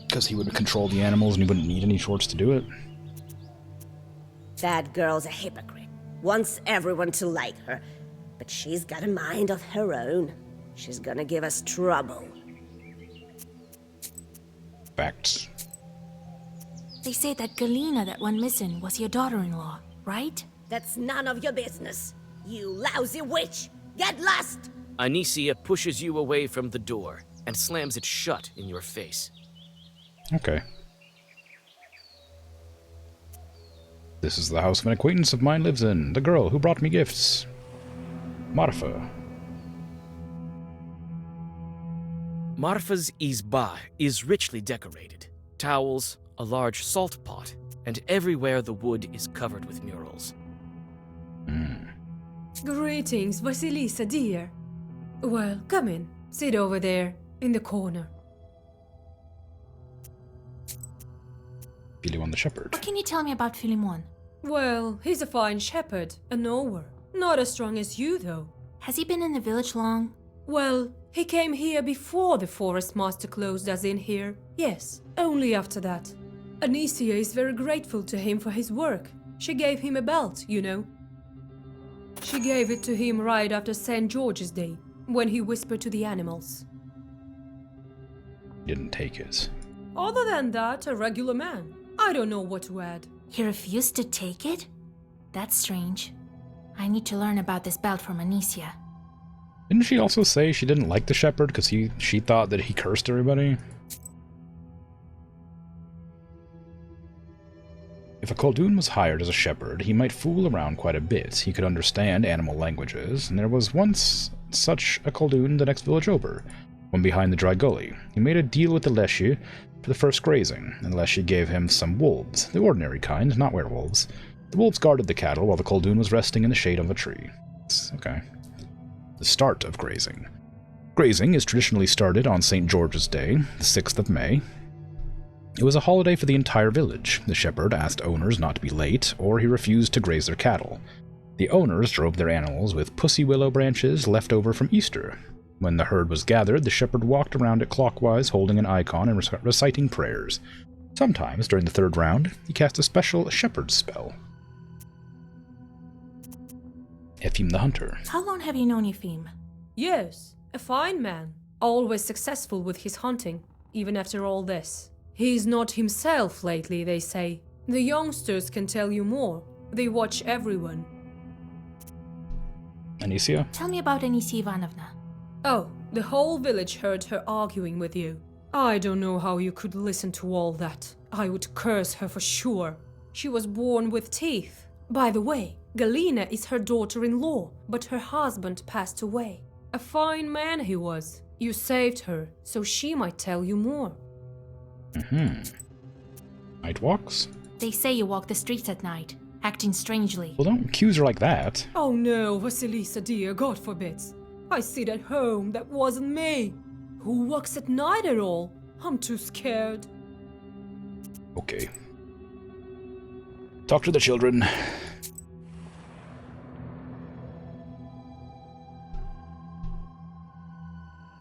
Because he would control the animals and he wouldn't need any chorts to do it. That girl's a hypocrite. Wants everyone to like her. But she's got a mind of her own. She's gonna give us trouble. Facts. They say that Galina that went missing was your daughter-in-law, right? That's none of your business. You lousy witch! Get lost! Anicia pushes you away from the door and slams it shut in your face. Okay. This is the house of an acquaintance of mine lives in. The girl who brought me gifts. Marfa. Marfa's izba is richly decorated. Towels, a large salt pot, and everywhere the wood is covered with murals. Greetings, Vasilisa, dear. Well, come in. Sit over there, in the corner. Philemon the shepherd. What can you tell me about Philemon? Well, he's a fine shepherd, a knower. Not as strong as you, though. Has he been in the village long? Well, he came here before the forest master closed us in here. Yes, only after that. Anicia is very grateful to him for his work. She gave him a belt, you know. She gave it to him right after St. George's Day, when he whispered to the animals. Didn't take it. Other than that, a regular man. I don't know what to add. He refused to take it? That's strange. I need to learn about this belt from Anicia. Didn't she also say she didn't like the shepherd because she thought that he cursed everybody? If a Khaldun was hired as a shepherd, he might fool around quite a bit. He could understand animal languages, and there was once such a Khaldun the next village over, one behind the dry gully. He made a deal with the Leshy for the first grazing, and Leshy gave him some wolves, the ordinary kind, not werewolves. The wolves guarded the cattle while the Khaldun was resting in the shade of a tree. Okay. The start of grazing. Grazing is traditionally started on St. George's Day, the 6th of May. It was a holiday for the entire village. The shepherd asked owners not to be late, or he refused to graze their cattle. The owners drove their animals with pussy willow branches left over from Easter. When the herd was gathered, the shepherd walked around it clockwise, holding an icon and reciting prayers. Sometimes, during the third round, he cast a special shepherd's spell. Ephim the Hunter. How long have you known Ephim? Yes, a fine man. Always successful with his hunting, even after all this. He's not himself lately, they say. The youngsters can tell you more. They watch everyone. Anicia? Tell me about Anisia Ivanovna. Oh, the whole village heard her arguing with you. I don't know how you could listen to all that. I would curse her for sure. She was born with teeth. By the way, Galina is her daughter-in-law, but her husband passed away. A fine man he was. You saved her, so she might tell you more. Night walks? They say you walk the streets at night, acting strangely. Well, don't accuse her like that. Oh no, Vasilisa dear, God forbids. I sit at home, that wasn't me. Who walks at night at all? I'm too scared. Okay. Talk to the children.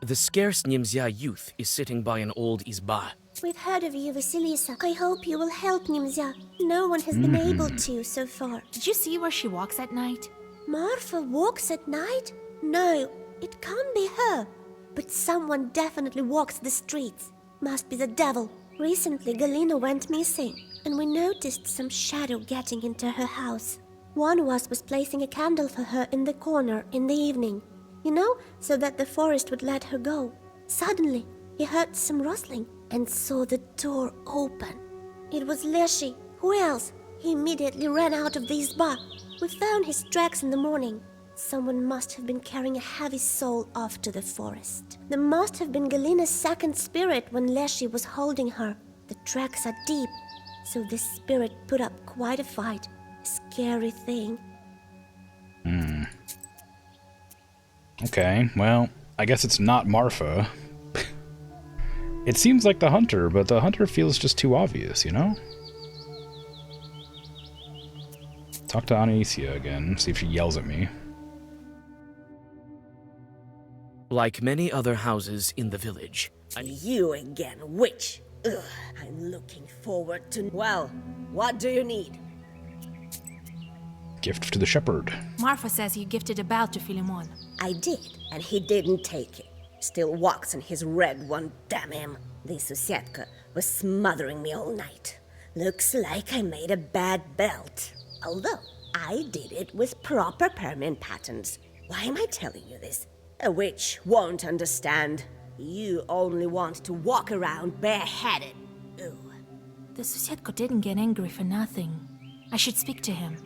The scarce Nimzia youth is sitting by an old izba. We've heard of you, Vasilisa. I hope you will help Nimzia. No one has been able to so far. Did you see where she walks at night? Marfa walks at night? No, it can't be her. But someone definitely walks the streets. Must be the devil. Recently, Galina went missing, and we noticed some shadow getting into her house. One of us was placing a candle for her in the corner in the evening. You know, so that the forest would let her go. Suddenly, he heard some rustling and saw the door open. It was Leshy. Who else? He immediately ran out of the izba. We found his tracks in the morning. Someone must have been carrying a heavy soul off to the forest. There must have been Galina's second spirit when Leshy was holding her. The tracks are deep, so this spirit put up quite a fight. A scary thing. Okay, well, I guess it's not Marfa. It seems like the hunter, but the hunter feels just too obvious, you know? Talk to Anicia again, see if she yells at me. Like many other houses in the village, You again, witch! Ugh, I'm looking forward to... Well, what do you need? Gift to the shepherd. Marfa says you gifted a belt to Philemon. I did, and he didn't take it. Still walks in his red one, damn him. The Susietka was smothering me all night. Looks like I made a bad belt. Although, I did it with proper permanent patterns. Why am I telling you this? A witch won't understand. You only want to walk around bareheaded. Ooh. The Susiedko didn't get angry for nothing. I should speak to him.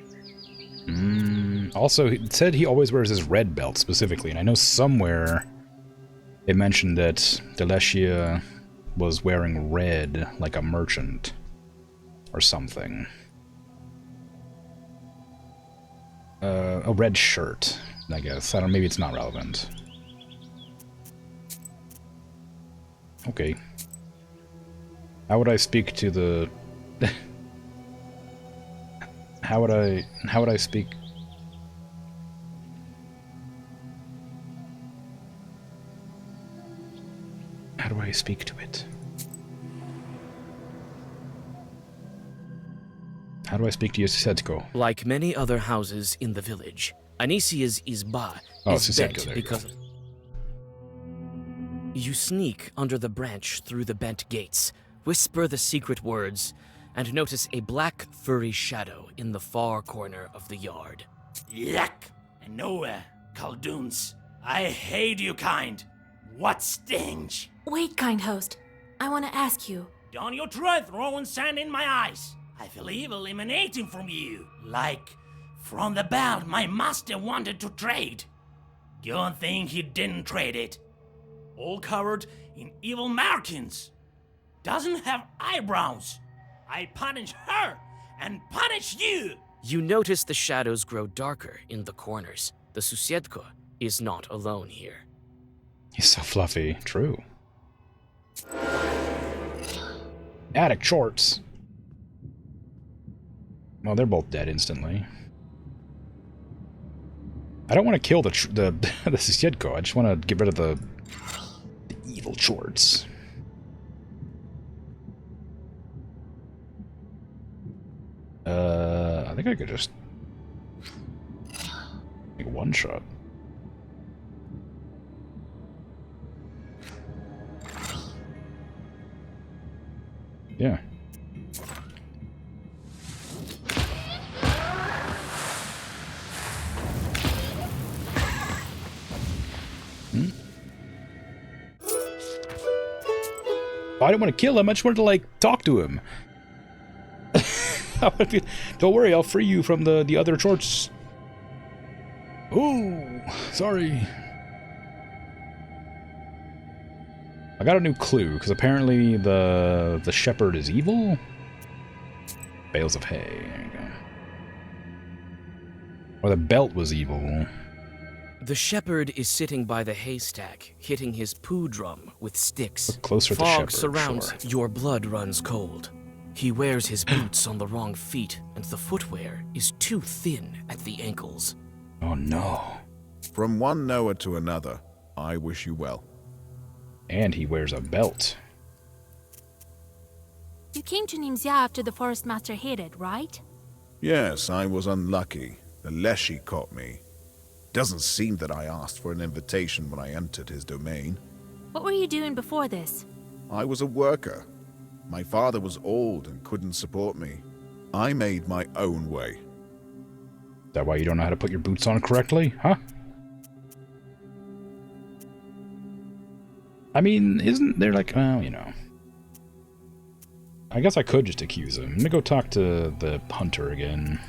Also, it said he always wears his red belt specifically, and I know somewhere it mentioned that Deleshia was wearing red like a merchant or something. A red shirt, I guess. I don't. Maybe it's not relevant. Okay. How would I speak to the? How would I speak? How do I speak to it? How do I speak to Susiedko? Like many other houses in the village, Anisia's izba is bent because of... You sneak under the branch through the bent gates, whisper the secret words, and notice a black, furry shadow in the far corner of the yard. Yuck! And nowhere, Khaldoons. I hate you kind. What stench! Wait, kind host. I want to ask you. Don't you try throwing sand in my eyes. I feel evil emanating from you. Like from the belt my master wanted to trade. Good thing he didn't trade it. All covered in evil markings. Doesn't have eyebrows. I punish her and punish you. You notice the shadows grow darker in the corners. The Susiedko is not alone here. He's so fluffy. True. Attic shorts. Well, they're both dead instantly. I don't want to kill the Susiedko. I just want to get rid of the evil shorts. I think I could just make one shot. Yeah. I didn't want to kill him, I just wanted to, like, talk to him. Don't worry, I'll free you from the other shorts. Oh, sorry. I got a new clue, because apparently the shepherd is evil? Bales of hay, there you go. Or the belt was evil. The shepherd is sitting by the haystack, hitting his poo drum with sticks. Look closer at the Fog shepherd, surrounds. sure. Your blood runs cold. He wears his boots on the wrong feet, and the footwear is too thin at the ankles. Oh no. From one Noah to another, I wish you well. And he wears a belt. You came to Nimzia after the forest master hid it, right? Yes, I was unlucky. The Leshy caught me. Doesn't seem that I asked for an invitation when I entered his domain. What were you doing before this? I was a worker. My father was old and couldn't support me. I made my own way. Is that why you don't know how to put your boots on correctly, huh? I mean, isn't there like, well, you know. I guess I could just accuse him. Let me go talk to the hunter again.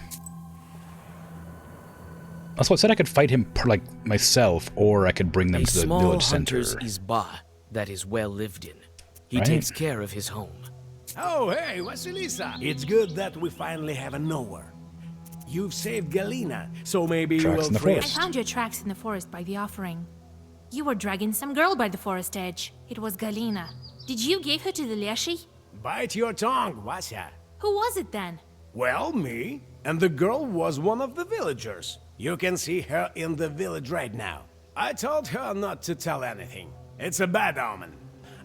Also, it said I could fight him like myself, or I could bring them to the village center. A small hunter's izba that is well lived in. He Right. takes care of his home. Oh, hey, Vasilisa. It's good that we finally have a knower. You've saved Galina, so maybe you Tracks will in the free I forest. found your tracks in the forest by the offering. You were dragging some girl by the forest edge. It was Galina. Did you give her to the Leshy? Bite your tongue, Vasya. Who was it then? Well, me. And the girl was one of the villagers. You can see her in the village right now. I told her not to tell anything. It's a bad omen.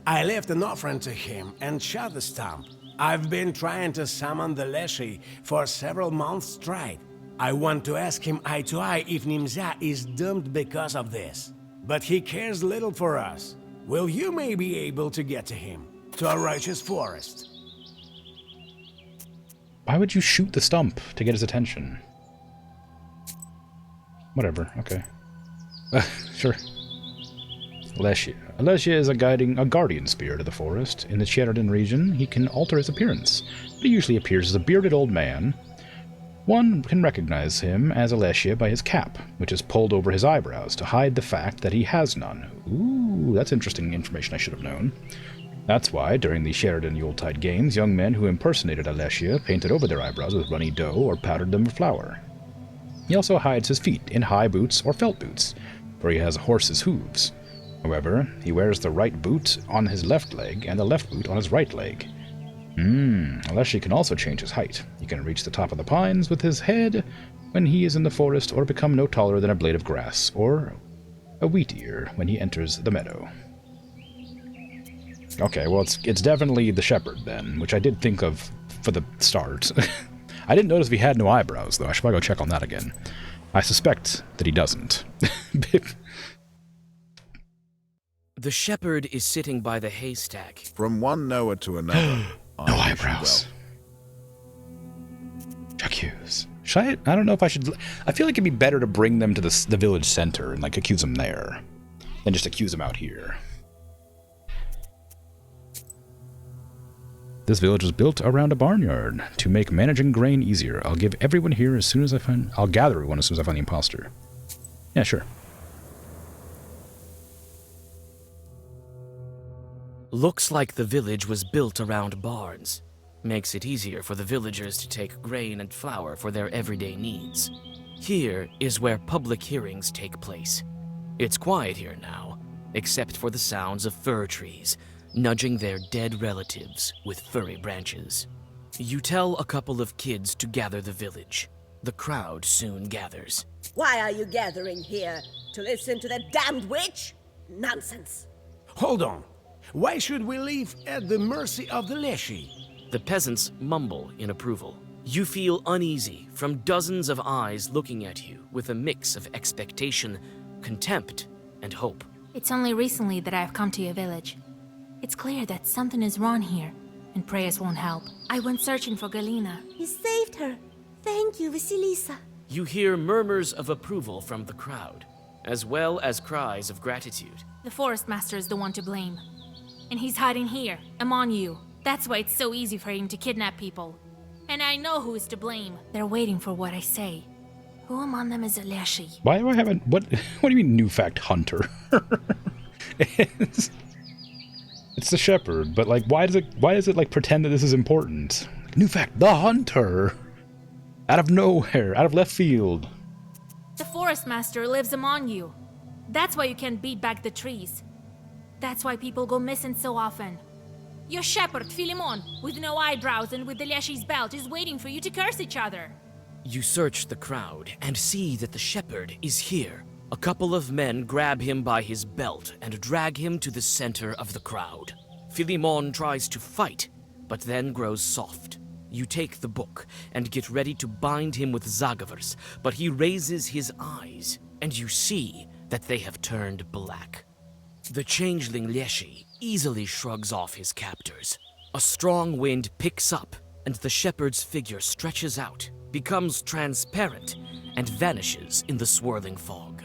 I left an offering to him and shot the stump. I've been trying to summon the Leshy for several months straight. I want to ask him eye to eye if Nimzia is doomed because of this. But he cares little for us. Will you maybe be able to get to him? To a righteous forest? Why would you shoot the stump to get his attention? Whatever, okay. Sure. Alessia. Alessia is a guardian spirit of the forest. In the Sheridan region, he can alter his appearance, but he usually appears as a bearded old man. One can recognize him as Alessia by his cap, which is pulled over his eyebrows to hide the fact that he has none. Ooh, that's interesting information I should have known. That's why, during the Sheridan Yuletide Games, young men who impersonated Alessia painted over their eyebrows with runny dough or powdered them with flour. He also hides his feet in high boots or felt boots, for he has a horse's hooves. However, he wears the right boot on his left leg and the left boot on his right leg. Alessia can also change his height. He can reach the top of the pines with his head when he is in the forest, or become no taller than a blade of grass, or a wheat ear when he enters the meadow. Okay, well, it's definitely the shepherd, then, which I did think of for the start. I didn't notice if he had no eyebrows, though. I should probably go check on that again. I suspect that he doesn't. The shepherd is sitting by the haystack. From one Noah to another. No eyebrows. Accuse. Should I don't know if I should. I feel like it'd be better to bring them to the village center and like accuse them there, than just accuse them out here. This village was built around a barnyard to make managing grain easier. I'll give everyone here as soon as I find. I'll gather everyone as soon as I find the imposter. Yeah, sure. Looks like the village was built around barns. Makes it easier for the villagers to take grain and flour for their everyday needs. Here is where public hearings take place. It's quiet here now, except for the sounds of fir trees, nudging their dead relatives with furry branches. You tell a couple of kids to gather the village. The crowd soon gathers. Why are you gathering here? To listen to that damned witch? Nonsense. Hold on. Why should we leave at the mercy of the Leshy? The peasants mumble in approval. You feel uneasy from dozens of eyes looking at you with a mix of expectation, contempt, and hope. It's only recently that I've come to your village. It's clear that something is wrong here, and prayers won't help. I went searching for Galina. You saved her. Thank you, Vasilisa. You hear murmurs of approval from the crowd, as well as cries of gratitude. The Forest Master is the one to blame. And he's hiding here, among you. That's why it's so easy for him to kidnap people. And I know who is to blame. They're waiting for what I say. Who among them is Aleshi? Why do I have a... What do you mean, new fact hunter? It's the shepherd, but like, why does it like pretend that this is important? New fact, the hunter! Out of nowhere, out of left field. The Forest Master lives among you. That's why you can't beat back the trees. That's why people go missing so often. Your shepherd, Philemon, with no eyebrows and with the Leshy's belt, is waiting for you to curse each other. You search the crowd and see that the shepherd is here. A couple of men grab him by his belt and drag him to the center of the crowd. Philemon tries to fight, but then grows soft. You take the book and get ready to bind him with zagavers, but he raises his eyes, and you see that they have turned black. The changeling Leshy easily shrugs off his captors. A strong wind picks up, and the shepherd's figure stretches out, becomes transparent, and vanishes in the swirling fog.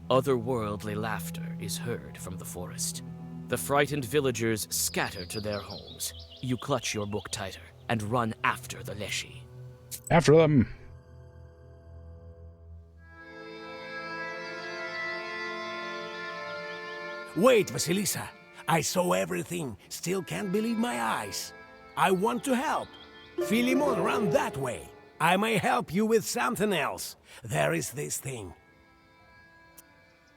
Otherworldly laughter is heard from the forest. The frightened villagers scatter to their homes. You clutch your book tighter and run after the Leshy. After them! Wait, Vasilisa. I saw everything. Still can't believe my eyes. I want to help. Philemon, run that way. I may help you with something else. There is this thing.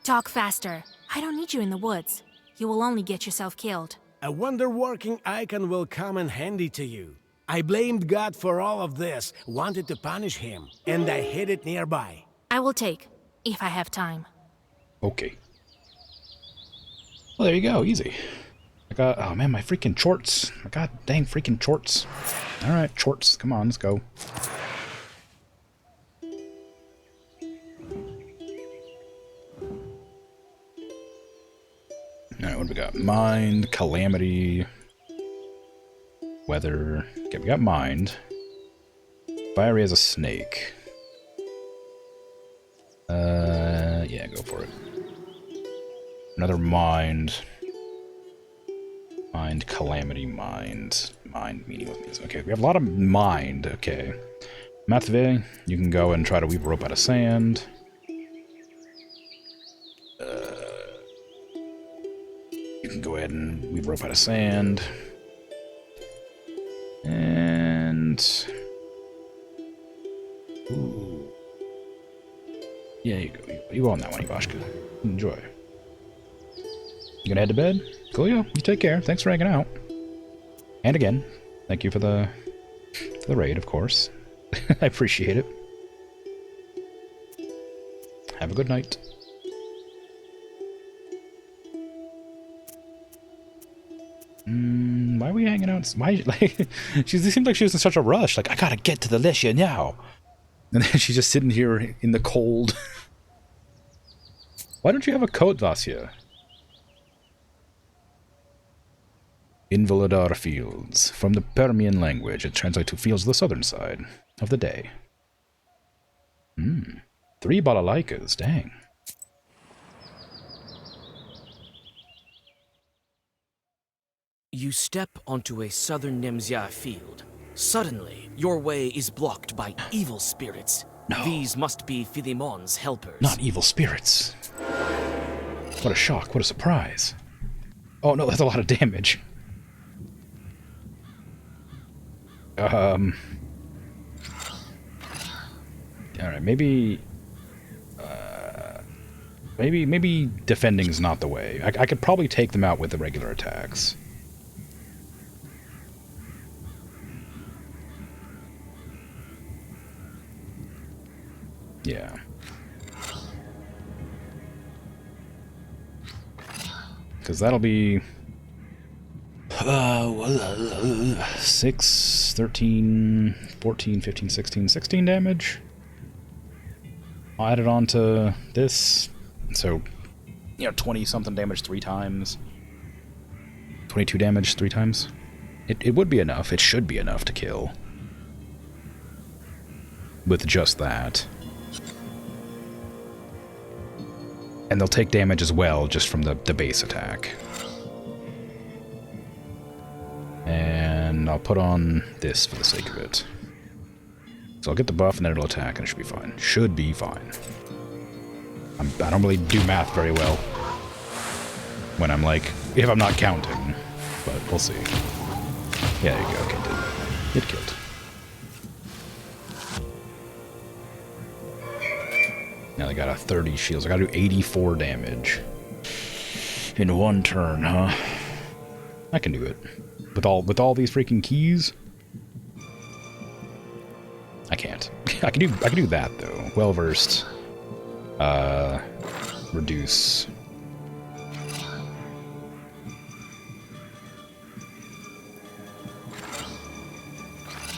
Talk faster. I don't need you in the woods. You will only get yourself killed. A wonder-working icon will come in handy to you. I blamed God for all of this, wanted to punish him, and I hid it nearby. I will take, if I have time. Okay. Well, there you go. Easy. I got... Oh, man, my freaking shorts. My god dang freaking shorts. Alright, shorts. Come on, let's go. Alright, what do we got? Mind, calamity, weather. Okay, we got mind. Fiery as a snake. Yeah, go for it. Another mind. Mind, calamity, mind. Mind, meaningless means. Okay, we have a lot of mind. Okay. Matvey, you can go and try to weave a rope out of sand. You can go ahead and weave a rope out of sand. And... Ooh. Yeah, you go. You go on that one, Ivashka. Enjoy. You gonna head to bed? Coolio, you take care. Thanks for hanging out. And again, thank you for the raid, of course. I appreciate it. Have a good night. Why are we hanging out? Why, like, she seemed like she was in such a rush. Like, I gotta get to the Lisha now. And then she's just sitting here in the cold. Why don't you have a coat, Vasya? Invalidar Fields. From the Permian language, it translates to fields of the southern side of the day. 3 balalaikas, dang. You step onto a southern Nemzia field. Suddenly, your way is blocked by evil spirits. No. These must be Philemon's helpers. Not evil spirits. What a shock, what a surprise. Oh no, that's a lot of damage. Alright, maybe... Maybe defending's not the way. I could probably take them out with the regular attacks. Yeah. Because that'll be... 6, 13, 14, 15, 16, 16 damage. I'll add it on to this. So, 20-something damage 3 times. 22 damage 3 times. It would be enough. It should be enough to kill. With just that. And they'll take damage as well, just from the base attack. And I'll put on this for the sake of it. So I'll get the buff and then it'll attack and it should be fine. Should be fine. I don't really do math very well. When I'm like, if I'm not counting. But we'll see. Yeah, there you go. Okay, it killed. Now I got a 30 shields. I gotta do 84 damage. In one turn, huh? I can do it. With all these freaking keys? I can't. I can do that though. Well versed. Reduce.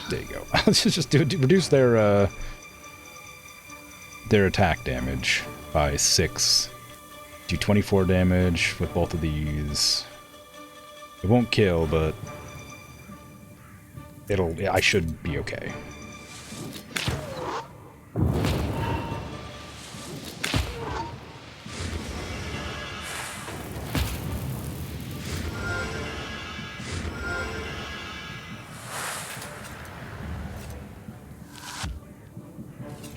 There you go. Let's just reduce their attack damage by 6. Do 24 damage with both of these. It won't kill, but I should be okay.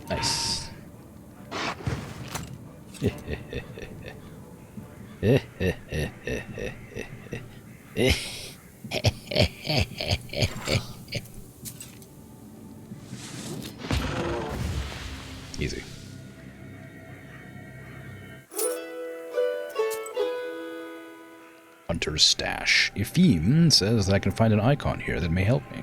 Nice. Easy. Hunter's Stash. Epheme says that I can find an icon here that may help me.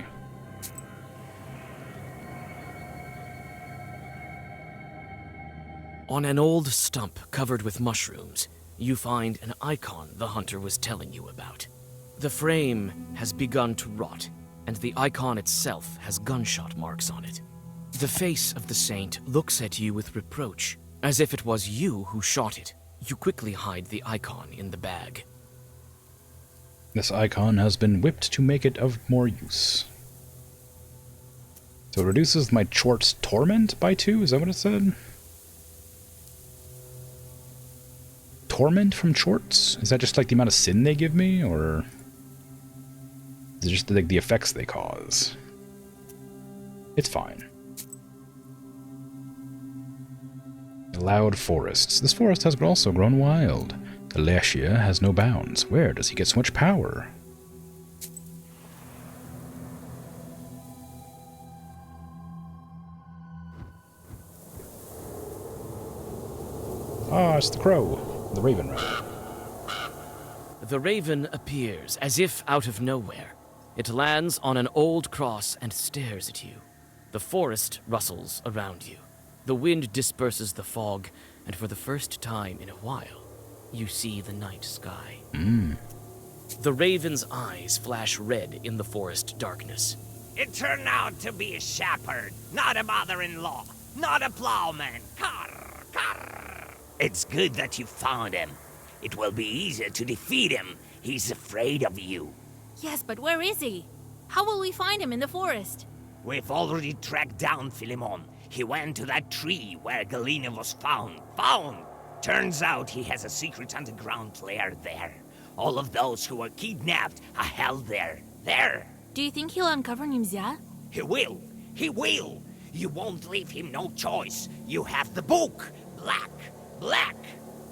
On an old stump covered with mushrooms, you find an icon the hunter was telling you about. The frame has begun to rot, and the icon itself has gunshot marks on it. The face of the saint looks at you with reproach, as if it was you who shot it. You quickly hide the icon in the bag. This icon has been whipped to make it of more use. So it reduces my Chort's Torment by 2? Is that what it said? torment from chorts? Is that just like the amount of sin they give me, or is it just like the effects they cause? It's fine. Loud forests. This forest has also grown wild. The Leshia has no bounds. Where does he get so much power? Ah, it's the crow. The raven, rather. The raven appears as if out of nowhere. It lands on an old cross and stares at you. The forest rustles around you. The wind disperses the fog, and for the first time in a while, you see the night sky. The raven's eyes flash red in the forest darkness. It turned out to be a shepherd, not a mother-in-law, not a plowman. Carr, carr. It's good that you found him. It will be easier to defeat him. He's afraid of you. Yes, but where is he? How will we find him in the forest? We've already tracked down Philemon. He went to that tree where Galena was found. Found! Turns out he has a secret underground lair there. All of those who were kidnapped are held there. There! Do you think he'll uncover Nimzia? He will! He will! You won't leave him no choice. You have the book! Black! Black!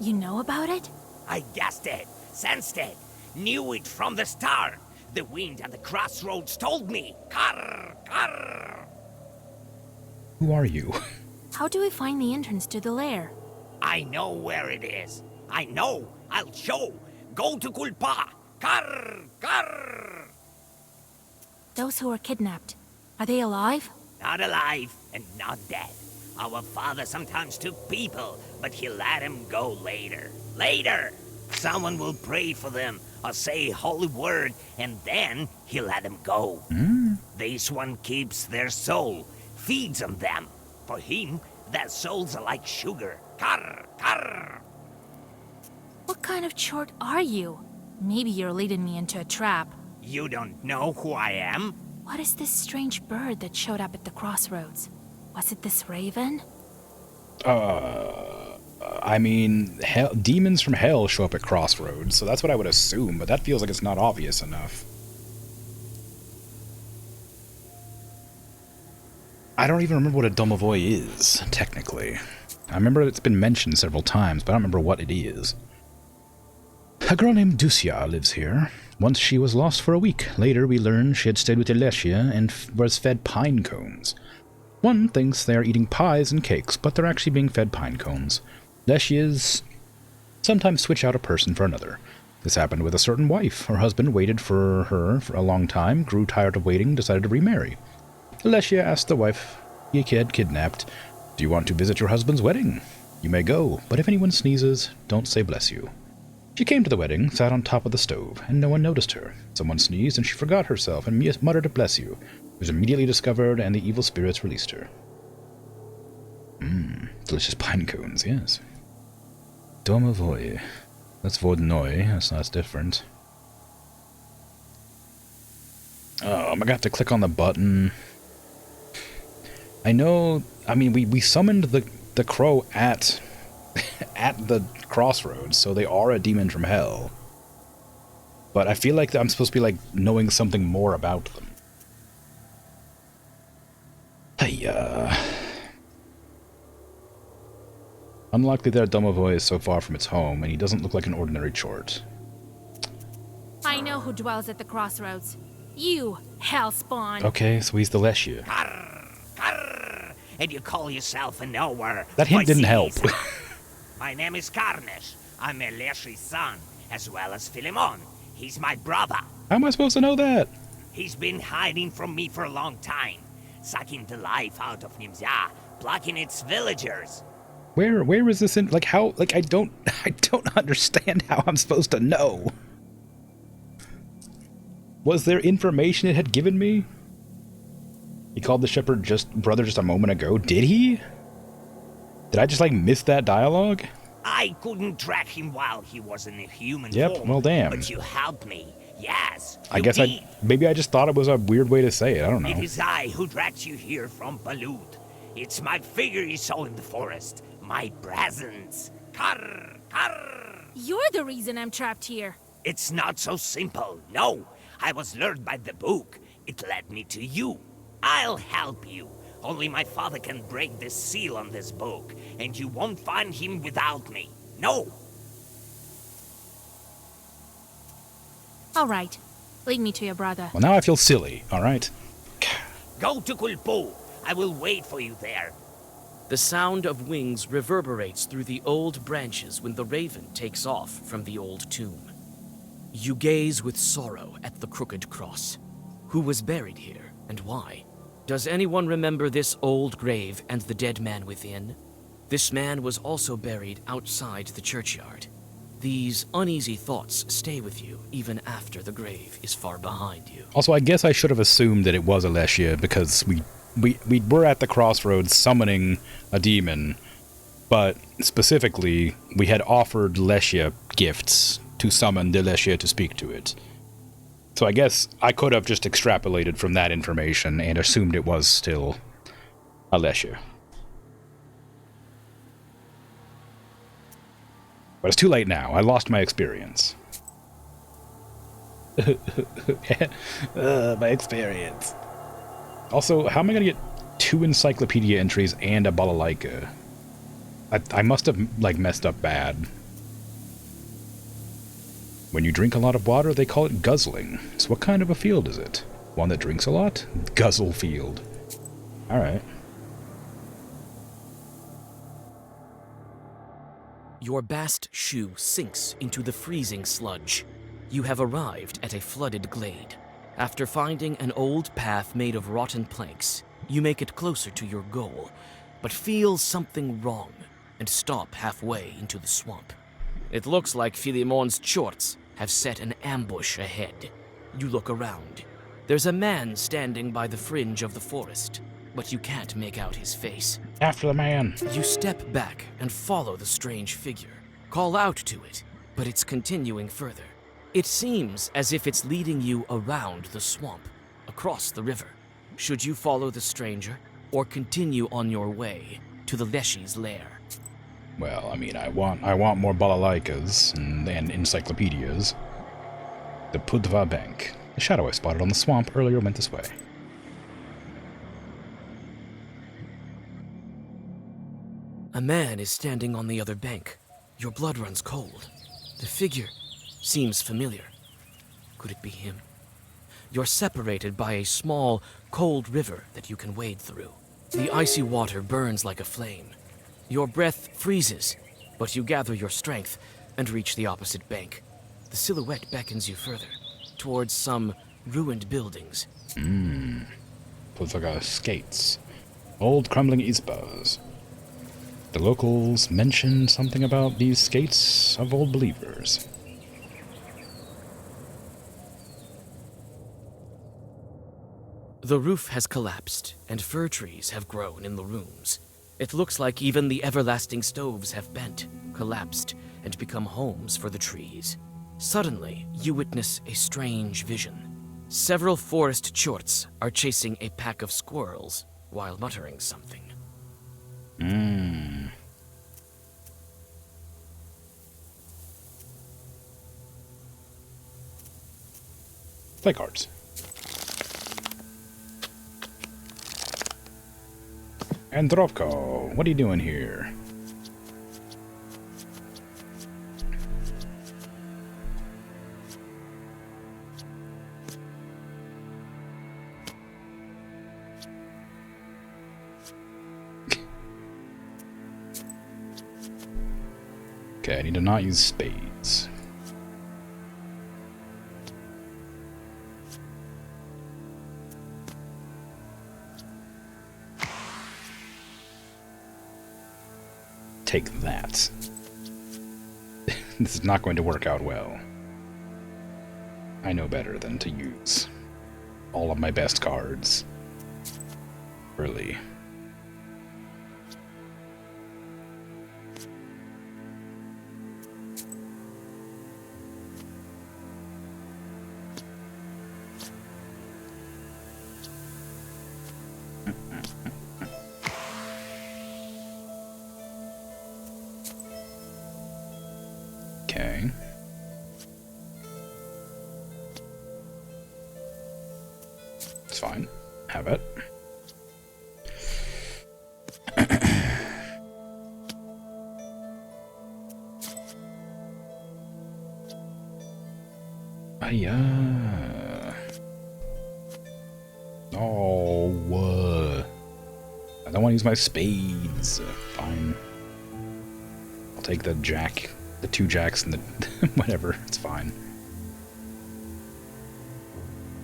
You know about it? I guessed it, sensed it, knew it from the start. The wind at the crossroads told me. Carr! Carr! Who are you? How do we find the entrance to the lair? I know where it is. I know. I'll show. Go to Kulpa. Carr! Carr! Those who were kidnapped, are they alive? Not alive and not dead. Our father sometimes took people, but he let them go later. Later! Someone will pray for them or say a holy word, and then he let them go. This one keeps their soul, feeds on them. For him, their souls are like sugar. Carr! Carr! What kind of chort are you? Maybe you're leading me into a trap. You don't know who I am? What is this strange bird that showed up at the crossroads? Was it this raven? I mean, demons from hell show up at crossroads, so that's what I would assume, but that feels like it's not obvious enough. I don't even remember what a domovoi is, technically. I remember it's been mentioned several times, but I don't remember what it is. A girl named Ducia lives here. Once she was lost for a week. Later we learned she had stayed with Ileshia and was fed pine cones. One thinks they are eating pies and cakes, but they're actually being fed pine cones. Leshias sometimes switch out a person for another. This happened with a certain wife. Her husband waited for her for a long time, grew tired of waiting, decided to remarry. Ileshia asked the wife he had kidnapped, "Do you want to visit your husband's wedding? You may go, but if anyone sneezes, don't say bless you." She came to the wedding, sat on top of the stove, and no one noticed her. Someone sneezed, and she forgot herself and muttered a bless you. It was immediately discovered, and the evil spirits released her. Delicious pine cones, yes. Domovoi. That's Vodnoi, that's different. Oh, I'm gonna have to click on the button. I know, I mean, we summoned the crow at at the crossroads, so they are a demon from hell. But I feel like I'm supposed to be, like, knowing something more about them. Hiya. Unlikely that Domovoi is so far from its home, and he doesn't look like an ordinary chort. I know who dwells at the crossroads. You, hellspawn. Okay, so he's the Leshia. Carr! Carr! And you call yourself a knower. That hint didn't help. My name is Karnesh. I'm Eleshi's son, as well as Philemon. He's my brother. How am I supposed to know that? He's been hiding from me for a long time, sucking the life out of Nimzia, plucking its villagers. Where is this in, like, how, like, I don't understand how I'm supposed to know. Was there information it had given me? He called the shepherd brother just a moment ago. Did he? Did I just, like, miss that dialogue? I couldn't track him while he was in a human Yep, form. well, damn. But you helped me. Yes, I you guess did. maybe I just thought it was a weird way to say it. I don't know. It is I who dragged you here from Balut. It's my figure you saw in the forest. My presence. Carr! Carr! You're the reason I'm trapped here. It's not so simple, no. I was lured by the book. It led me to you. I'll help you. Only my father can break the seal on this book, and you won't find him without me. No! All right. Lead me to your brother. Well, now I feel silly, alright? Go to Kulpu. I will wait for you there. The sound of wings reverberates through the old branches when the raven takes off from the old tomb. You gaze with sorrow at the crooked cross. Who was buried here, and why? Does anyone remember this old grave and the dead man within? This man was also buried outside the churchyard. These uneasy thoughts stay with you even after the grave is far behind you. Also, I guess I should have assumed that it was Alessia because we were at the crossroads summoning a demon, but specifically, we had offered Lessia gifts to summon the Lessia to speak to it. So I guess I could have just extrapolated from that information and assumed it was still Alessia. But it's too late now. I lost my experience. My experience. Also, how am I going to get 2 encyclopedia entries and a balalaika? I must have, like, messed up bad. When you drink a lot of water, they call it guzzling. So what kind of a field is it? One that drinks a lot? Guzzle field. Alright. Your bast shoe sinks into the freezing sludge. You have arrived at a flooded glade. After finding an old path made of rotten planks, you make it closer to your goal, but feel something wrong and stop halfway into the swamp. It looks like Philemon's chorts have set an ambush ahead. You look around. There's a man standing by the fringe of the forest, but you can't make out his face. After the man. You step back and follow the strange figure. Call out to it, but it's continuing further. It seems as if it's leading you around the swamp, across the river. Should you follow the stranger, or continue on your way to the Leshy's lair? Well, I mean, I want more balalaikas and encyclopedias. The Pudva Bank. The shadow I spotted on the swamp earlier went this way. A man is standing on the other bank. Your blood runs cold. The figure seems familiar. Could it be him? You're separated by a small, cold river that you can wade through. The icy water burns like a flame. Your breath freezes, but you gather your strength and reach the opposite bank. The silhouette beckons you further, towards some ruined buildings. Pudvaga skates. Old crumbling izbas. The locals mentioned something about these skates of old believers. The roof has collapsed, and fir trees have grown in the rooms. It looks like even the everlasting stoves have bent, collapsed, and become homes for the trees. Suddenly, you witness a strange vision. Several forest chorts are chasing a pack of squirrels while muttering something. Play cards. Androvko, what are you doing here? Okay, I need to not use spades. Take that. This is not going to work out well. I know better than to use all of my best cards early. Okay. It's fine. Have it. Oh, I don't want to use my spades. Fine. I'll take the jack, the 2 jacks, and the whatever. It's fine.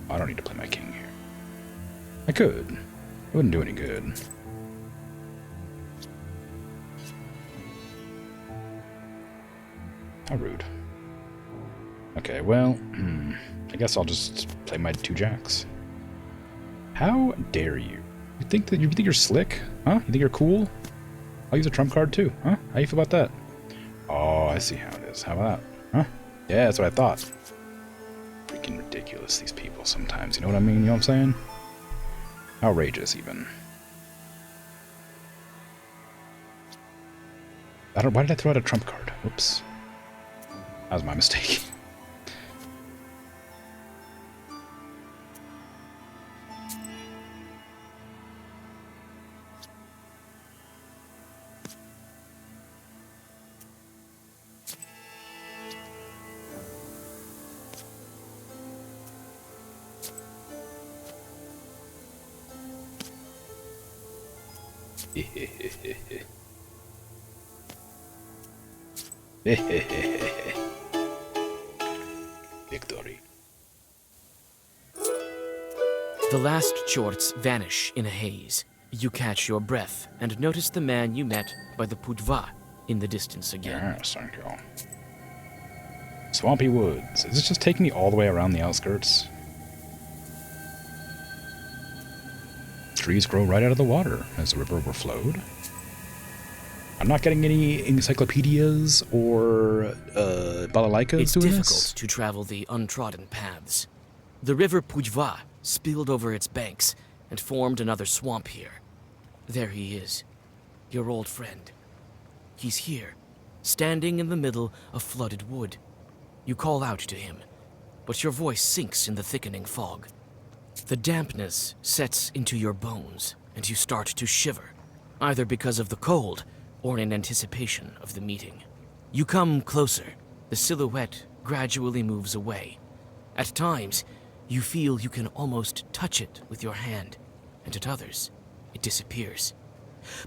I don't need to play my king here. I could. It wouldn't do any good. How rude. Okay, well, I guess I'll just play my 2 jacks. How dare you? You think you're slick? Huh? You think you're cool? I'll use a trump card too, huh? How you feel about that? Oh, I see how it is. How about that? Huh? Yeah, that's what I thought. Freaking ridiculous, these people sometimes. You know what I mean? You know what I'm saying? Outrageous, even. Why did I throw out a trump card? Whoops. That was my mistake. Victory. The last chorts vanish in a haze. You catch your breath and notice the man you met by the Putva in the distance again. Yes, thank you. Swampy woods. Is this just taking me all the way around the outskirts? Trees grow right out of the water as the river overflowed. I'm not getting any encyclopedias or balalaikas It's doing difficult this. to travel the untrodden paths. The river Pujva spilled over its banks and formed another swamp here. There he is, your old friend. He's here, standing in the middle of flooded wood. You call out to him, but your voice sinks in the thickening fog. The dampness sets into your bones, and you start to shiver, either because of the cold or in anticipation of the meeting. You come closer. The silhouette gradually moves away. At times, you feel you can almost touch it with your hand, and at others, it disappears.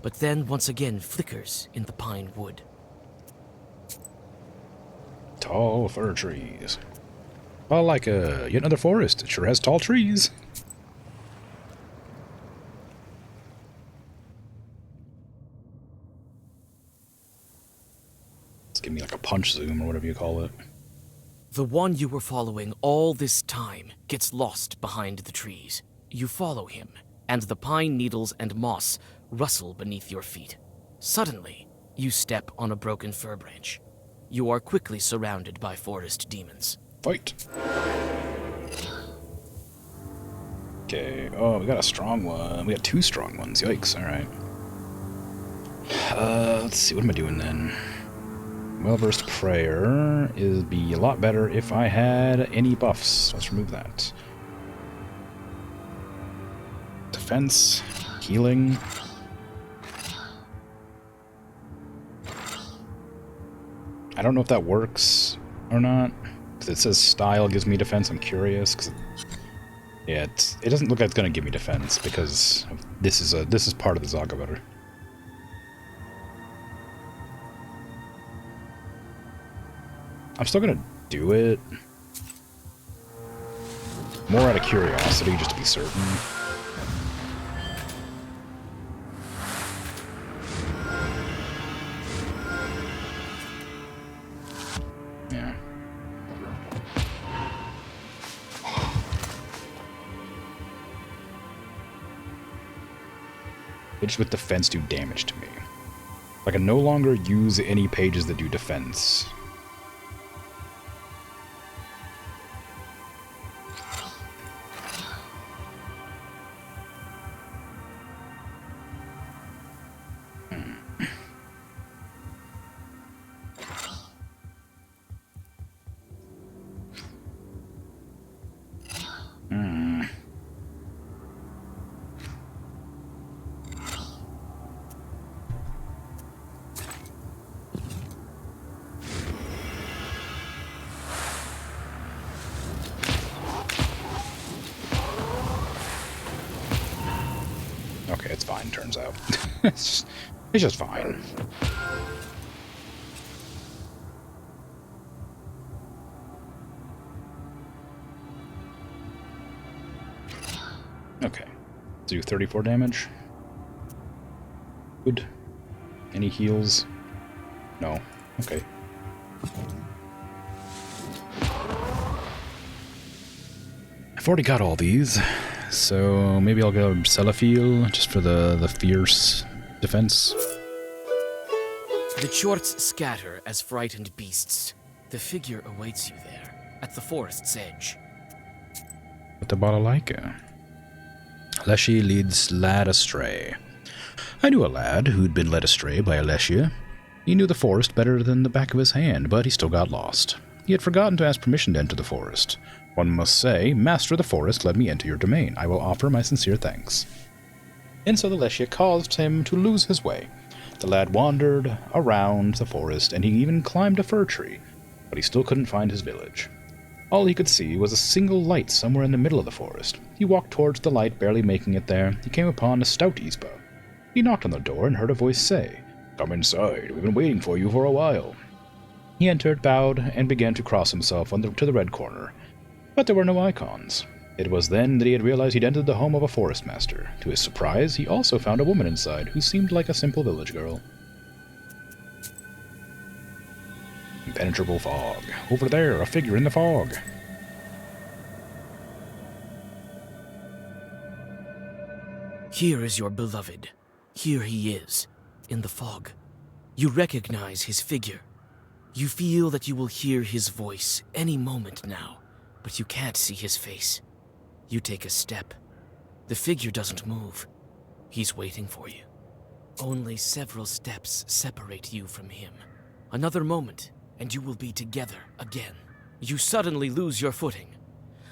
But then once again flickers in the pine wood. Tall fir trees. Balalaika, yet another forest. It sure has tall trees. Give me like a punch zoom or whatever you call it. The one you were following all this time gets lost behind the trees. You follow him, and the pine needles and moss rustle beneath your feet. Suddenly, you step on a broken fir branch. You are quickly surrounded by forest demons. Fight! Okay, oh, we got a strong one. We got 2 strong ones. Yikes, alright. Let's see, what am I doing then? Well-versed prayer is be a lot better if I had any buffs. Let's remove that. Defense, healing. I don't know if that works or not, because it says style gives me defense. I'm curious, because yeah, it doesn't look like it's gonna give me defense because this is part of the Zagabar. I'm still gonna do it. More out of curiosity, just to be certain. Yeah. Pages with defense do damage to me. I can no longer use any pages that do defense. fine, turns out. It's just fine. Okay. Do 34 damage. Good. Any heals? No. Okay. I've already got all these, so maybe I'll go Sellafiel just for the fierce defense. The chorts scatter as frightened beasts. The figure awaits you there, at the forest's edge. With the balalaika. Leshy leads lad astray. I knew a lad who'd been led astray by Alessia. He knew the forest better than the back of his hand, but he still got lost. He had forgotten to ask permission to enter the forest. One must say, Master of the Forest, let me enter your domain. I will offer my sincere thanks. And so the Leshyia caused him to lose his way. The lad wandered around the forest, and he even climbed a fir tree, but he still couldn't find his village. All he could see was a single light somewhere in the middle of the forest. He walked towards the light, barely making it there. He came upon a stout Isba. He knocked on the door and heard a voice say, "Come inside, we've been waiting for you for a while." He entered, bowed, and began to cross himself to the red corner. But there were no icons. It was then that he had realized he'd entered the home of a forest master. To his surprise, he also found a woman inside, who seemed like a simple village girl. Impenetrable fog. Over there, a figure in the fog. Here is your beloved. Here he is, in the fog. You recognize his figure. You feel that you will hear his voice any moment now, but you can't see his face. You take a step. The figure doesn't move. He's waiting for you. Only several steps separate you from him. Another moment, and you will be together again. You suddenly lose your footing.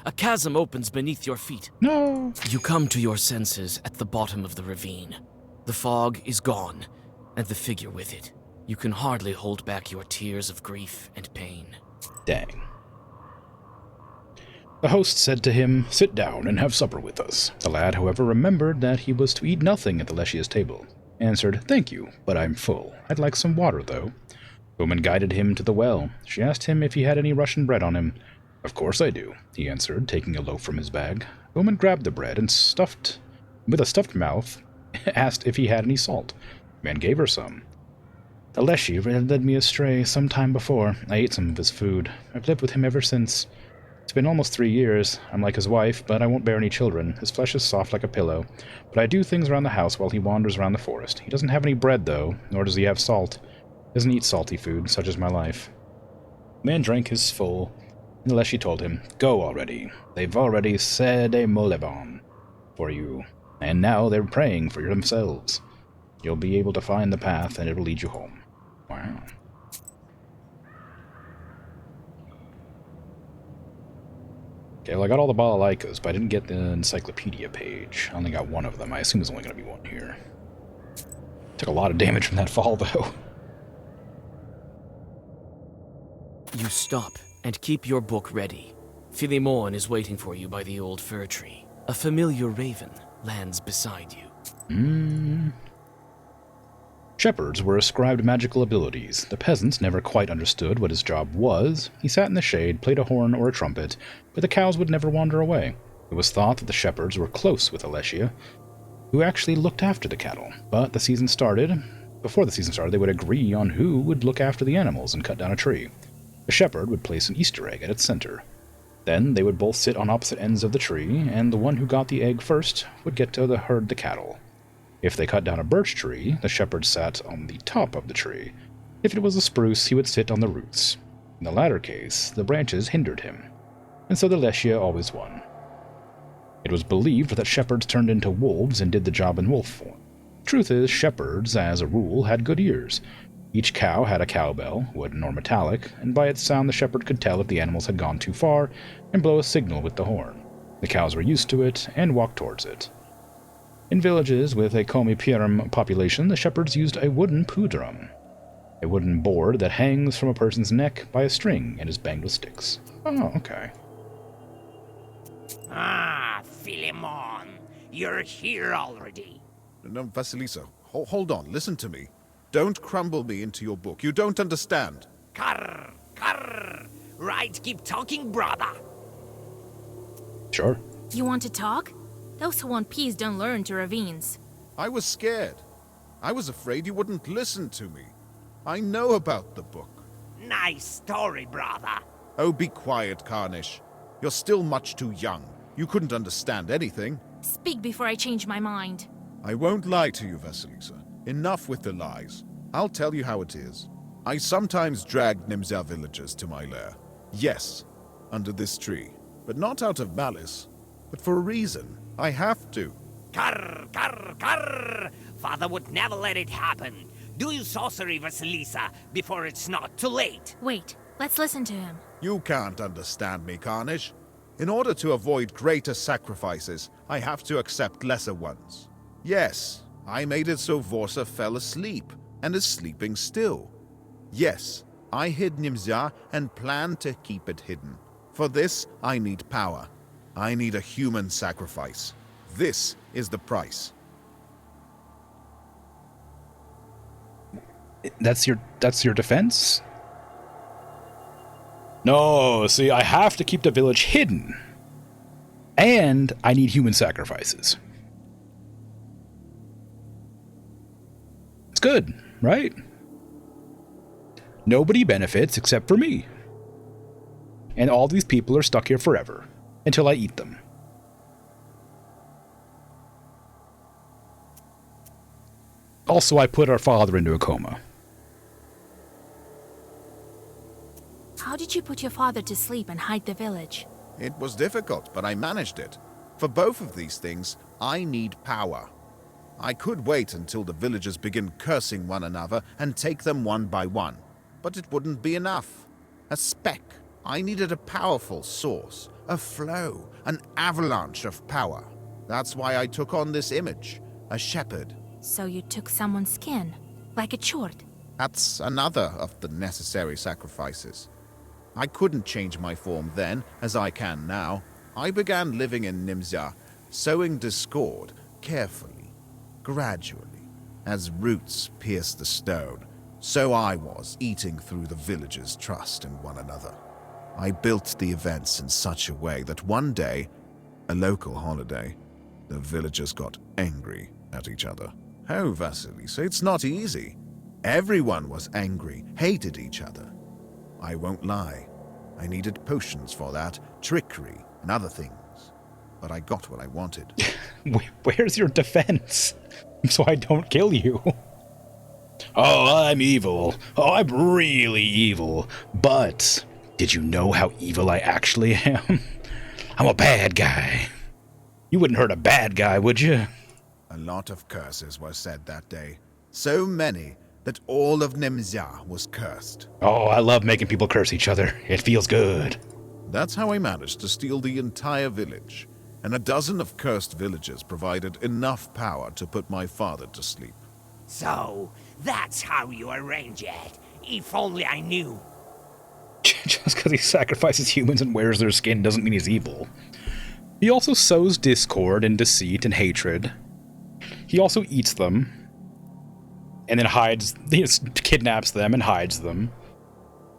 A chasm opens beneath your feet. No! You come to your senses at the bottom of the ravine. The fog is gone, and the figure with it. You can hardly hold back your tears of grief and pain. Dang. The host said to him, "Sit down and have supper with us." The lad, however, remembered that he was to eat nothing at the Leshy's table. Answered, "Thank you, but I'm full. I'd like some water, though." The woman guided him to the well. She asked him if he had any Russian bread on him. "Of course I do," he answered, taking a loaf from his bag. The woman grabbed the bread and with a stuffed mouth, asked if he had any salt. The man gave her some. The Leshy led me astray some time before. I ate some of his food. I've lived with him ever since. It's been almost 3 years. I'm like his wife, but I won't bear any children. His flesh is soft like a pillow. But I do things around the house while he wanders around the forest. He doesn't have any bread, though, nor does he have salt. He doesn't eat salty food, such as my life. The man drank his full, and the Leshy told him, "Go already. They've already said a molevon for you, and now they're praying for themselves. You'll be able to find the path, and it'll lead you home." Wow. Okay, well, I got all the balalaikas, but I didn't get the encyclopedia page. I only got one of them. I assume there's only going to be one here. Took a lot of damage from that fall, though. You stop and keep your book ready. Philemon is waiting for you by the old fir tree. A familiar raven lands beside you. Shepherds were ascribed magical abilities. The peasants never quite understood what his job was. He sat in the shade, played a horn or a trumpet, but the cows would never wander away. It was thought that the shepherds were close with Alessia, who actually looked after the cattle. But before the season started, they would agree on who would look after the animals and cut down a tree. The shepherd would place an Easter egg at its center. Then they would both sit on opposite ends of the tree, and the one who got the egg first would get to herd the cattle. If they cut down a birch tree, the shepherd sat on the top of the tree. If it was a spruce, he would sit on the roots. In the latter case, the branches hindered him, and so the Leshyia always won. It was believed that shepherds turned into wolves and did the job in wolf form. Truth is, shepherds, as a rule, had good ears. Each cow had a cowbell, wooden or metallic, and by its sound the shepherd could tell if the animals had gone too far and blow a signal with the horn. The cows were used to it and walked towards it. In villages with a Komi-Pyram population, the shepherds used a wooden pudram, a wooden board that hangs from a person's neck by a string and is banged with sticks. Oh, okay. Ah, Philemon, you're here already. No, Vasilisa, hold on, listen to me. Don't crumble me into your book. You don't understand. Karr, karr. Right, keep talking, brother. Sure. You want to talk? Those who want peace don't learn to ravines. I was scared. I was afraid you wouldn't listen to me. I know about the book. Nice story, brother. Oh, be quiet, Karnish. You're still much too young. You couldn't understand anything. Speak before I change my mind. I won't lie to you, Vasilisa. Enough with the lies. I'll tell you how it is. I sometimes dragged Nimza villagers to my lair. Yes, under this tree. But not out of malice, but for a reason. I have to. Karr, karr, karr. Father would never let it happen. Do your sorcery, Vasilisa, before it's not too late. Wait, let's listen to him. You can't understand me, Karnish. In order to avoid greater sacrifices, I have to accept lesser ones. Yes, I made it so Vorsa fell asleep, and is sleeping still. Yes, I hid Nimza and plan to keep it hidden. For this, I need power. I need a human sacrifice. This is the price. That's your defense? No, see, I have to keep the village hidden. And I need human sacrifices. It's good, right? Nobody benefits except for me. And all these people are stuck here forever, until I eat them. Also, I put our father into a coma. How did you put your father to sleep and hide the village? It was difficult, but I managed it. For both of these things, I need power. I could wait until the villagers begin cursing one another and take them one by one. But it wouldn't be enough. A speck. I needed a powerful source, a flow, an avalanche of power. That's why I took on this image, a shepherd. So you took someone's skin, like a chort. That's another of the necessary sacrifices. I couldn't change my form then, as I can now. I began living in Nimza, sowing discord carefully, gradually. As roots pierced the stone, so I was eating through the villagers' trust in one another. I built the events in such a way that one day, a local holiday, the villagers got angry at each other. Oh, Vasilisa, it's not easy. Everyone was angry, hated each other. I won't lie. I needed potions for that, trickery, and other things. But I got what I wanted. Where's your defense? So I don't kill you. Oh, I'm evil. Oh, I'm really evil. But did you know how evil I actually am? I'm a bad guy. You wouldn't hurt a bad guy, would you? A lot of curses were said that day. So many that all of Nimza was cursed. Oh, I love making people curse each other. It feels good. That's how I managed to steal the entire village. And a dozen of cursed villagers provided enough power to put my father to sleep. So, that's how you arrange it. If only I knew. Just because he sacrifices humans and wears their skin doesn't mean he's evil. He also sows discord and deceit and hatred. He also eats them. And then kidnaps them and hides them.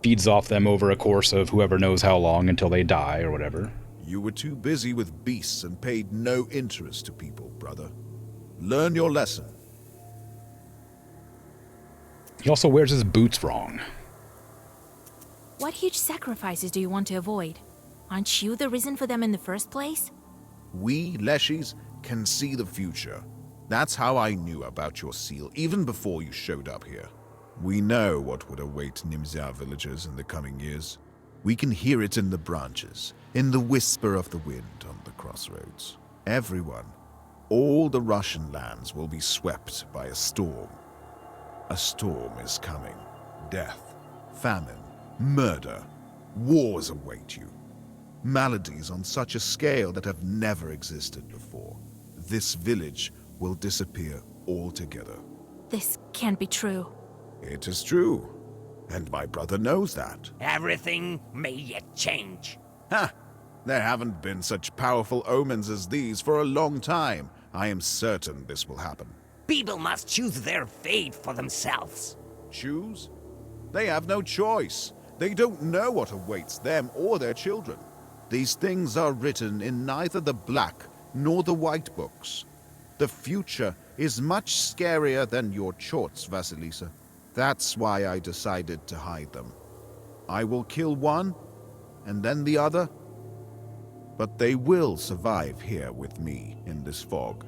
Feeds off them over a course of whoever knows how long until they die or whatever. You were too busy with beasts and paid no interest to people, brother. Learn your lesson. He also wears his boots wrong. What huge sacrifices do you want to avoid? Aren't you the reason for them in the first place? We, Leshis, can see the future. That's how I knew about your seal, even before you showed up here. We know what would await Nimza villagers in the coming years. We can hear it in the branches, in the whisper of the wind on the crossroads. Everyone, all the Russian lands will be swept by a storm. A storm is coming. Death, famine, murder, wars await you. Maladies on such a scale that have never existed before. This village will disappear altogether. This can't be true. It is true. And my brother knows that. Everything may yet change. Ha! There haven't been such powerful omens as these for a long time. I am certain this will happen. People must choose their fate for themselves. Choose? They have no choice. They don't know what awaits them or their children. These things are written in neither the black nor the white books. The future is much scarier than your chorts, Vasilisa. That's why I decided to hide them. I will kill one, and then the other, but they will survive here with me in this fog.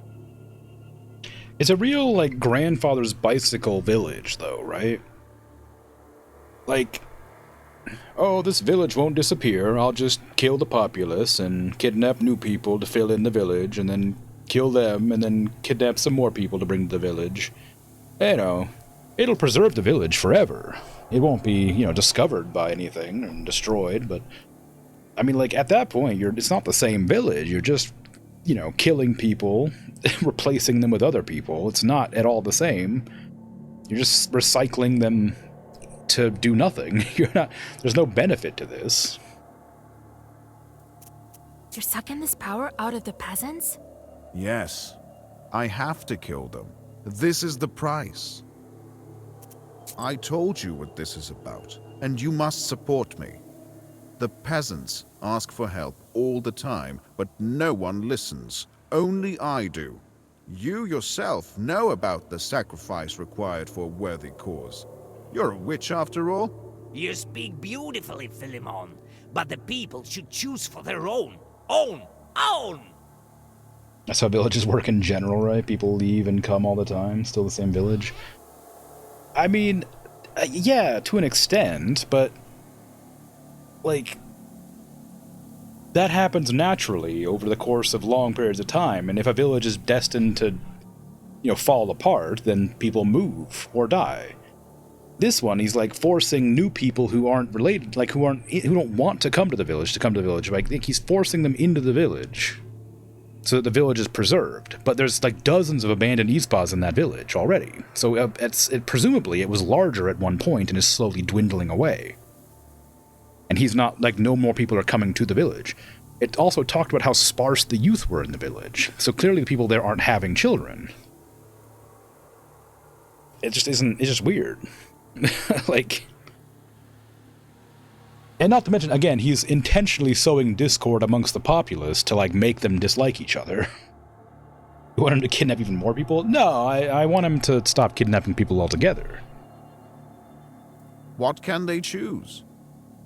It's a real, like, grandfather's bicycle village, though, right? Like, oh, this village won't disappear. I'll just kill the populace and kidnap new people to fill in the village, and then kill them, and then kidnap some more people to bring to the village. You know, it'll preserve the village forever. It won't be, you know, discovered by anything and destroyed, but I mean, like, at that point, it's not the same village. You're just, you know, killing people, replacing them with other people. It's not at all the same. You're just recycling them to do nothing. There's no benefit to this. You're sucking this power out of the peasants? Yes, I have to kill them. This is the price. I told you what this is about, and you must support me. The peasants ask for help all the time, but no one listens. Only I do. You yourself know about the sacrifice required for a worthy cause. You're a witch after all. You speak beautifully, Philemon, but the people should choose for their own. Own! That's how villages work in general, right? People leave and come all the time, still the same village. I mean, yeah, to an extent, but, like, that happens naturally over the course of long periods of time, and if a village is destined to, you know, fall apart, then people move or die. This one, he's like forcing new people who aren't related, like who don't want to come to the village. Like, I think he's forcing them into the village so that the village is preserved. But there's like dozens of abandoned ispas in that village already. So presumably it was larger at one point and is slowly dwindling away. And he's not, like, no more people are coming to the village. It also talked about how sparse the youth were in the village. So clearly the people there aren't having children. It just isn't, it's just weird. Like, and not to mention, again, he's intentionally sowing discord amongst the populace to, like, make them dislike each other. You want him to kidnap even more people? No, I want him to stop kidnapping people altogether. What can they choose?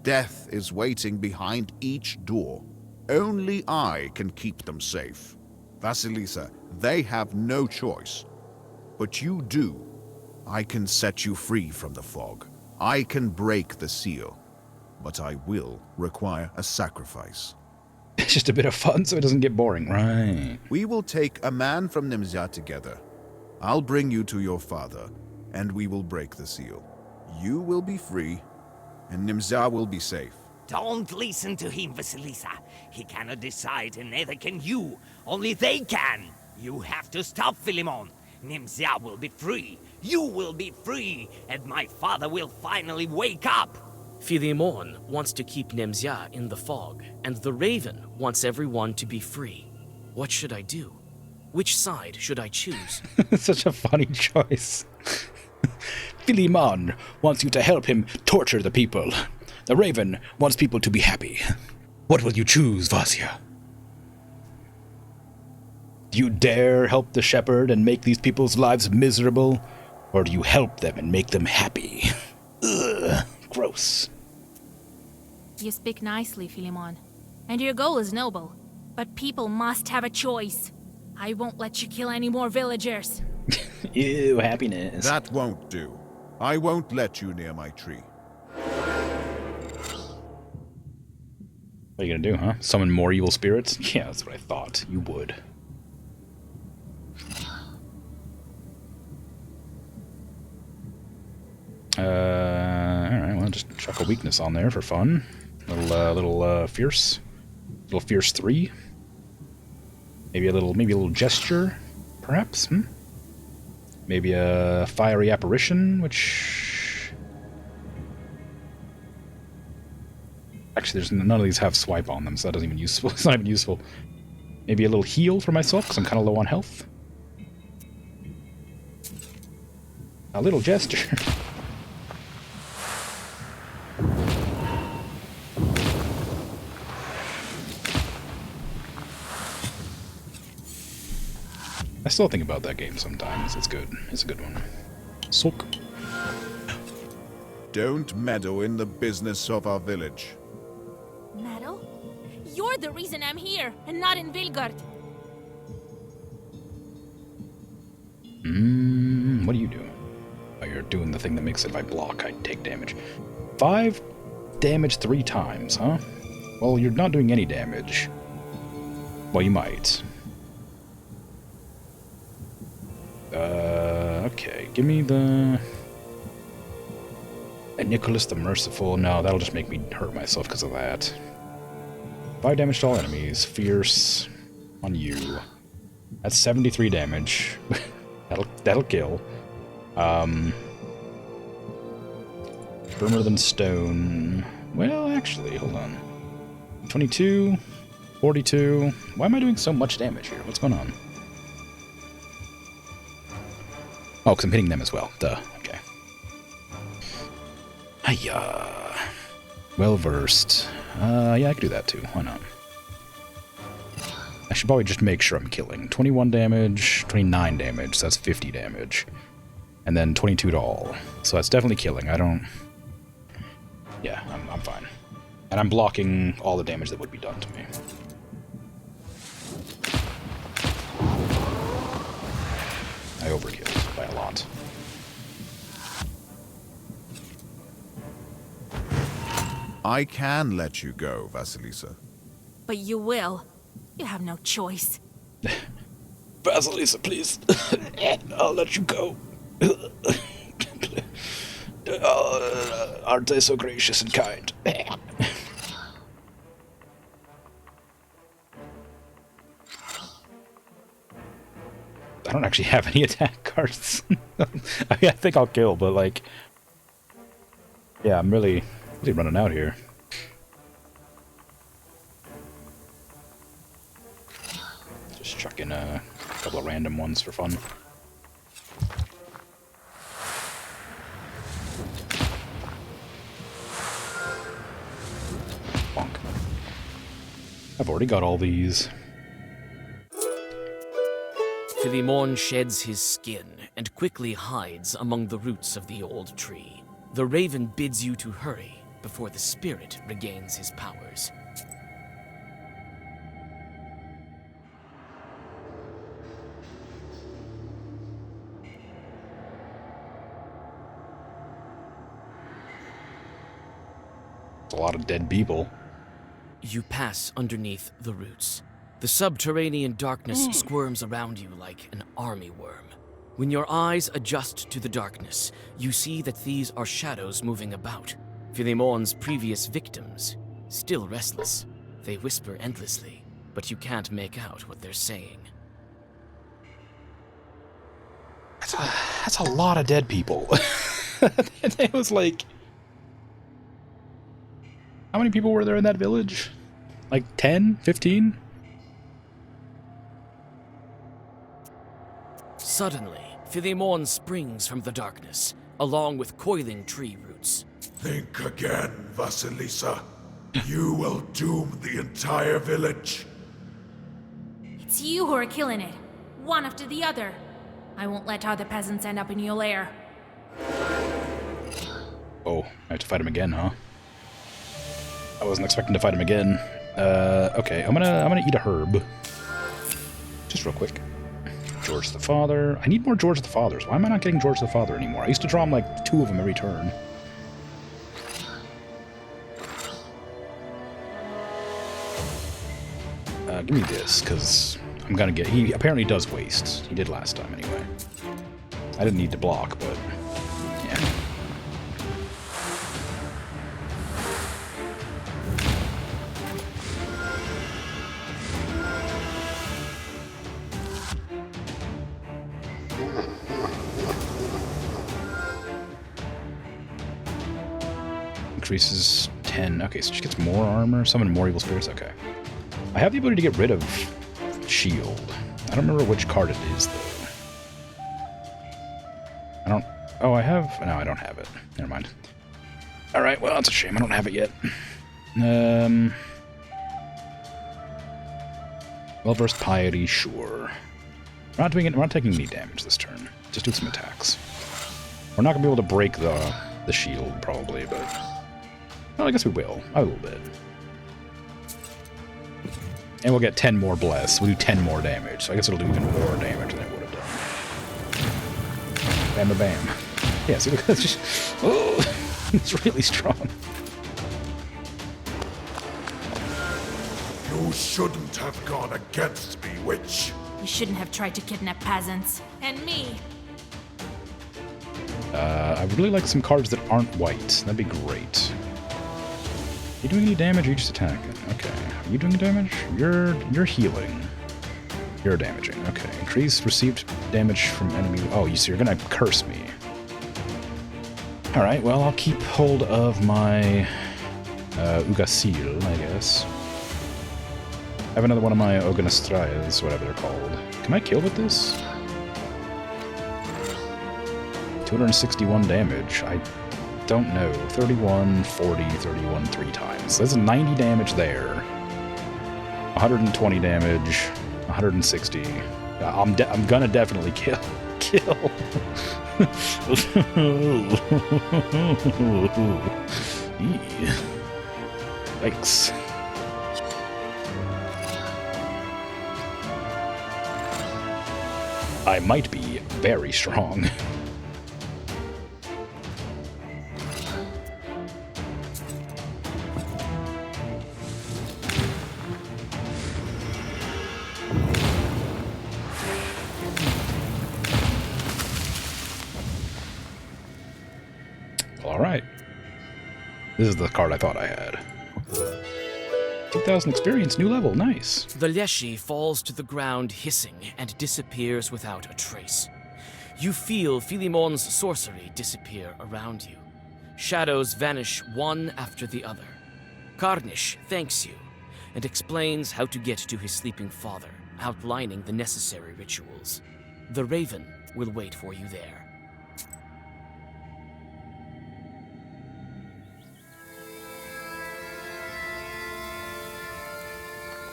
Death is waiting behind each door. Only I can keep them safe. Vasilisa, they have no choice. But you do. I can set you free from the fog. I can break the seal. But I will require a sacrifice. It's just a bit of fun so it doesn't get boring, right? We will take a man from Nimzia together. I'll bring you to your father, and we will break the seal. You will be free, and Nimzia will be safe. Don't listen to him, Vasilisa. He cannot decide, and neither can you. Only they can. You have to stop Philemon. Nimzia will be free. You will be free, and my father will finally wake up. Philemon wants to keep Nimzia in the fog, and the Raven wants everyone to be free. What should I do? Which side should I choose? Such a funny choice. Philemon wants you to help him torture the people. The Raven wants people to be happy. What will you choose, Vasya? Do you dare help the shepherd and make these people's lives miserable? Or do you help them and make them happy? Ugh, gross. You speak nicely, Philemon. And your goal is noble. But people must have a choice. I won't let you kill any more villagers. Ew, happiness. That won't do. I won't let you near my tree. What are you gonna do, huh? Summon more evil spirits? Yeah, that's what I thought. You would. Alright, well, just chuck a weakness on there for fun. Little fierce. Little fierce 3. Maybe a little gesture, perhaps? Maybe a fiery apparition, which... Actually, there's none of these have swipe on them, so that doesn't even useful. It's not even useful. Maybe a little heal for myself, because I'm kind of low on health. A little gesture. I still think about that game sometimes. It's good. It's a good one. Sook. Don't meddle in the business of our village. Metal? You're the reason I'm here, and not in Vilgard. What are you doing? Oh, you're doing the thing that makes it if I block, I take damage. 5 damage 3 times, huh? Well, you're not doing any damage. Well, you might. Okay, give me the... And Nicholas the Merciful. No, that'll just make me hurt myself because of that. 5 damage to all enemies. Fierce on you. That's 73 damage. That'll kill. Firmer than stone. Well, actually, hold on. 22, 42. Why am I doing so much damage here? What's going on? Oh, because I'm hitting them as well. Duh. Okay. Hiya. Well versed. Yeah, I could do that too. Why not? I should probably just make sure I'm killing. 21 damage, 29 damage, so that's 50 damage. And then 22 to all. So that's definitely killing. I don't... Yeah, I'm fine. And I'm blocking all the damage that would be done to me. I overkilled by a lot. I can let you go, Vasilisa. But you will. You have no choice. Vasilisa, please. I'll let you go. Aren't they so gracious and kind? I don't actually have any attack cards. I mean, I think I'll kill, but like... Yeah, I'm really running out here. Just chuck in a couple of random ones for fun. Bonk. I've already got all these. Philemon sheds his skin and quickly hides among the roots of the old tree. The raven bids you to hurry before the spirit regains his powers. It's a lot of dead people. You pass underneath the roots. The subterranean darkness squirms around you like an army worm. When your eyes adjust to the darkness, you see that these are shadows moving about. Philemon's previous victims, still restless. They whisper endlessly, but you can't make out what they're saying. That's a lot of dead people. It was like... How many people were there in that village? Like 10? 15? Suddenly, Philemon springs from the darkness, along with coiling tree roots. Think again, Vasilisa. You will doom the entire village. It's you who are killing it, one after the other. I won't let other peasants end up in your lair. Oh, I have to fight him again, huh? I wasn't expecting to fight him again. Okay, I'm gonna eat a herb. Just real quick. George the Father. I need more George the Fathers. Why am I not getting George the Father anymore? I used to draw him like 2 of them every turn. Give me this, because I'm gonna get... He apparently does waste. He did last time anyway. I didn't need to block, but... Yeah. Increases 10. Okay, so she gets more armor. Summon more evil spirits. Okay. I have the ability to get rid of shield. I don't remember which card it is, though. I don't Oh, I have... No, I don't have it. Never mind. Alright, well, that's a shame. I don't have it yet. Well-versed piety, sure. We're not doing it. We're not taking any damage this turn. Just do some attacks. We're not going to be able to break the shield, probably, but... Well, I guess we will. A little bit. And we'll get 10 more bless. We'll do 10 more damage, so I guess it'll do even more damage than it would have done. Bam, bam, bam. Yeah, see, look, that's just... Oh, it's really strong. You shouldn't have gone against me, witch. You shouldn't have tried to kidnap peasants. And me. I would really like some cards that aren't white. That'd be great. Are you doing any damage or are you just attacking? Okay. Are you doing damage? You're healing. You're damaging. Okay. Increase received damage from enemy. Oh, so you're gonna curse me. Alright, well, I'll keep hold of my Ugasil, I guess. I have another one of my Oganastrayas, whatever they're called. Can I kill with this? 261 damage. I don't know. 31, 40, 31 3 times. There's 90 damage there. 120 damage. 160. I'm gonna definitely kill. Yikes. I might be very strong. Alright. This is the card I thought I had. 2,000 experience, new level, nice. The Leshy falls to the ground hissing and disappears without a trace. You feel Philimon's sorcery disappear around you. Shadows vanish one after the other. Karnish thanks you and explains how to get to his sleeping father, outlining the necessary rituals. The Raven will wait for you there.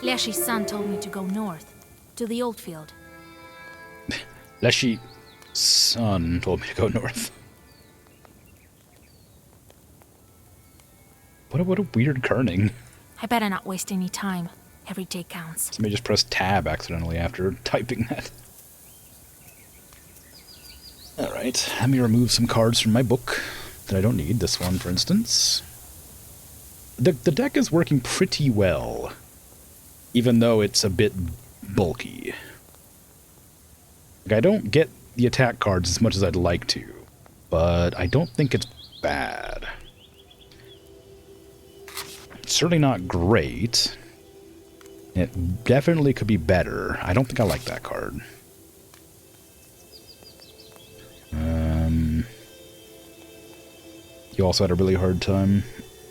Leshy's son told me to go north, to the old field. Leshy's son told me to go north. What a weird kerning. I better not waste any time. Every day counts. Somebody just pressed tab accidentally after typing that. Alright, let me remove some cards from my book that I don't need. This one, for instance. The deck is working pretty well, even though it's a bit bulky. Like, I don't get the attack cards as much as I'd like to, but I don't think it's bad. It's certainly not great. It definitely could be better. I don't think I like that card. You also had a really hard time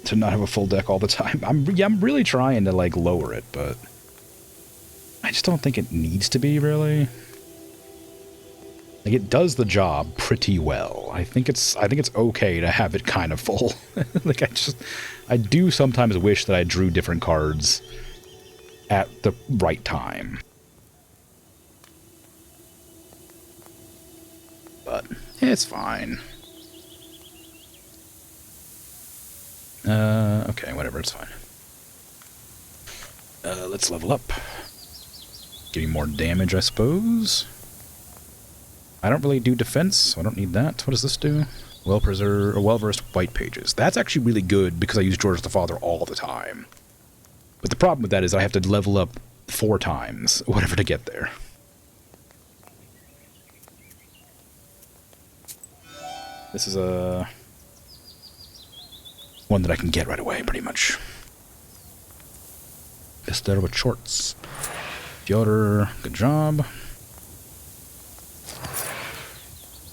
to not have a full deck all the time. I'm really trying to, like, lower it, but I just don't think it needs to be, really. Like, it does the job pretty well. I think it's okay to have it kind of full. Like, I do sometimes wish that I drew different cards at the right time. But it's fine. Okay, whatever, it's fine. Let's level up. Give me more damage, I suppose. I don't really do defense, so I don't need that. What does this do? Well-versed white pages. That's actually really good because I use George the Father all the time. But the problem with that is I have to level up 4 times, whatever, to get there. This is a one that I can get right away, pretty much. Esther with shorts. Fyodor, good job.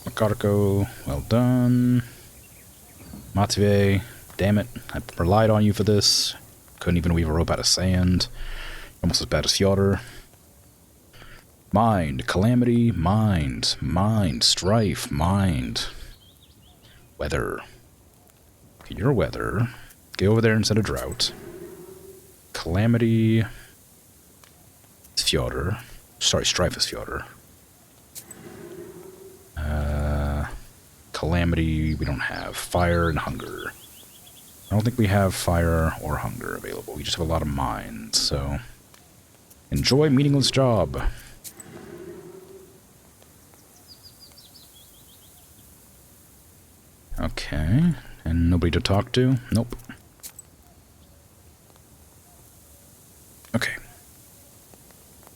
Makarko, well done. Matvey, damn it, I relied on you for this. Couldn't even weave a rope out of sand. Almost as bad as Fyodor. Mind, calamity, mind, strife, mind. Weather. Okay, your weather. Get over there instead of drought. Calamity. Fjorder. Sorry, Strifus Fjorder. Calamity, we don't have. Fire and hunger. I don't think we have fire or hunger available. We just have a lot of mines, so... Enjoy meaningless job. Okay. And nobody to talk to? Nope. Okay.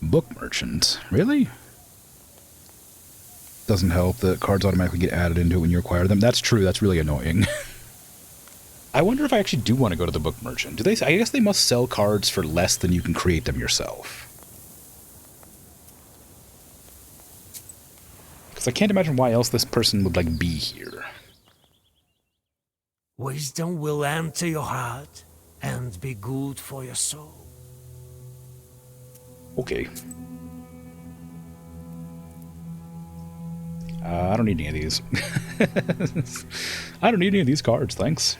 Book merchant. Really? Doesn't help that cards automatically get added into it when you acquire them. That's true. That's really annoying. I wonder if I actually do want to go to the book merchant. Do they? I guess they must sell cards for less than you can create them yourself. Because I can't imagine why else this person would, like, be here. Wisdom will enter your heart and be good for your soul. Okay. I don't need any of these. I don't need any of these cards, thanks.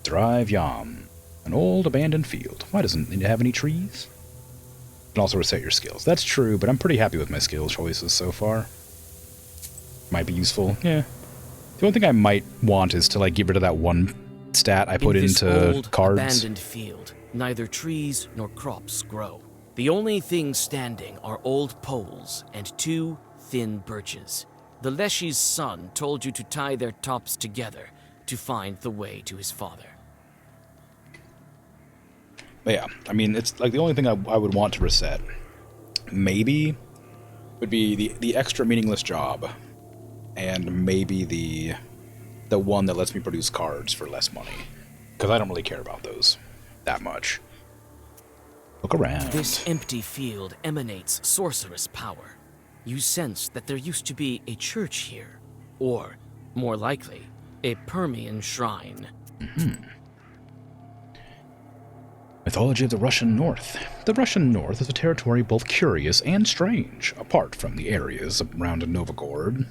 Drive Yam. An old abandoned field. Why doesn't it have any trees? You can also reset your skills. That's true, but I'm pretty happy with my skill choices so far. Might be useful. Yeah. The only thing I might want is to, like, get rid of that one stat I put into old, cards. Abandoned field, neither trees nor crops grow. The only things standing are old poles and 2 thin birches. The Leshy's son told you to tie their tops together to find the way to his father. But yeah, I mean, it's like the only thing I would want to reset, maybe, would be the extra meaningless job, and maybe the one that lets me produce cards for less money, because I don't really care about those that much. Look around. This empty field emanates sorcerous power. You sense that there used to be a church here, or, more likely, a Permian shrine. Mythology of the Russian North. The Russian North is a territory both curious and strange, apart from the areas around Novgorod.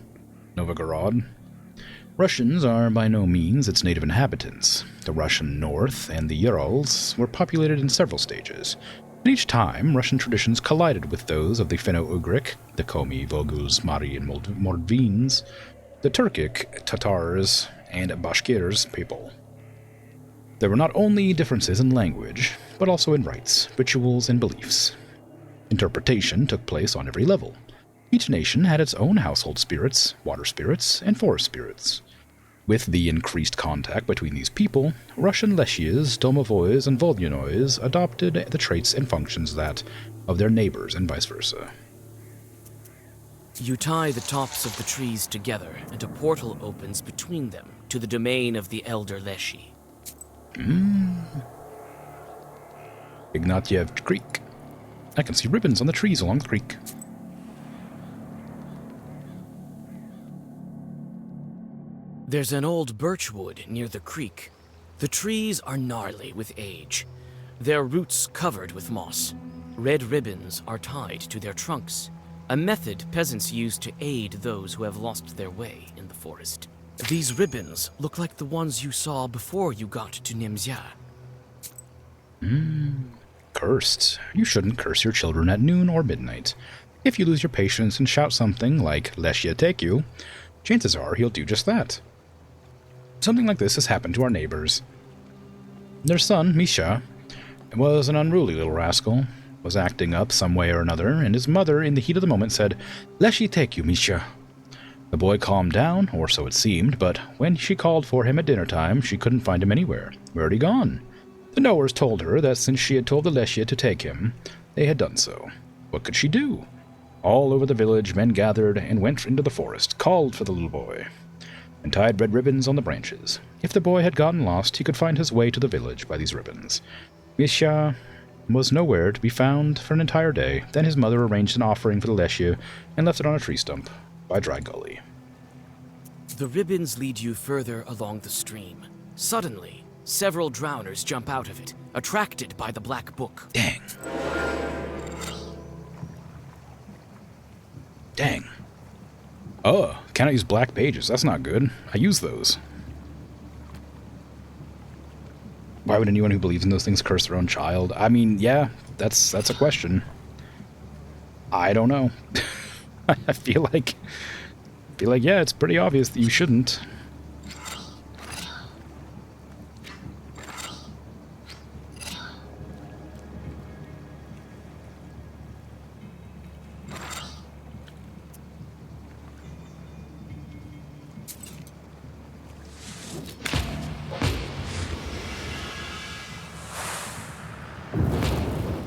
Russians are by no means its native inhabitants. The Russian North and the Urals were populated in several stages. And each time, Russian traditions collided with those of the Finno-Ugric, the Komi, Volguls, Mari, and Mordvins, the Turkic, Tatars, and Bashkirs people. There were not only differences in language, but also in rites, rituals, and beliefs. Interpretation took place on every level. Each nation had its own household spirits, water spirits, and forest spirits. With the increased contact between these people, Russian Leshias, Domovois, and Volgunois adopted the traits and functions that of their neighbors and vice versa. You tie the tops of the trees together, and a portal opens between them to the domain of the Elder Leshy. Ignatiev Creek. I can see ribbons on the trees along the creek. There's an old birchwood near the creek. The trees are gnarly with age, their roots covered with moss. Red ribbons are tied to their trunks, a method peasants use to aid those who have lost their way in the forest. These ribbons look like the ones you saw before you got to Nimzia. Cursed. You shouldn't curse your children at noon or midnight. If you lose your patience and shout something like, Leshya take you, chances are he'll do just that. Something like this has happened to our neighbors. Their son, Misha, was an unruly little rascal, was acting up some way or another, and his mother, in the heat of the moment, said, Leshya take you, Misha. The boy calmed down, or so it seemed, but when she called for him at dinner time, she couldn't find him anywhere. Where had he gone? The knowers told her that since she had told the Leshya to take him, they had done so. What could she do? All over the village, men gathered and went into the forest, called for the little boy, and tied red ribbons on the branches. If the boy had gotten lost, he could find his way to the village by these ribbons. Misha was nowhere to be found for an entire day. Then his mother arranged an offering for the Leshya and left it on a tree stump by Dry Gully. The ribbons lead you further along the stream. Suddenly, several drowners jump out of it, attracted by the black book. Dang. Dang. Oh, cannot use black pages. That's not good. I use those. Why would anyone who believes in those things curse their own child? I mean, yeah, that's a question. I don't know. I feel like yeah, it's pretty obvious that you shouldn't.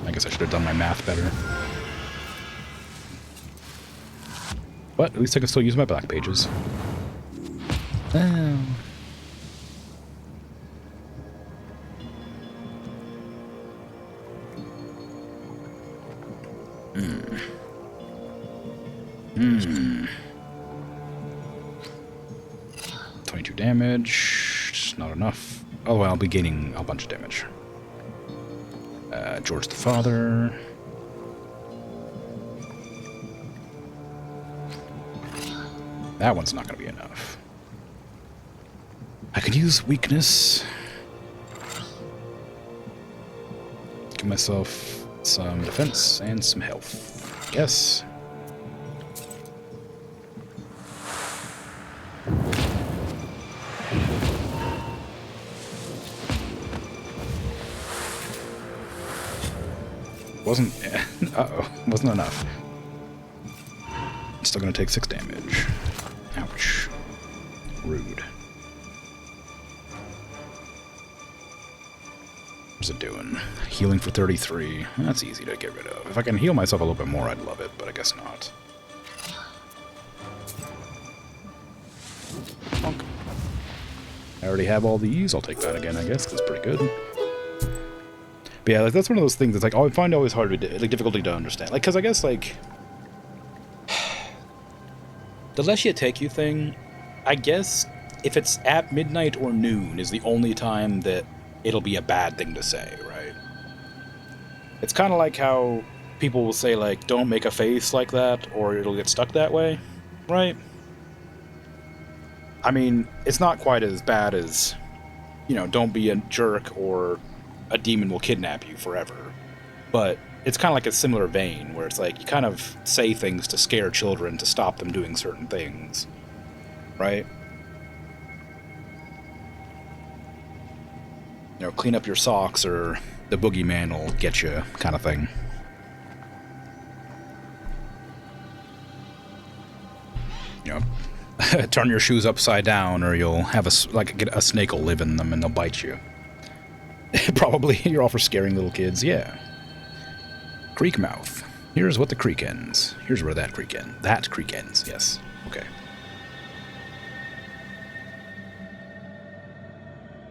I guess I should have done my math better. But at least I can still use my black pages. Oh. Hmm. 22 damage. Not enough. Oh, well, I'll be gaining a bunch of damage. George the Father. That one's not going to be enough. I could use weakness. Give myself some defense and some health. Yes. Wasn't... Uh-oh. Wasn't enough. Still gonna take 6 damage. Ouch. Rude. What's it doing? Healing for 33. That's easy to get rid of. If I can heal myself a little bit more, I'd love it, but I guess not. Bonk. I already have all these. I'll take that again, I guess. That's pretty good. But yeah, like, that's one of those things that's like, oh, I find it always hard to, like, difficulty to understand. Like, because I guess, like, the less you take you thing, I guess if it's at midnight or noon is the only time that it'll be a bad thing to say, right? It's kind of like how people will say, like, don't make a face like that or it'll get stuck that way, right? I mean, it's not quite as bad as, you know, don't be a jerk or a demon will kidnap you forever. But it's kind of like a similar vein, where it's like, you kind of say things to scare children to stop them doing certain things. Right? You know, clean up your socks or the boogeyman will get you, kind of thing. You know, turn your shoes upside down or you'll have a snake will live in them and they'll bite you. Probably, you're all for scaring little kids, yeah. Creek mouth. Here's what the creek ends. Here's where that creek ends. That creek ends, yes. Okay.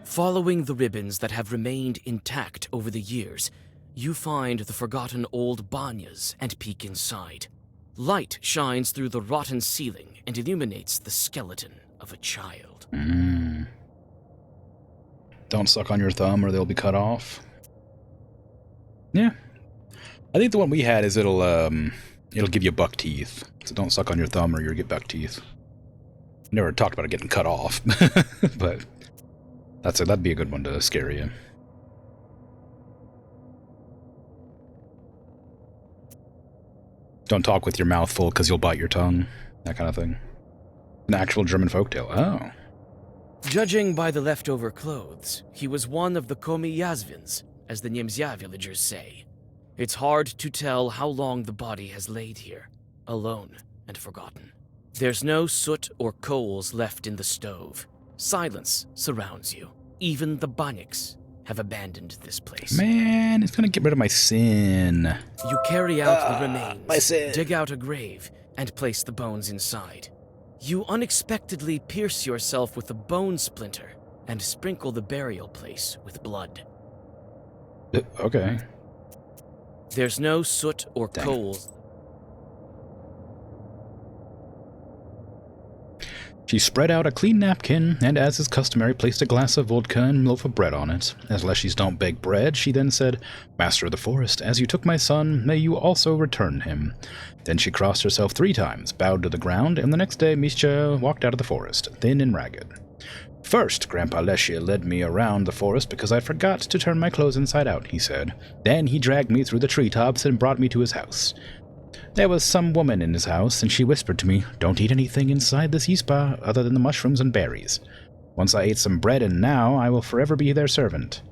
Following the ribbons that have remained intact over the years, you find the forgotten old banyas and peek inside. Light shines through the rotten ceiling and illuminates the skeleton of a child. Don't suck on your thumb or they'll be cut off. Yeah. I think the one we had is it'll give you buck teeth. So don't suck on your thumb or you'll get buck teeth. Never talked about it getting cut off. But that'd be a good one to scare you. Don't talk with your mouth full because you'll bite your tongue. That kind of thing. An actual German folktale. Oh. Judging by the leftover clothes, he was one of the Komi Yazvins, as the Niemzya villagers say. It's hard to tell how long the body has laid here, alone and forgotten. There's no soot or coals left in the stove. Silence surrounds you. Even the Banyaks have abandoned this place. Man, it's gonna get rid of my sin. You carry out the remains, my sin. dig out a grave, and place the bones inside. You unexpectedly pierce yourself with a bone splinter and sprinkle the burial place with blood. Okay. There's no soot or coals. She spread out a clean napkin, and as is customary, placed a glass of vodka and a loaf of bread on it. As leshies don't bake bread, she then said, "Master of the forest, as you took my son, may you also return him." Then she crossed herself 3 times, bowed to the ground, and the next day Mischa walked out of the forest, thin and ragged. "First, Grandpa Leshia led me around the forest because I forgot to turn my clothes inside out," he said. "Then he dragged me through the treetops and brought me to his house. There was some woman in his house, and she whispered to me, 'Don't eat anything inside this yispa other than the mushrooms and berries.' Once I ate some bread, and now I will forever be their servant.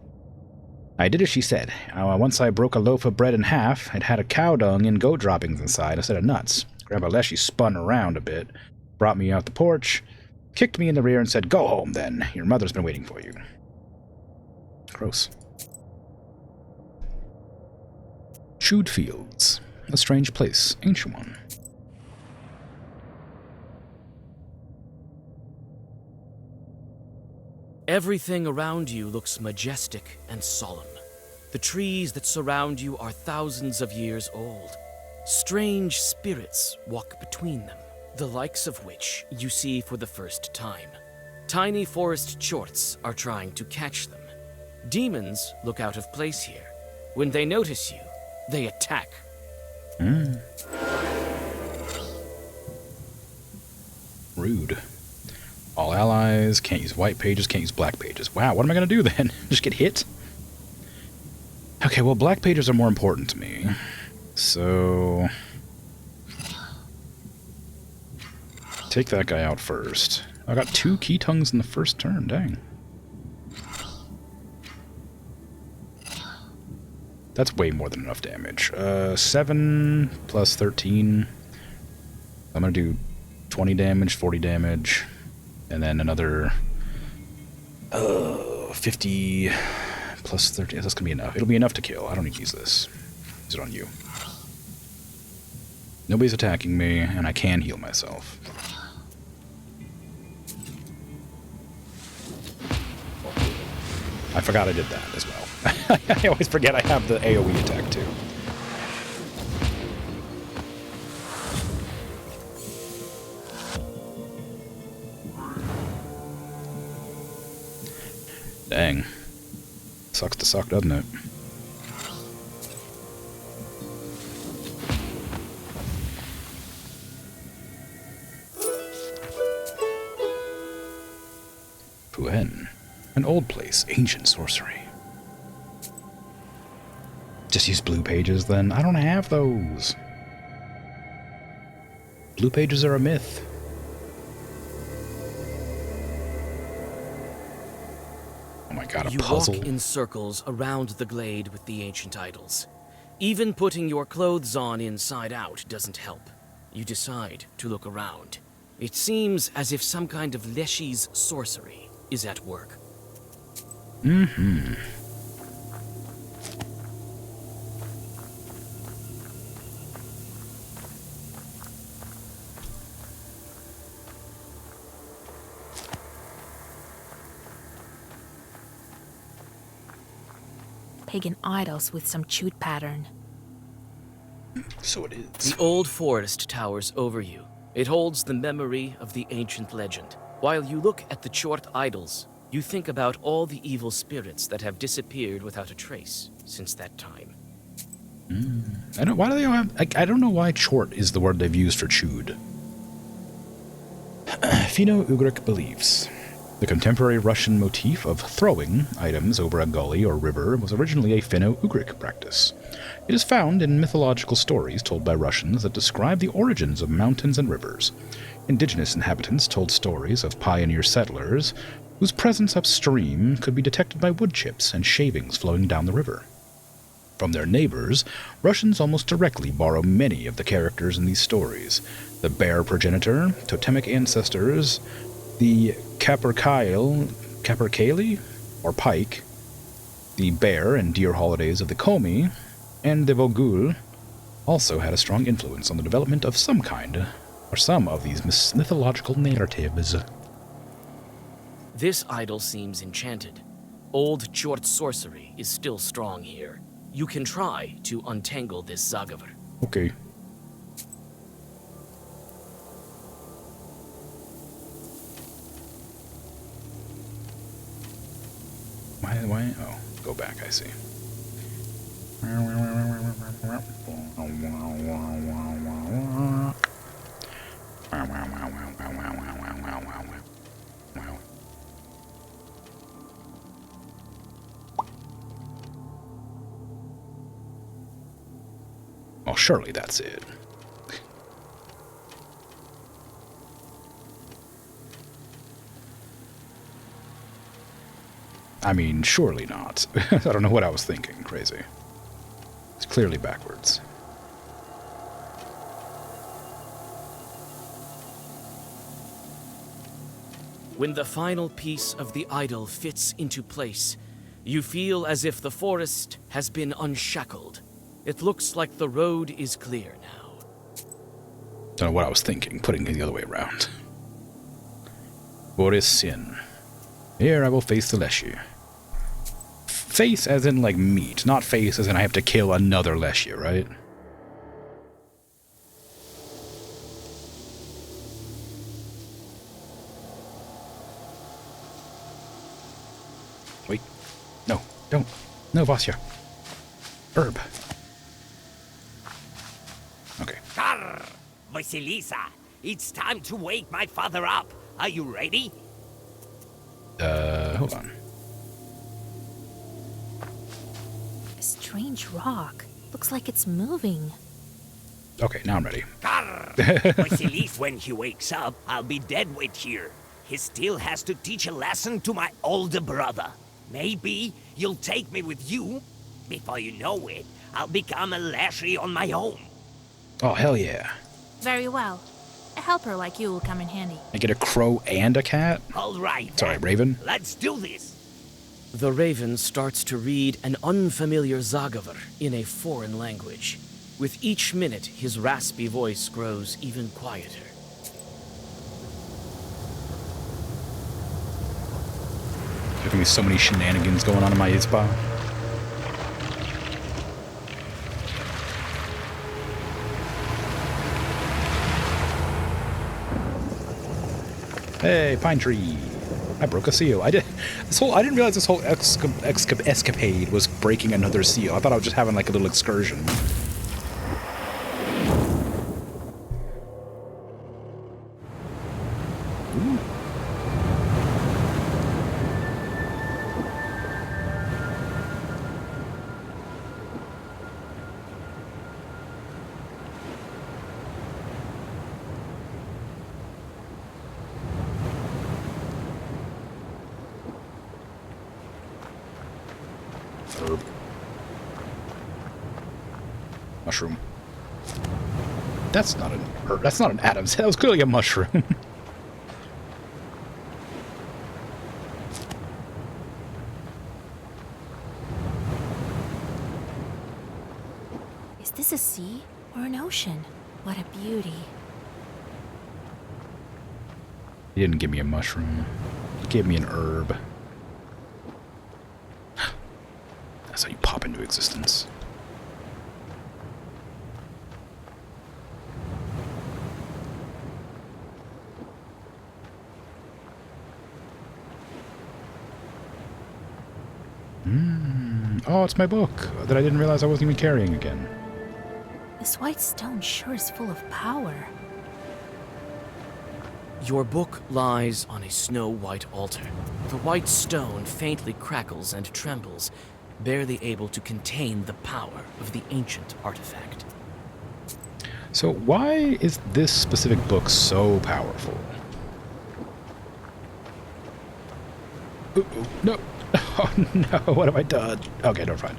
I did as she said. Once I broke a loaf of bread in half. It had a cow dung and goat droppings inside instead of nuts. Grandpa Leshy spun around a bit, brought me out the porch, kicked me in the rear, and said, 'Go home, then. Your mother's been waiting for you.'" Gross. Chewed Fields. A strange place. Ancient one. Everything around you looks majestic and solemn. The trees that surround you are thousands of years old. Strange spirits walk between them, the likes of which you see for the first time. Tiny forest chorts are trying to catch them. Demons look out of place here. When they notice you, they attack. Rude. All allies, can't use white pages, can't use black pages. Wow, what am I going to do then? Just get hit? Okay, well, black pages are more important to me. So... take that guy out first. I got 2 key tongues in the first turn, dang. That's way more than enough damage. 7 plus 13. I'm going to do 20 damage, 40 damage, and then another 50 plus 30. That's going to be enough. It'll be enough to kill. I don't need to use this. Use it on you. Nobody's attacking me, and I can heal myself. I forgot I did that as well. I always forget I have the AoE attack too. Dang. Sucks to suck, doesn't it? Puen. An old place, ancient sorcery. Just use blue pages then? I don't have those. Blue pages are a myth. Oh my god, a puzzle. You walk in circles around the glade with the ancient idols. Even putting your clothes on inside out doesn't help. You decide to look around. It seems as if some kind of Leshy's sorcery is at work. Mm-hmm. Pagan idols with some chewed pattern. So it is. The old forest towers over you. It holds the memory of the ancient legend. While you look at the Chort idols, you think about all the evil spirits that have disappeared without a trace since that time. Why do they all have... I don't know why Chort is the word they've used for chewed. Finno-Ugric beliefs. The contemporary Russian motif of throwing items over a gully or river was originally a Finno-Ugric practice. It is found in mythological stories told by Russians that describe the origins of mountains and rivers. Indigenous inhabitants told stories of pioneer settlers whose presence upstream could be detected by wood chips and shavings flowing down the river. From their neighbors, Russians almost directly borrow many of the characters in these stories. The bear progenitor, totemic ancestors, the Capercaillie, or pike, the bear and deer holidays of the Komi, and the Vogul also had a strong influence on the development of some kind, or some of these mythological narratives. This idol seems enchanted. Old Chort sorcery is still strong here. You can try to untangle this Zagavr. Why? Oh, go back, I see. Oh, surely that's it. I mean, surely not. I don't know what I was thinking. Crazy. It's clearly backwards. When the final piece of the idol fits into place, you feel as if the forest has been unshackled. It looks like the road is clear now. Don't know what I was thinking, putting it the other way around. What is sin? Here I will face the Leshy. Face as in, like, meat, not face as in I have to kill another Leshy, right? Wait. No, don't. No, Vasya. Herb. Okay. Grr! Vasilisa, it's time to wake my father up. Are you ready? Hold on. A strange rock. Looks like it's moving. Okay, now I'm ready. Grr! Vasilisa, when he wakes up, I'll be dead weight here. He still has to teach a lesson to my older brother. Maybe you'll take me with you. Before you know it, I'll become a Lashy on my own. Oh, hell yeah. Very well. A helper like you will come in handy. I get a crow and a cat? All right. Sorry, then. Raven. Let's do this. The raven starts to read an unfamiliar Zagavar in a foreign language. With each minute, his raspy voice grows even quieter. There can be so many shenanigans going on in my Ispa. Hey, pine tree. I broke a seal. I didn't realize this whole escapade was breaking another seal. I thought I was just having like a little excursion. Ooh. Herb. Mushroom. That's not an herb. That's not an Adam's. That was clearly a mushroom. Is this a sea or an ocean? What a beauty. He didn't give me a mushroom. He gave me an herb. That's how you pop into existence. Oh, it's my book that I didn't realize I wasn't even carrying again. This white stone sure is full of power. Your book lies on a snow-white altar. The white stone faintly crackles and trembles, barely able to contain the power of the ancient artifact. So why is this specific book so powerful? Ooh, no. Oh no, what have I done? Okay, never mind.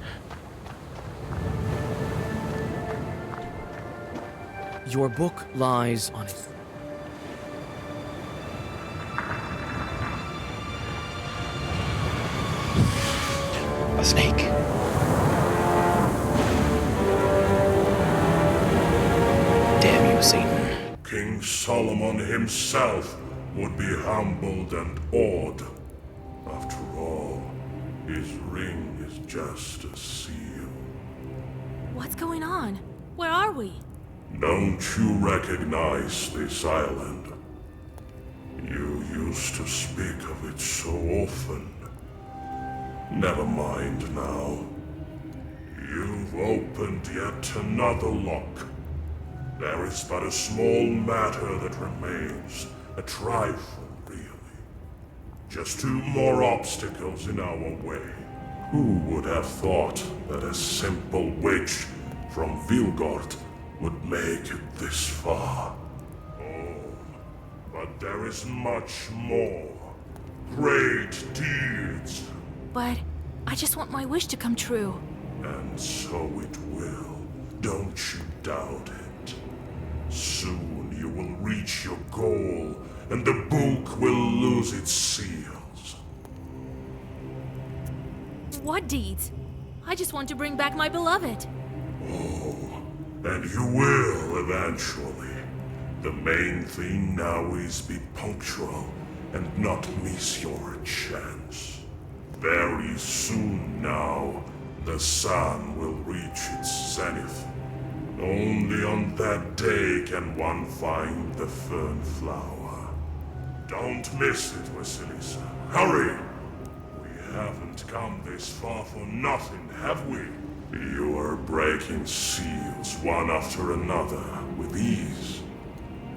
Your book lies on a... A snake. Damn you, Satan. King Solomon himself would be humbled and awed. After all, his ring is just a seal. What's going on? Where are we? Don't you recognize this island? You used to speak of it so often. Never mind now. You've opened yet another lock. There is but a small matter that remains. A trifle, really. Just 2 more obstacles in our way. Who would have thought that a simple witch from Vilgord would make it this far? Oh, but there is much more. Great deeds. But I just want my wish to come true. And so it will. Don't you doubt it. Soon you will reach your goal, and the book will lose its seals. What deeds? I just want to bring back my beloved. Oh, and you will eventually. The main thing now is be punctual and not miss your chance. Very soon now, the sun will reach its zenith. Only on that day can one find the fern flower. Don't miss it, Vasilisa. Hurry! We haven't come this far for nothing, have we? You are breaking seals one after another with ease.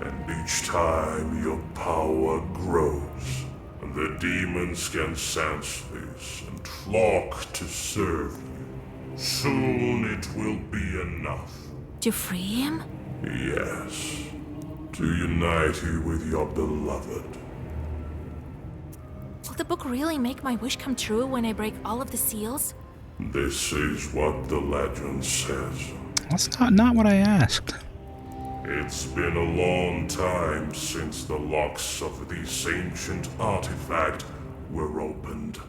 And each time your power grows. The demons can sense this and flock to serve you. Soon it will be enough. To free him? Yes. To unite you with your beloved. Will the book really make my wish come true when I break all of the seals? This is what the legend says. That's not what I asked. It's been a long time since the locks of this ancient artifact were opened.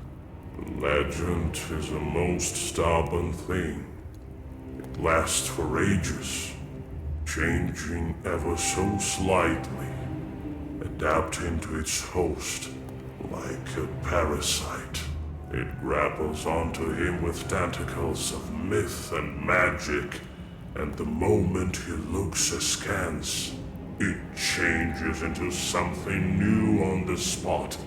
Legend is a most stubborn thing. It lasts for ages, changing ever so slightly, adapting to its host like a parasite. It grapples onto him with tentacles of myth and magic, and the moment he looks askance, it changes into something new on the spot,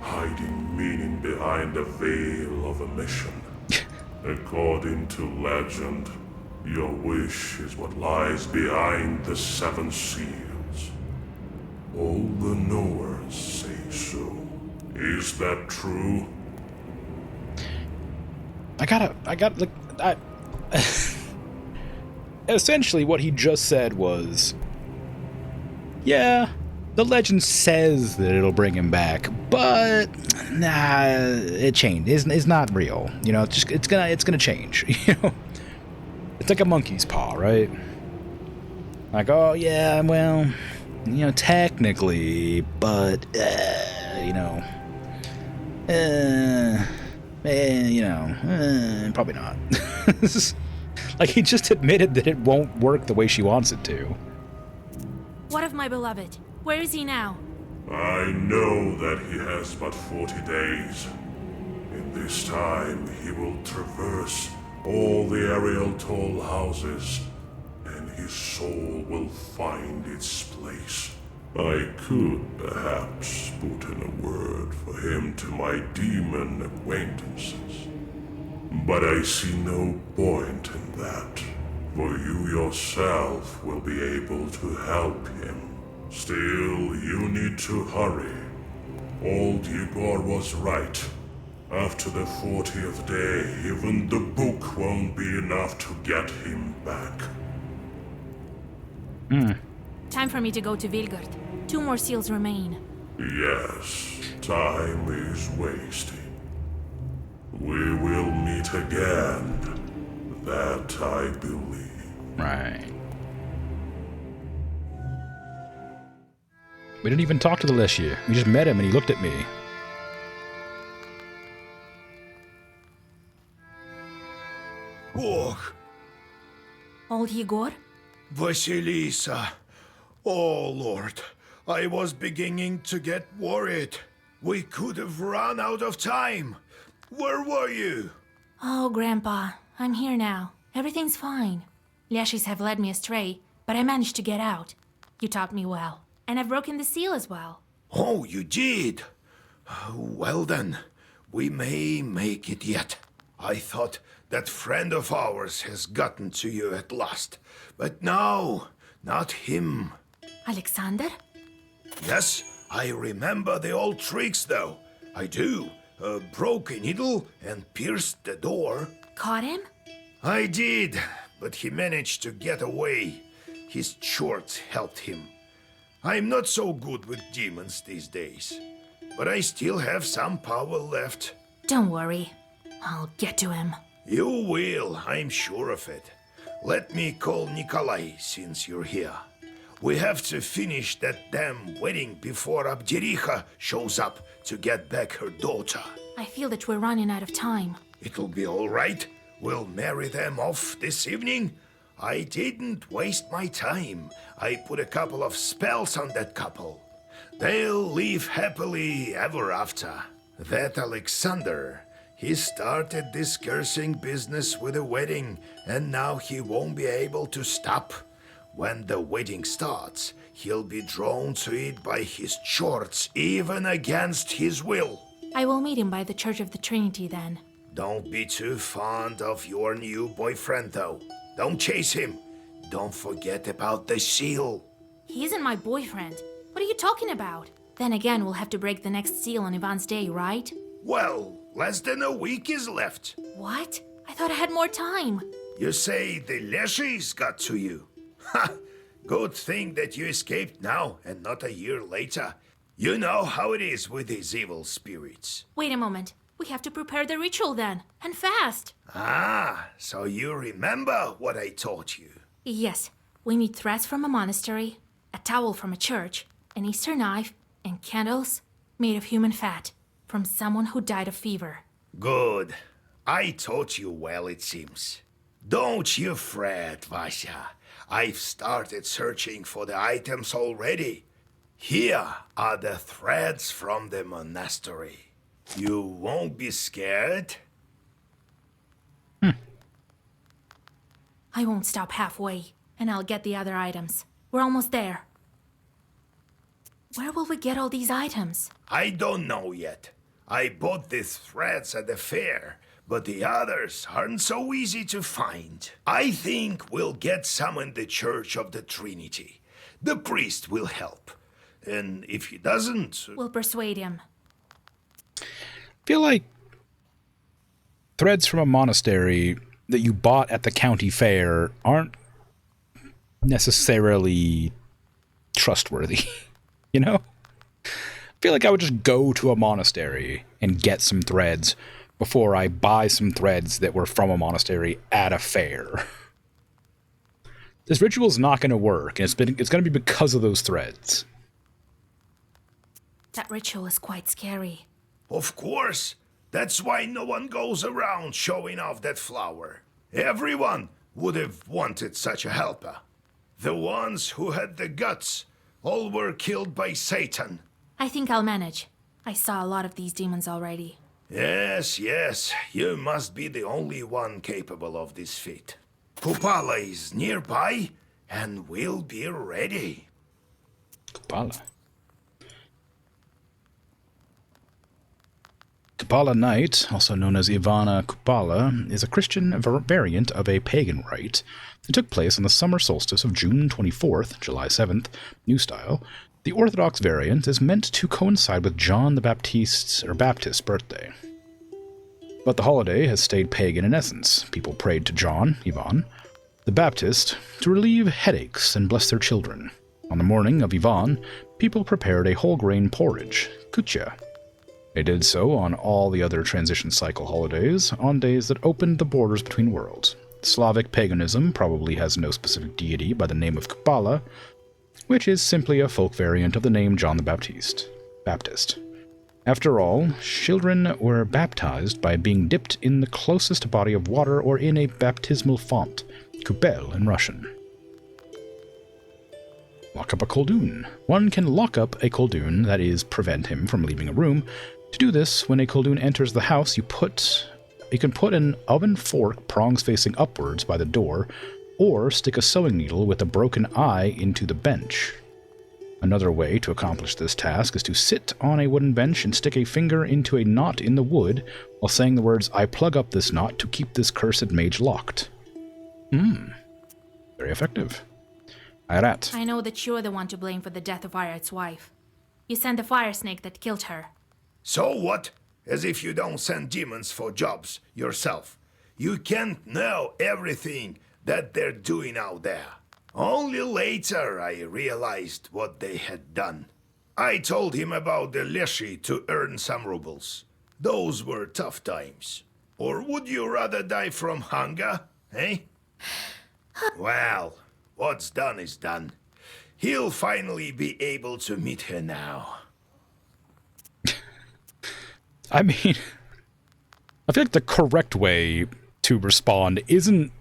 hiding meaning behind a veil of omission. According to legend, your wish is what lies behind the 7 seals. All the knowers say so. Is that true? Essentially, what he just said was, yeah, the legend says that it'll bring him back, but nah, it changed. It's not real. You know, it's gonna change. You know, it's like a monkey's paw, right? Like, oh yeah, well, you know, technically, but you know, probably not. Like, he just admitted that it won't work the way she wants it to. What of my beloved? Where is he now? I know that he has but 40 days. In this time, he will traverse all the aerial tall houses, and his soul will find its place. I could perhaps put in a word for him to my demon acquaintances. But I see no point in that, for you yourself will be able to help him. Still, you need to hurry. Old Igor was right. After the 40th day, even the book won't be enough to get him back. Time for me to go to Vilgard. 2 more seals remain. Yes, time is wasting. We will meet again. That I believe. Right. We didn't even talk to the Leshy. We just met him and he looked at me. Oh, Old Igor? Vasilisa. Oh, Lord. I was beginning to get worried. We could have run out of time. Where were you? Oh, Grandpa, I'm here now. Everything's fine. Lashis have led me astray, but I managed to get out. You taught me well. And I've broken the seal as well. Oh, you did? Well then, we may make it yet. I thought that friend of ours has gotten to you at last. But no, not him. Alexander? Yes, I remember the old tricks though. I do. Broke a needle and pierced the door. Caught him? I did, but he managed to get away. His shorts helped him. I'm not so good with demons these days, but I still have some power left. Don't worry. I'll get to him. You will, I'm sure of it. Let me call Nikolai since you're here. We have to finish that damn wedding before Abdericha shows up to get back her daughter. I feel that we're running out of time. It'll be all right. We'll marry them off this evening. I didn't waste my time. I put a couple of spells on that couple. They'll live happily ever after. That Alexander, he started this cursing business with a wedding, and now he won't be able to stop. When the wedding starts, he'll be drawn to it by his shorts, even against his will. I will meet him by the Church of the Trinity then. Don't be too fond of your new boyfriend, though. Don't chase him. Don't forget about the seal. He isn't my boyfriend. What are you talking about? Then again, we'll have to break the next seal on Ivan's day, right? Well, less than a week is left. What? I thought I had more time. You say the Leshies got to you? Ha! Good thing that you escaped now and not a year later. You know how it is with these evil spirits. Wait a moment. We have to prepare the ritual then, and fast. Ah, so you remember what I taught you? Yes, we need threads from a monastery, a towel from a church, an Easter knife, and candles made of human fat from someone who died of fever. Good. I taught you well, it seems. Don't you fret, Vasya. I've started searching for the items already. Here are the threads from the monastery. You won't be scared? I won't stop halfway, and I'll get the other items. We're almost there. Where will we get all these items? I don't know yet. I bought these threads at the fair, but the others aren't so easy to find. I think we'll get some in the Church of the Trinity. The priest will help. And if he doesn't... We'll persuade him. Feel like threads from a monastery that you bought at the county fair aren't necessarily trustworthy, you know? I feel like I would just go to a monastery and get some threads before I buy some threads that were from a monastery at a fair. This ritual's not going to work, and it's going to be because of those threads. That ritual is quite scary. Of course. That's why no one goes around showing off that flower. Everyone would have wanted such a helper. The ones who had the guts all were killed by Satan. I think I'll manage. I saw a lot of these demons already. Yes, you must be the only one capable of this feat. Kupala is nearby, and we'll be ready. Kupala. Kupala Night, also known as Ivana Kupala, is a Christian variant of a pagan rite. It took place on the summer solstice of June 24th, July 7th, New Style. The Orthodox variant is meant to coincide with John the Baptist's birthday. But the holiday has stayed pagan in essence. People prayed to John, Ivan, the Baptist, to relieve headaches and bless their children. On the morning of Ivan, people prepared a whole grain porridge, kucha. They did so on all the other transition cycle holidays, on days that opened the borders between worlds. Slavic paganism probably has no specific deity by the name of Kupala, which is simply a folk variant of the name John the Baptist. After all, children were baptized by being dipped in the closest body of water or in a baptismal font, kupel in Russian. Lock up a koldun. One can lock up a koldun, that is, prevent him from leaving a room. To do this, when a koldun enters the house, you can put an oven fork prongs facing upwards by the door, or stick a sewing needle with a broken eye into the bench. Another way to accomplish this task is to sit on a wooden bench and stick a finger into a knot in the wood while saying the words, "I plug up this knot to keep this cursed mage locked." Very effective. Ayrat. I know that you're the one to blame for the death of Ayrat's wife. You sent the fire snake that killed her. So what? As if you don't send demons for jobs yourself. You can't know everything that they're doing out there. Only later I realized what they had done. I told him about the Leshy to earn some rubles. Those were tough times. Or would you rather die from hunger, eh? Well, what's done is done. He'll finally be able to meet her now. I mean, I feel like the correct way to respond isn't,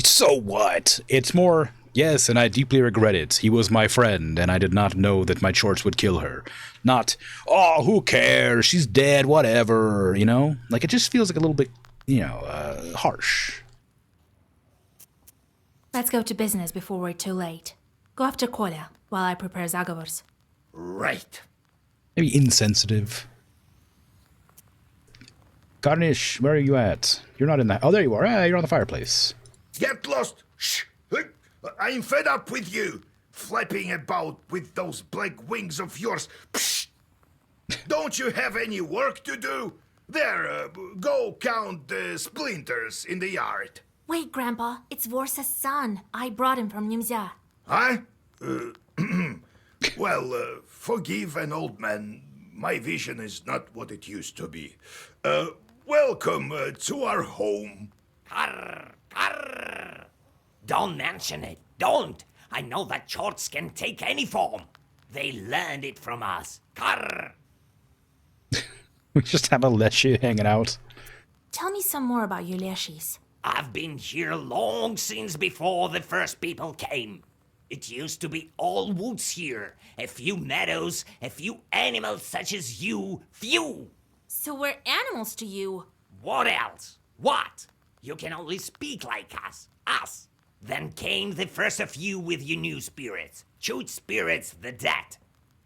"So what?" It's more, "Yes, and I deeply regret it. He was my friend, and I did not know that my chorts would kill her." Not, "Oh, who cares? She's dead, whatever," you know? Like, it just feels like a little bit, harsh. Let's go to business before we're too late. Go after Kolya while I prepare Zagovors. Right. Maybe insensitive. Garnish, where are you at? You're not in the... Oh, there you are. Ah, you're on the fireplace. Get lost! Shh! I'm fed up with you! Flapping about with those black wings of yours. Psh! Don't you have any work to do? There, go count the splinters in the yard. Wait, Grandpa. It's Vorsa's son. I brought him from Nimzya. Huh? Well, forgive an old man. My vision is not what it used to be. Welcome to our home. Karr, karr. Don't mention it. Don't. I know that chorts can take any form. They learned it from us. Karr. We just have a Leshy hanging out. Tell me some more about your Leshis. I've been here long since before the first people came. It used to be all woods here. A few meadows, a few animals such as you. Few. So we're animals to you. What else? What? You can only speak like us. Us. Then came the first of you with your new spirits. Chute spirits, the dead.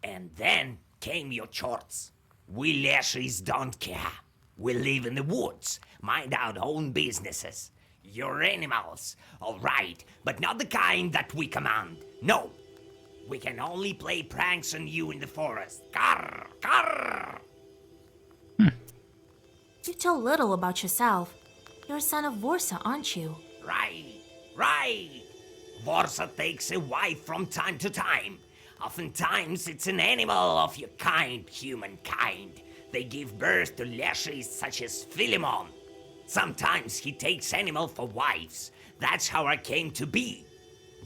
And then came your chorts. We Leshis don't care. We live in the woods, mind our own businesses. You're animals, all right, but not the kind that we command. No. We can only play pranks on you in the forest. Karr, karr. You tell little about yourself. You're a son of Vorsa, aren't you? Right, right. Vorsa takes a wife from time to time. Oftentimes it's an animal of your kind, humankind. They give birth to Leshis such as Philemon. Sometimes he takes animal for wives. That's how I came to be.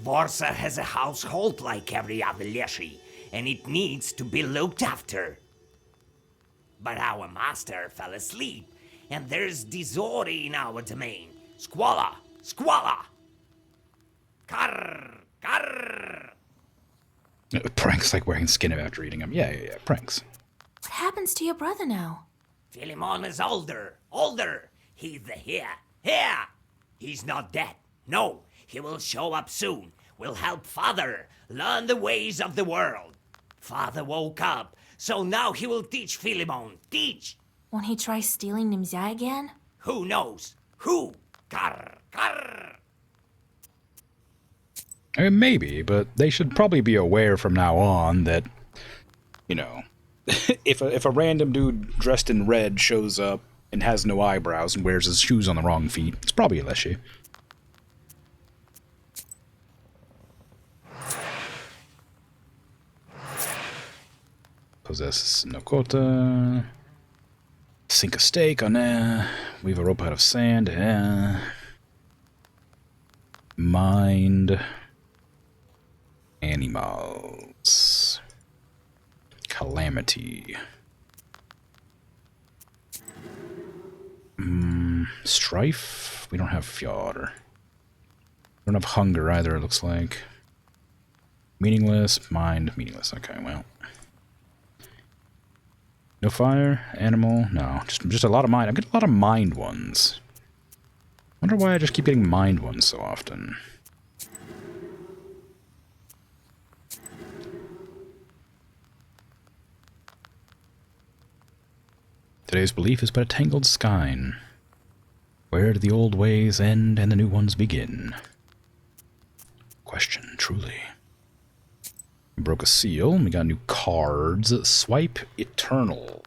Vorsa has a household like every other Leshy, and it needs to be looked after. But our master fell asleep, and there's disorder in our domain. Squalor, squalor. Karr, karr. Pranks like wearing skin after eating them. Yeah, pranks. What happens to your brother now? Philemon is older. He's the here. He's not dead. No, he will show up soon. We'll help Father learn the ways of the world. Father woke up, so now he will teach Philemon. Teach. Won't he try stealing Nimzya again? Who knows? Who? Karr, karr. I mean, maybe, but they should probably be aware from now on that, if a random dude dressed in red shows up and has no eyebrows and wears his shoes on the wrong feet, it's probably a Leshy. Possess no quota. Sink a stake on weave a rope out of sand. Mind animals. Calamity. Strife? We don't have Fjord. We don't have hunger either, it looks like. Meaningless, mind, meaningless. Okay, well. No fire, animal, no. Just a lot of mind. I'm getting a lot of mind ones. Wonder why I just keep getting mind ones so often. Today's belief is but a tangled skein. Where do the old ways end and the new ones begin? Question, truly. We broke a seal. We got new cards. Swipe Eternal.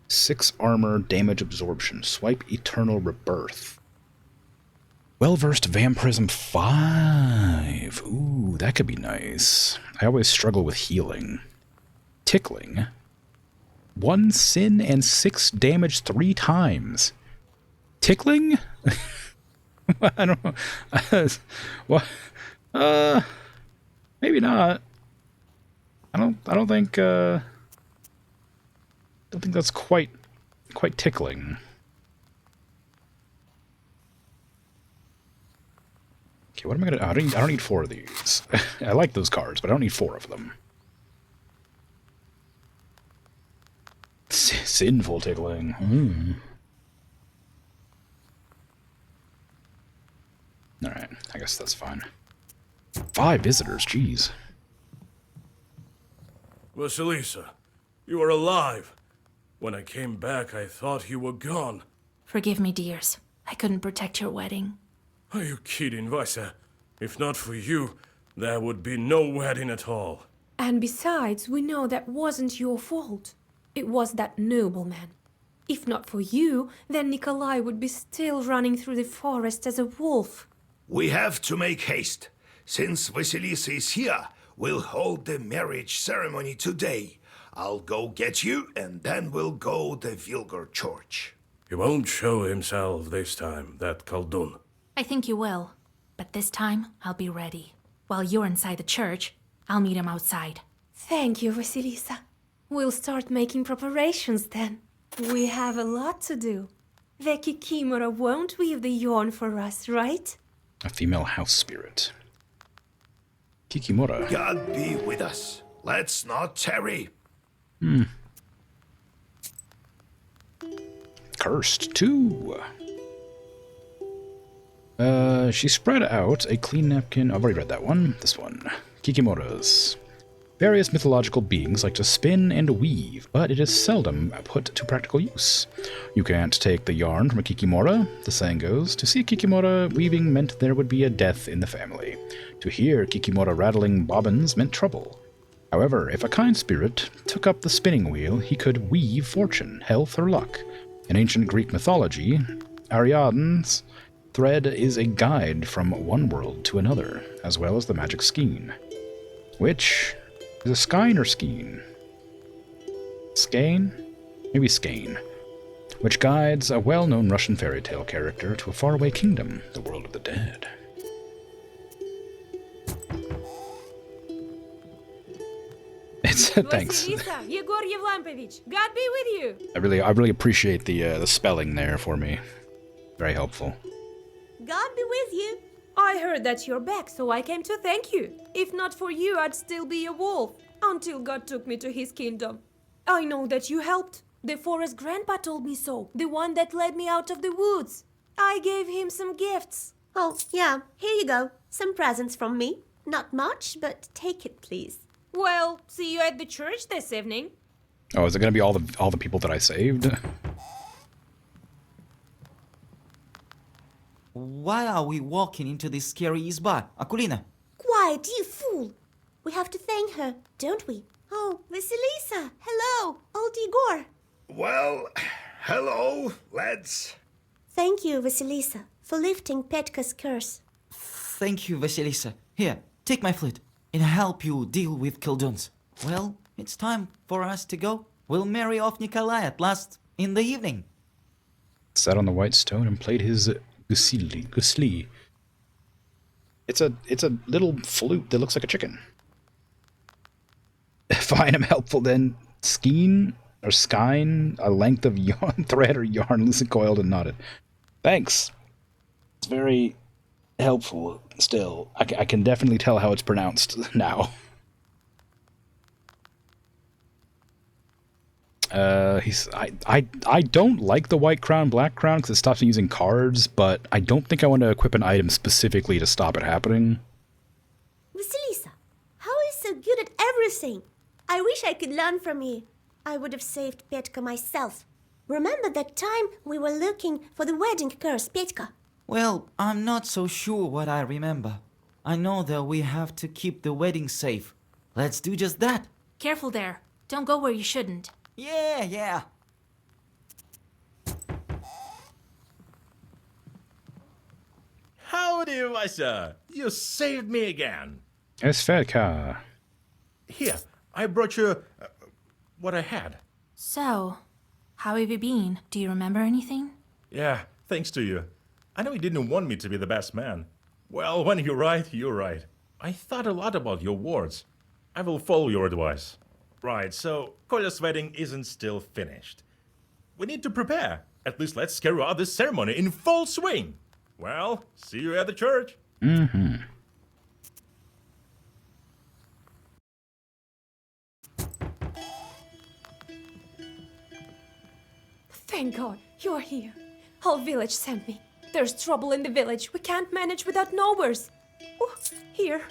6 armor, damage absorption. Swipe Eternal Rebirth. Well-versed Vampirism 5. Ooh, that could be nice. I always struggle with healing. Tickling. 1 sin and 6 damage 3 times. Tickling? I don't know. What? Maybe not. I don't think that's quite tickling. Okay, what am I gonna? I don't need 4 of these. I like those cards, but I don't need 4 of them. Sinful tickling. Alright, I guess that's fine. 5 visitors, jeez. Vasilisa, you are alive. When I came back, I thought you were gone. Forgive me, dears. I couldn't protect your wedding. Are you kidding, Vasa? If not for you, there would be no wedding at all. And besides, we know that wasn't your fault. It was that nobleman. If not for you, then Nikolai would be still running through the forest as a wolf. We have to make haste. Since Vasilisa is here, we'll hold the marriage ceremony today. I'll go get you, and then we'll go to Vilgar Church. He won't show himself this time, that Khaldun. I think you will. But this time, I'll be ready. While you're inside the church, I'll meet him outside. Thank you, Vasilisa. We'll start making preparations then. We have a lot to do. The Kikimora won't weave the yarn for us, right? A female house spirit. Kikimora. God be with us. Let's not tarry. Cursed, too. She spread out a clean napkin. I've already read that one. This one. Kikimoras. Various mythological beings like to spin and weave, but it is seldom put to practical use. You can't take the yarn from a Kikimora, the saying goes. To see a Kikimora weaving meant there would be a death in the family. To hear Kikimora rattling bobbins meant trouble. However, if a kind spirit took up the spinning wheel, he could weave fortune, health, or luck. In ancient Greek mythology, Ariadne's thread is a guide from one world to another, as well as the magic skein. Which is a skein or skein? Skein? Maybe skein. Which guides a well-known Russian fairy tale character to a faraway kingdom, the world of the dead. Thanks. Vasilisa, Yegor Yevlampovich, God be with you. I really appreciate the spelling there for me. Very helpful. God be with you. I heard that you're back, so I came to thank you. If not for you, I'd still be a wolf, until God took me to his kingdom. I know that you helped. The forest grandpa told me so, the one that led me out of the woods. I gave him some gifts. Oh, yeah, here you go. Some presents from me. Not much, but take it, please. Well, see you at the church this evening. Oh, is it going to be all the people that I saved? Why are we walking into this scary izba, Akulina? Quiet, you fool! We have to thank her, don't we? Oh, Vasilisa! Hello, old Igor! Well, hello, lads. Thank you, Vasilisa, for lifting Petka's curse. Thank you, Vasilisa. Here, take my flute, and help you deal with Khaldun's. Well, it's time for us to go. We'll marry off Nikolai at last in the evening. Sat on the white stone and played his gusli. It's a little flute that looks like a chicken. Find him helpful then. Skein or skein, a length of yarn, thread or yarn, loosely coiled and knotted. Thanks. It's very helpful still. I can definitely tell how it's pronounced now. I don't like the white crown, black crown because it stops me using cards, but I don't think I want to equip an item specifically to stop it happening. Vasilisa, how are you so good at everything? I wish I could learn from you. I would have saved Petka myself. remember that time we were looking for the wedding curse, Petka? Well, I'm not so sure what I remember. I know that we have to keep the wedding safe. Let's do just that. Careful there. Don't go where you shouldn't. Yeah. Howdy, Vasha! You saved me again. Esvedka. Here, I brought you what I had. So, how have you been? Do you remember anything? Yeah, thanks to you. I know you didn't want me to be the best man. Well, when you're right, you're right. I thought a lot about your words. I will follow your advice. Right, so Kolya's wedding isn't still finished. We need to prepare. At least let's carry out this ceremony in full swing. Well, see you at the church. Mm-hmm. Thank God, you're here. Whole village sent me. There's trouble in the village. We can't manage without knowers. Oh, here.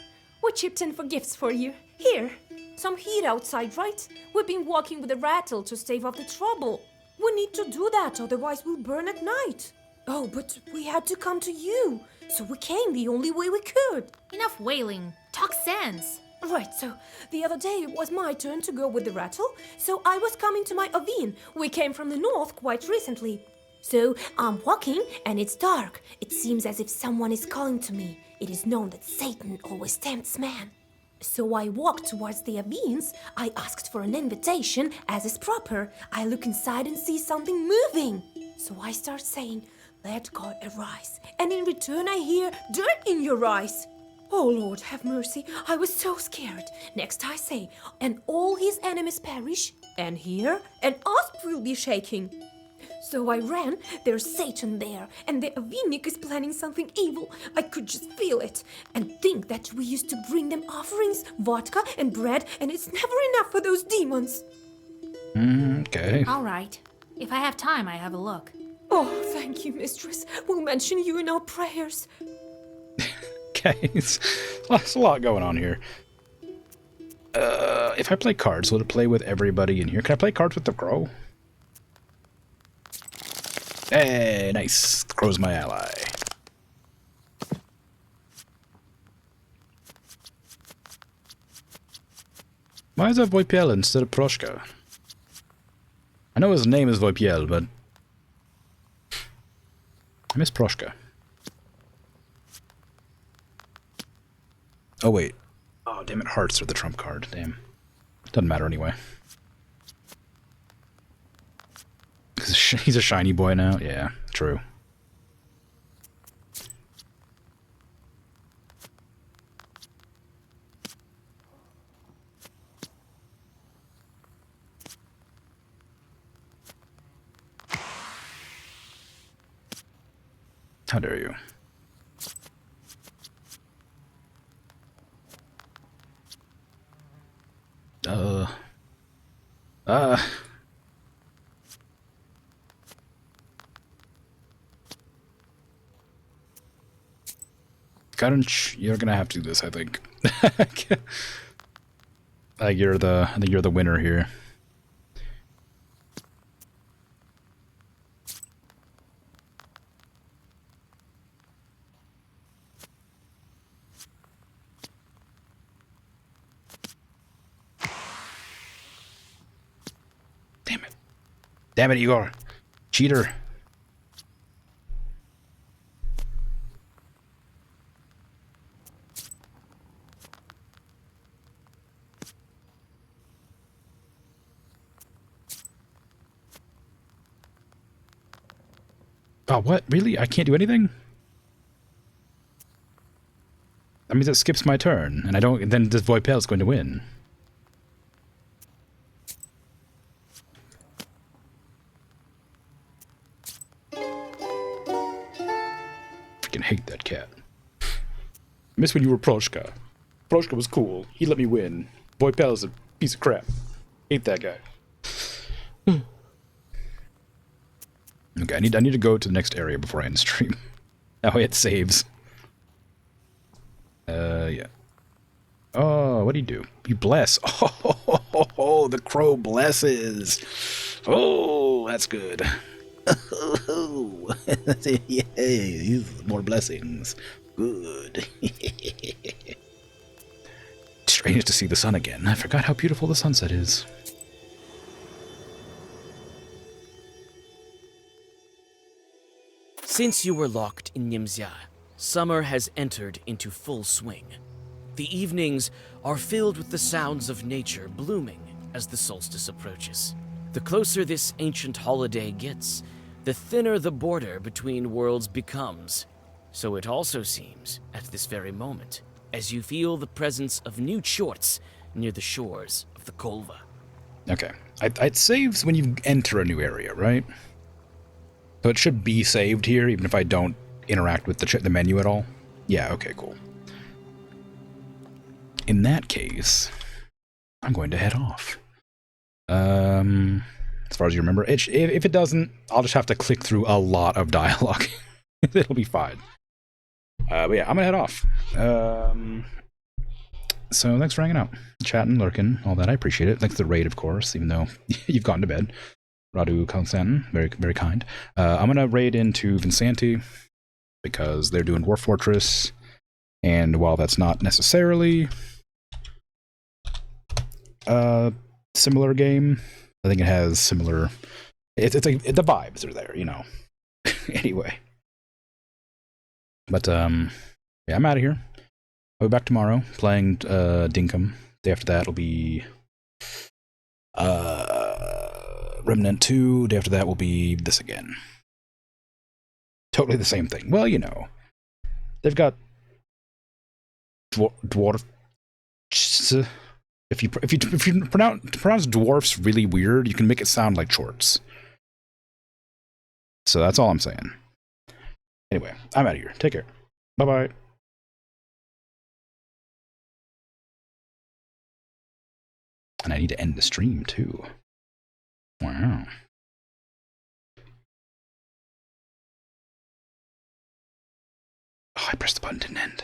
We chipped in for gifts for you. Here. Some heat outside, right? We've been walking with a rattle to stave off the trouble. We need to do that, otherwise we'll burn at night. Oh, but we had to come to you. So we came the only way we could. Enough wailing. Talk sense. Right, so the other day it was my turn to go with the rattle, so I was coming to my ovin. We came from the north quite recently. So I'm walking and it's dark. It seems as if someone is calling to me. It is known that Satan always tempts man. So I walked towards the ovins. I asked for an invitation, as is proper. I look inside and see something moving. So I start saying, "Let God arise." And in return I hear, "Dirt in your eyes." Oh, Lord, have mercy. I was so scared. Next I say, "And all his enemies perish, and here an asp will be shaking." So I ran, there's Satan there, and the Avinik is planning something evil. I could just feel it. And think that we used to bring them offerings, vodka and bread, and it's never enough for those demons. Okay. All right. If I have time, I have a look. Oh, thank you, mistress. We'll mention you in our prayers. Okay, there's a lot going on here. If I play cards, will it play with everybody in here? Can I play cards with the crow? Hey, nice. The crow's my ally. Why is that Voipiel instead of Proshka? I know his name is Voipiel, but I miss Proshka. Oh, wait. Oh, damn it. Hearts are the trump card. Damn. Doesn't matter anyway. He's a shiny boy now? Yeah, true. How dare you? Karunch, you're gonna have to do this, I think. I think you're the winner here. Damn it. Damn it, Igor. Cheater. Oh, what? Really? I can't do anything? That means it skips my turn, and I don't. Then this Voipel is going to win. Freaking hate that cat. I miss when you were Proshka. Proshka was cool. He let me win. Voipel is a piece of crap. Hate that guy. Okay, I need to go to the next area before I end stream. That way it saves. Yeah. Oh, what do you do? You bless. Oh, the crow blesses. Oh. Oh, that's good. Yay, more blessings. Good. Strange to see the sun again. I forgot how beautiful the sunset is. Since you were locked in Nimzia, summer has entered into full swing. The evenings are filled with the sounds of nature blooming as the solstice approaches. The closer this ancient holiday gets, the thinner the border between worlds becomes. So it also seems at this very moment, as you feel the presence of new chorts near the shores of the Kolva. Okay. It saves when you enter a new area, right? So it should be saved here, even if I don't interact with the menu at all? Yeah, okay, cool. In that case, I'm going to head off. As far as you remember, if it doesn't, I'll just have to click through a lot of dialogue. It'll be fine. But yeah, I'm gonna head off. So thanks for hanging out, chatting, lurking, all that. I appreciate it. Thanks for the raid, of course, even though you've gone to bed. Radu Konstantin, very, very kind. I'm gonna raid into Vinsanti because they're doing Dwarf Fortress, and while that's not necessarily a similar game, I think it has similar. It's like the vibes are there, you know. Anyway, but yeah, I'm out of here. I'll be back tomorrow playing Dinkum. Day after that will be Remnant 2. Day after that will be this again. Totally the same thing. Well, you know, they've got dwarf. If you pronounce dwarfs really weird, you can make it sound like chorts. So that's all I'm saying. Anyway, I'm out of here. Take care. Bye-bye. And I need to end the stream, too. Wow. Oh, I pressed the button, didn't end.